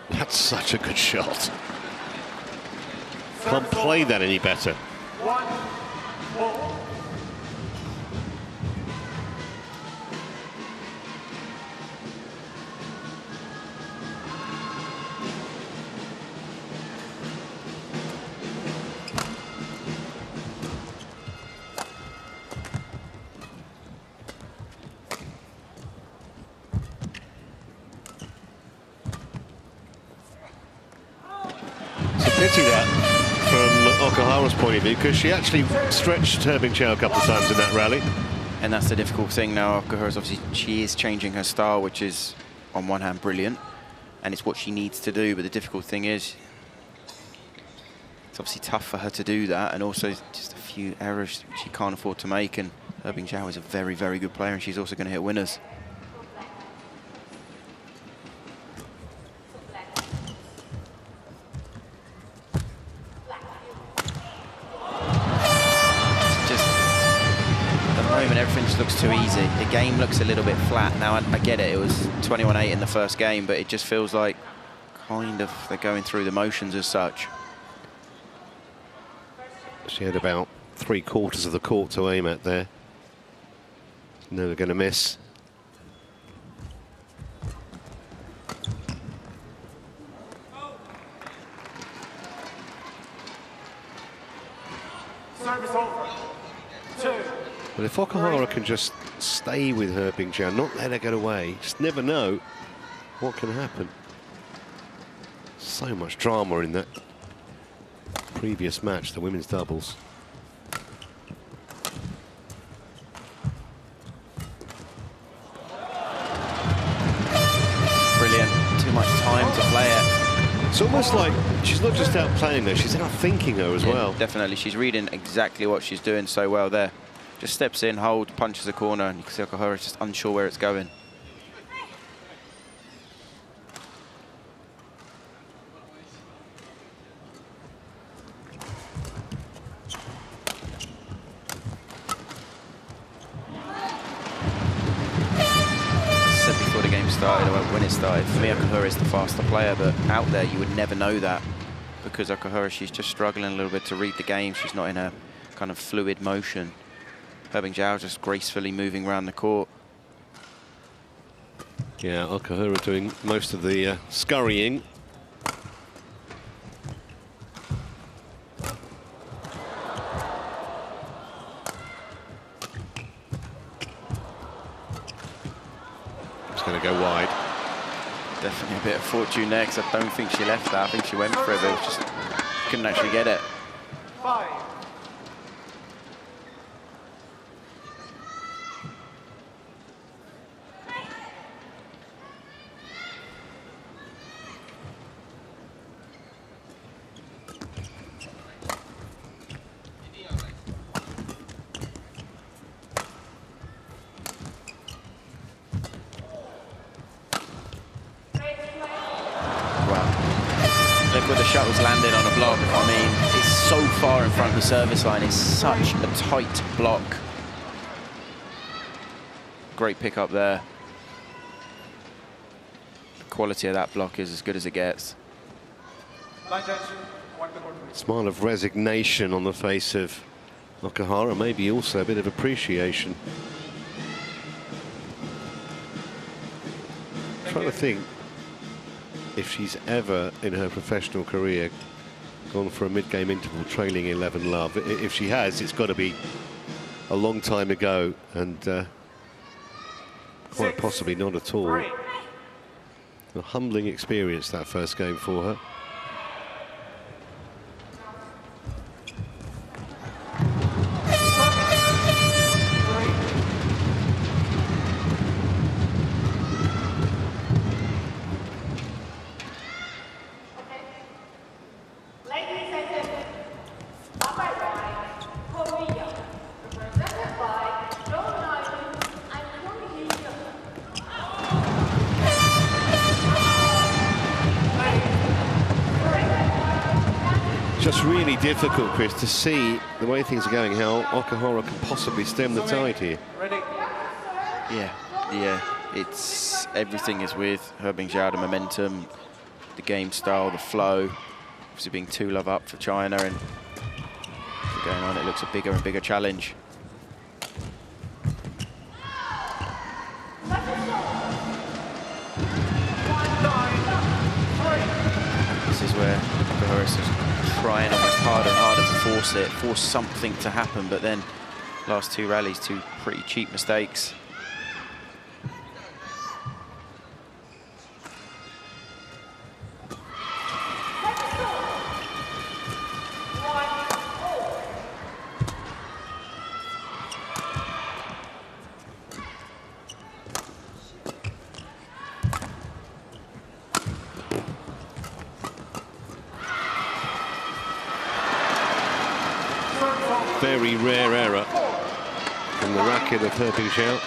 That's such a good shot. Can't play that any better. 1-4. Pity that from Okuhara's point of view, because she actually stretched Irving Zhao a couple of times in that rally. And that's the difficult thing now. Okuhara's obviously, she is changing her style, which is on one hand brilliant, and it's what she needs to do. But the difficult thing is, it's obviously tough for her to do that, and also just a few few errors she can't afford to make, and Herbing Zhao is a very, very good player, and she's also going to hit winners. Everything just looks too easy. The game looks a little bit flat. Now, I get it. It was 21-8 in the first game, but it just feels like kind of they're going through the motions as such. She had about 3/4 of the court to aim at there. Never going to miss. Service over. 2. But if Okuhara can just stay with Herbing Zhao, not let her get away, just never know what can happen. So much drama in that previous match, the women's doubles. Brilliant. Too much time to play it. It's almost like she's not just out playing her, she's out thinking her as well. Definitely. She's reading exactly what she's doing so well there. Just steps in, hold, punches the corner, and you can see Okuhara's just unsure where it's going. I said before the game started, or when it started, for me Okuhara is the faster player, but out there you would never know that, because Okuhara, she's just struggling a little bit to read the game. She's not in a kind of fluid motion. Herbing Zhao just gracefully moving around the court. Yeah, Okuhara doing most of the scurrying. It's going to go wide. Definitely a bit of fortune there, because I don't think she left that. I think she went for it, but just couldn't actually get it. 5. Where the shuttle's landed on a block, I mean, it's so far in front of the service line. It's such a tight block. Great pick up there. The quality of that block is as good as it gets. Smile of resignation on the face of Okuhara, maybe also a bit of appreciation. I'm trying to think if she's ever in her professional career gone for a mid-game interval trailing 11-love. If she has, it's got to be a long time ago, and quite possibly not at all. A humbling experience, that first game for her. Just really difficult, Chris, to see the way things are going, how Okuhara can possibly stem the tide here. Yeah, it's everything is with Herbing Zhao, the momentum, the game style, the flow. Obviously being 2-love up for China, and going on, it looks a bigger and bigger challenge. This is where Okuhara is trying almost harder and harder to force something to happen, but then last 2 rallies, 2 pretty cheap mistakes. very rare error from the racket of He Bingjiao.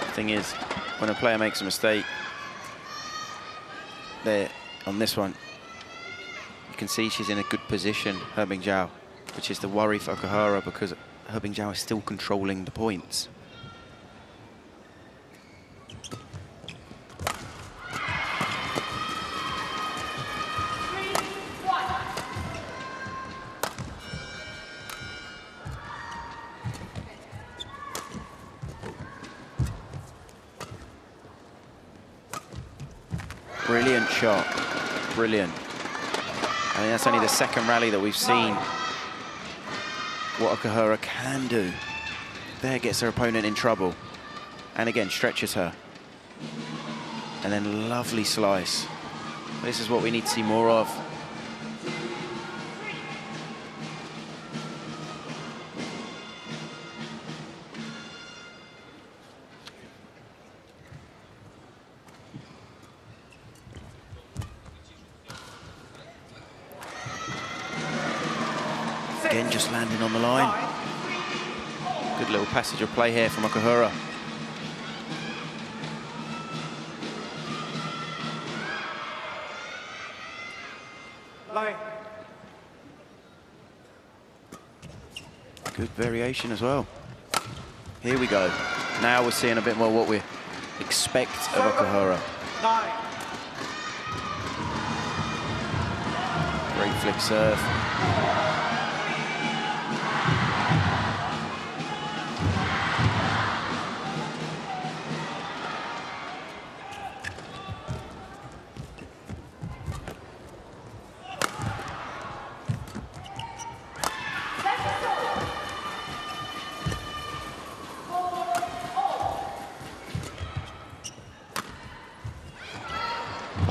The thing is, when a player makes a mistake, there on this one, you can see she's in a good position, He Bingjiao, which is the worry for Okuhara because He Bingjiao is still controlling the points. Brilliant shot, brilliant. I mean, that's only the second rally that we've seen what Okuhara can do. There gets her opponent in trouble. And again, stretches her. And then lovely slice. This is what we need to see more of. Again, just landing on the line. Good little passage of play here from Okuhara. Good variation as well. Here we go. Now we're seeing a bit more what we expect of Okuhara. Great flick serve.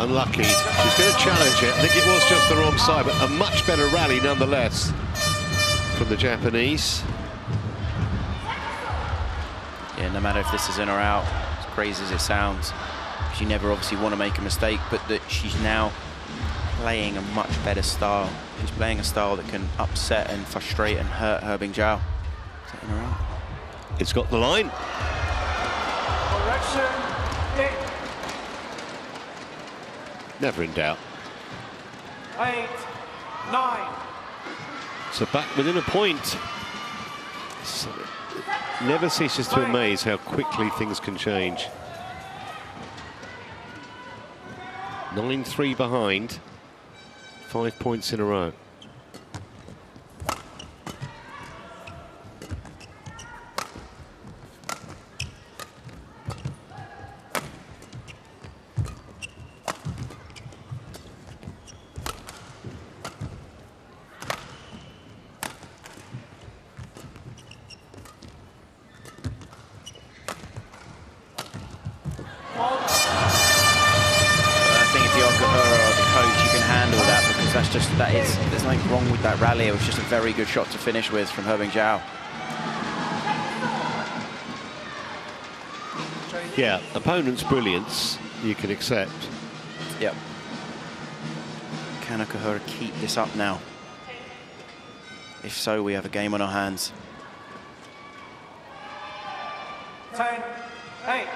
Unlucky. She's going to challenge it. I think it was just the wrong side, but a much better rally nonetheless from the Japanese. Yeah, no matter if this is in or out, as crazy as it sounds, she never obviously want to make a mistake, but that she's now playing a much better style. She's playing a style that can upset and frustrate and hurt He Bingjiao. Is that in or out? It's got the line. Correction, 8. Never in doubt. 8, 9. So back within a point. So it never ceases to amaze how quickly things can change. 9-3 behind. 5 points in a row. There's nothing wrong with that rally. It was just a very good shot to finish with from He Bingjiao. Yeah, opponent's brilliance you can accept. Yep. Can Okuhara keep this up now? If so, we have a game on our hands. 10, 8.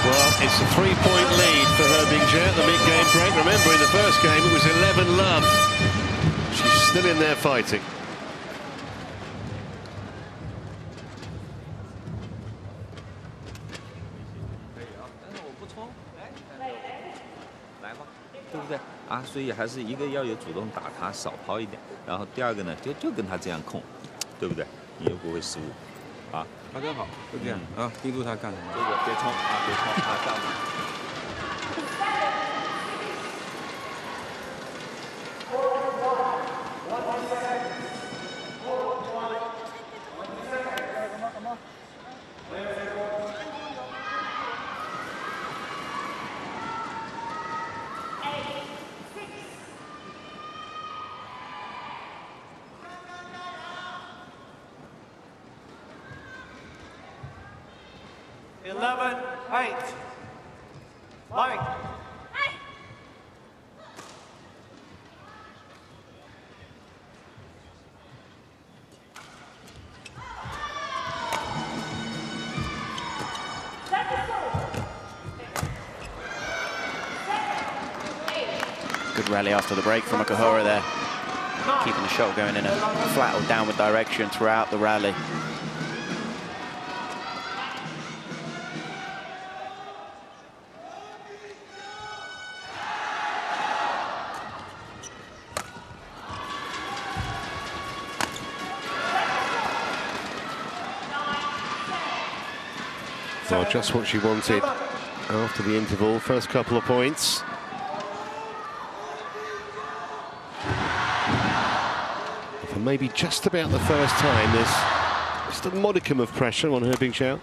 Well, it's a 3-point lead for He Bingjiao at the mid-game break. Remember, in the first game, it was 11-love. She's still in there fighting.啊，所以还是一个要有主动打他，少抛一点，然后第二个呢，就跟他这样控，对不对？你又不会失误，啊，大家好，就这样啊，盯住他干什么？这个别冲啊，别冲啊，这样子。11-8. Line. Good rally after the break from Okuhara there. Keeping the shot going in a flat or downward direction throughout the rally. Well, just what she wanted after the interval. First couple of points. For maybe just about the first time, there's just a modicum of pressure on He Bingxiao.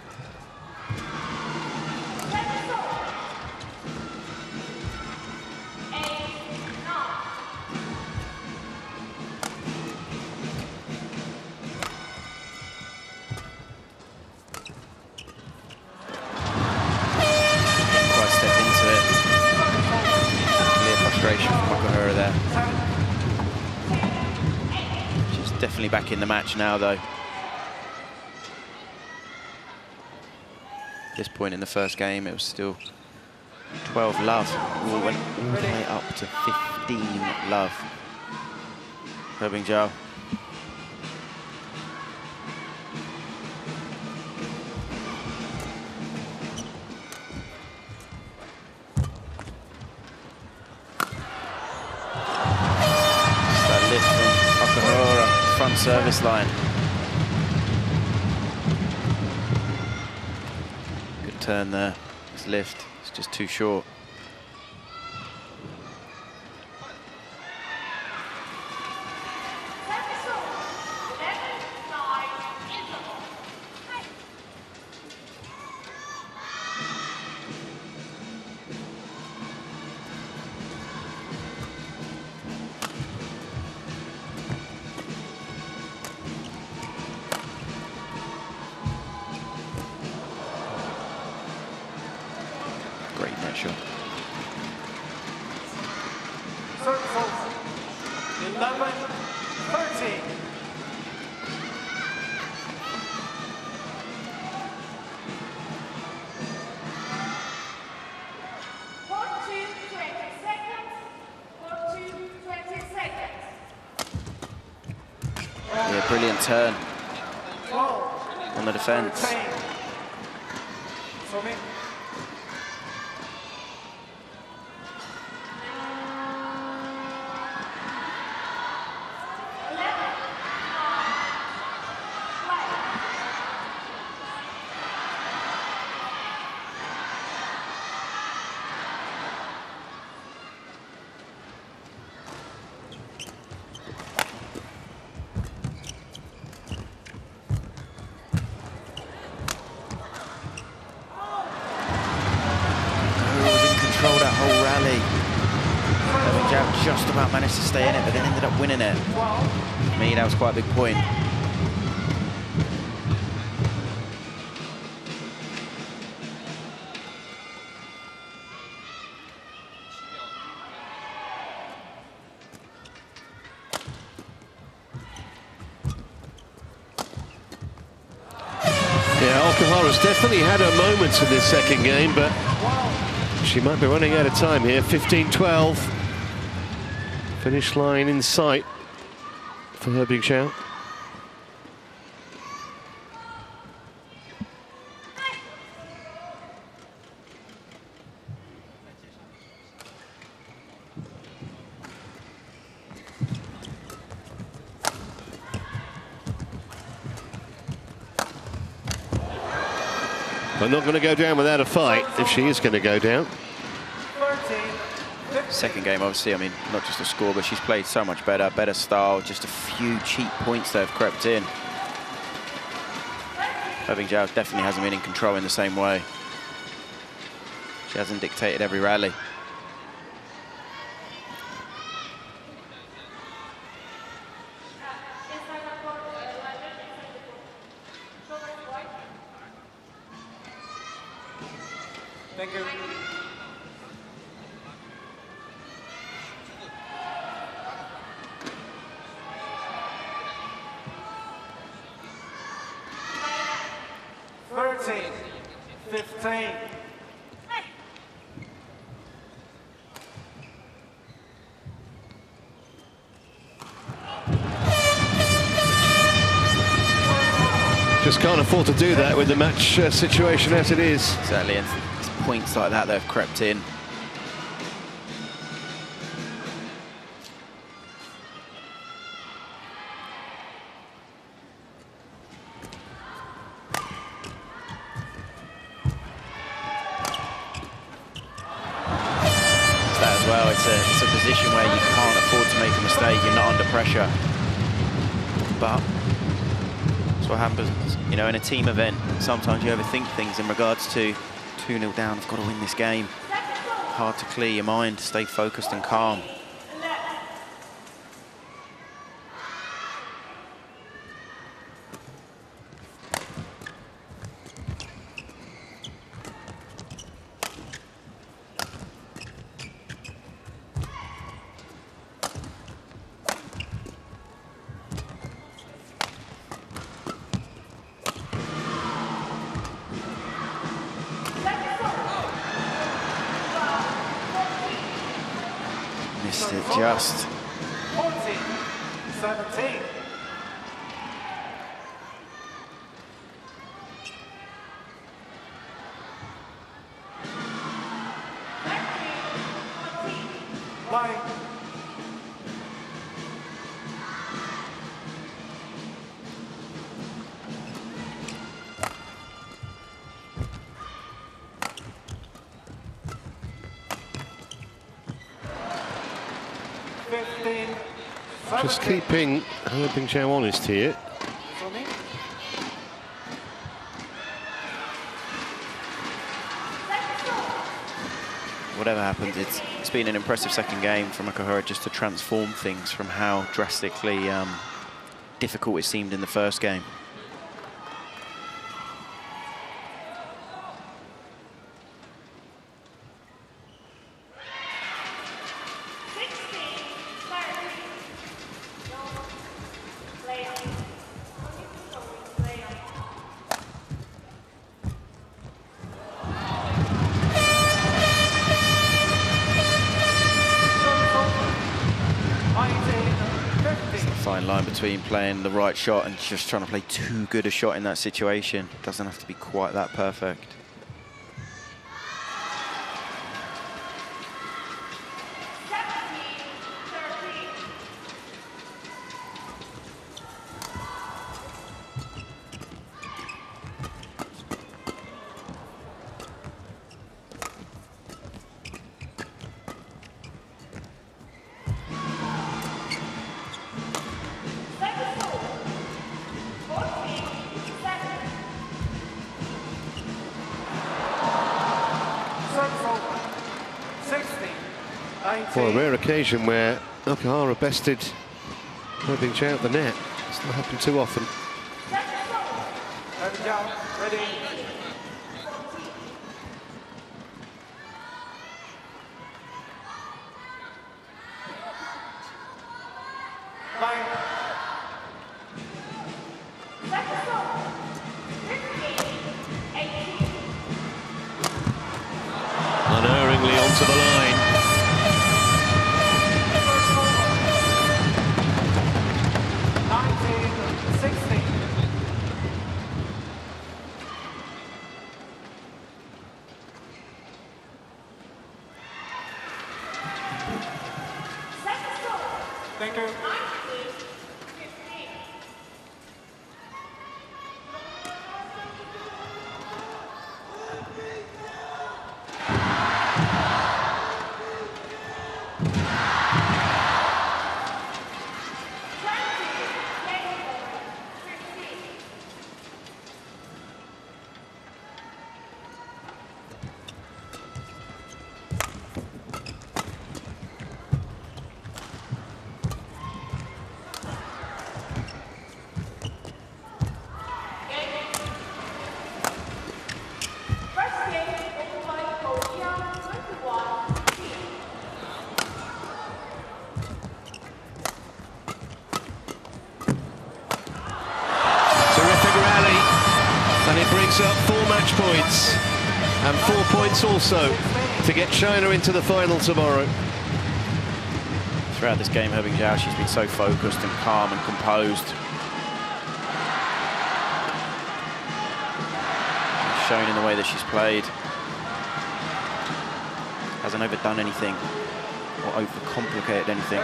Definitely back in the match now, though. At this point in the first game, it was still 12 love. All went all the way up to 15 love. He Bingxiao. Front service line. Good turn there. His lift, it's just too short. Great net shot. 11-13. Yeah, brilliant turn on the defence. Just about managed to stay in it, but then ended up winning it. For me, that was quite a big point. Yeah, Okuhara's definitely had her moments in this second game, but she might be running out of time here. 15-12. Finish line in sight for He Bingxiao. But not going to go down without a fight if she is going to go down. Second game, obviously, I mean, not just a score, but she's played so much better style. Just a few cheap points that have crept in. He Bingxiao definitely hasn't been in control in the same way. She hasn't dictated every rally. Thank you. Thirteen, 15. Just can't afford to do that with the match situation as it is. Exactly, and it's points like that that have crept in. It's that as well, it's a position where you can't afford to make a mistake, you're not under pressure. But that's what happens, you know, in a team event. Sometimes you overthink things in regards to 2-0 down, I've got to win this game. Hard to clear your mind, stay focused and calm. Missed it just. 14, 17. Line. Just keeping He Bingjiao honest here. Whatever happens, it's been an impressive second game from Okuhara just to transform things from how drastically difficult it seemed in the first game. Fine line between playing the right shot and just trying to play too good a shot in that situation. Doesn't have to be quite that perfect. For a rare occasion where Okuhara bested He Bingjiao at the net. It's not happened too often. Ready. Unerringly onto the line. Thank you. points. And 4 points also to get China into the final tomorrow. Throughout this game, He Bingjiao, she's been so focused and calm and composed. It's shown in the way that she's played. Hasn't overdone anything or overcomplicated anything.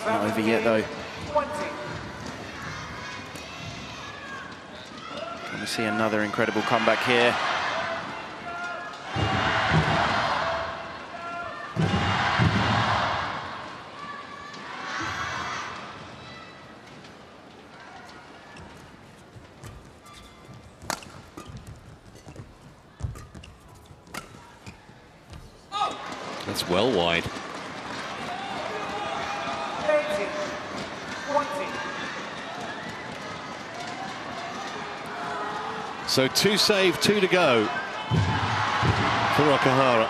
Not over yet, though. Can we see another incredible comeback here? That's well wide. So 2 save, 2 to go for Okuhara.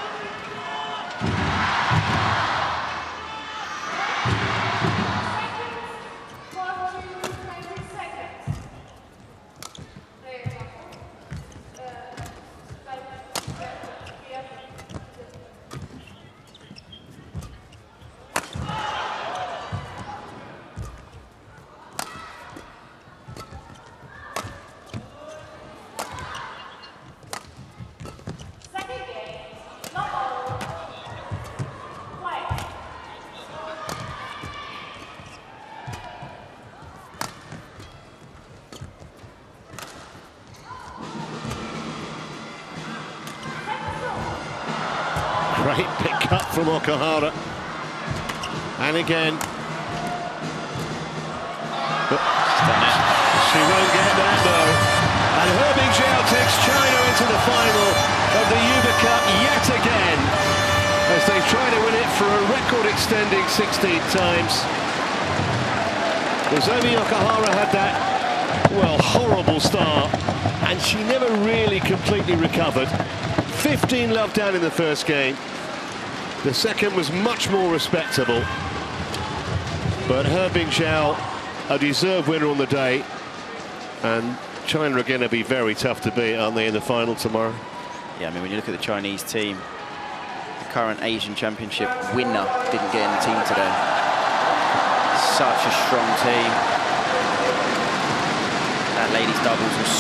Great pick up from Okuhara. And again. But she won't get that though. And He Bingjiao takes China into the final of the Yuba Cup yet again, as they try to win it for a record-extending 16 times. Nozomi Okuhara had that, well, horrible start, and she never really completely recovered. 15 love down in the first game. The second was much more respectable. But He Bingjiao, a deserved winner on the day. And China are going to be very tough to beat, aren't they, in the final tomorrow? Yeah, I mean, when you look at the Chinese team, the current Asian Championship winner didn't get in the team today. Such a strong team. That ladies' doubles was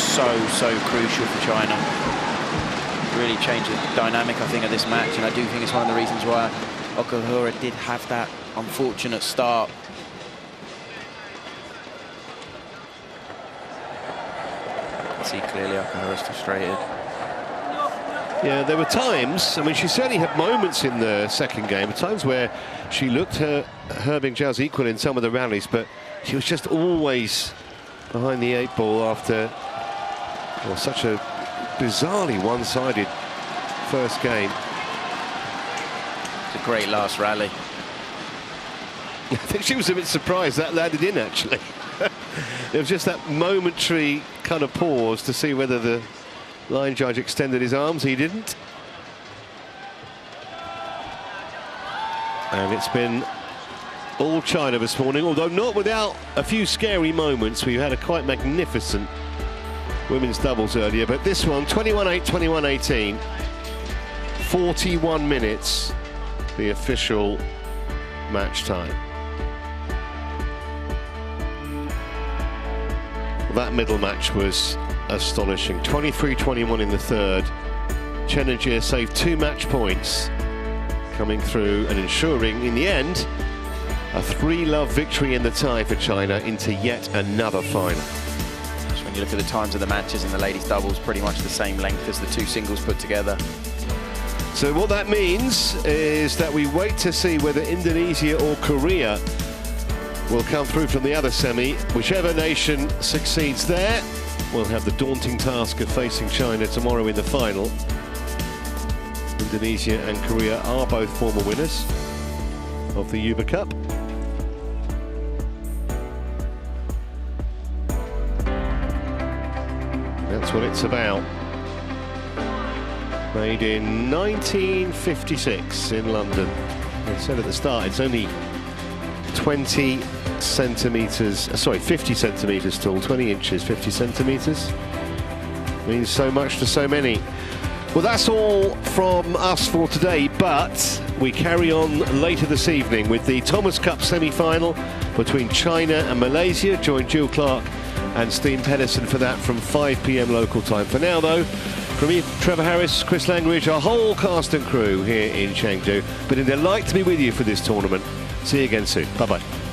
so crucial for China. Really changed the dynamic, I think, of this match, and I do think it's one of the reasons why Okuhara did have that unfortunate start. See clearly Okuhara's frustrated. Yeah, there were times, I mean, she certainly had moments in the second game, times where she looked He Bingjiao's equal in some of the rallies, but she was just always behind the 8 ball after, well, such a bizarrely one-sided first game. It's a great last rally. I think she was a bit surprised that landed in, actually. There was just that momentary kind of pause to see whether the line judge extended his arms. He didn't. And it's been all China this morning, although not without a few scary moments. We had a quite magnificent women's doubles earlier, but this one, 21-8, 21-18, 41 minutes, the official match time. That middle match was astonishing. 23-21 in the third. Chen and Jia saved 2 match points, coming through and ensuring, in the end, a 3-love victory in the tie for China into yet another final. When you look at the times of the matches in the ladies' doubles, pretty much the same length as the 2 singles put together. So what that means is that we wait to see whether Indonesia or Korea will come through from the other semi. Whichever nation succeeds there will have the daunting task of facing China tomorrow in the final. Indonesia and Korea are both former winners of the Yuba Cup. That's what it's about. Made in 1956 in London. They said at the start it's only 20 centimetres, sorry, 50 centimetres tall, 20 inches, 50 centimetres. Means so much to so many. Well, that's all from us for today, but we carry on later this evening with the Thomas Cup semi-final between China and Malaysia. Join Jill Clark and Steen Pedersen for that from 5 p.m. local time. For now, though, from me, Trevor Harris, Chris Langridge, our whole cast and crew here in Chengdu, been a delight to be with you for this tournament. See you again soon. Bye-bye.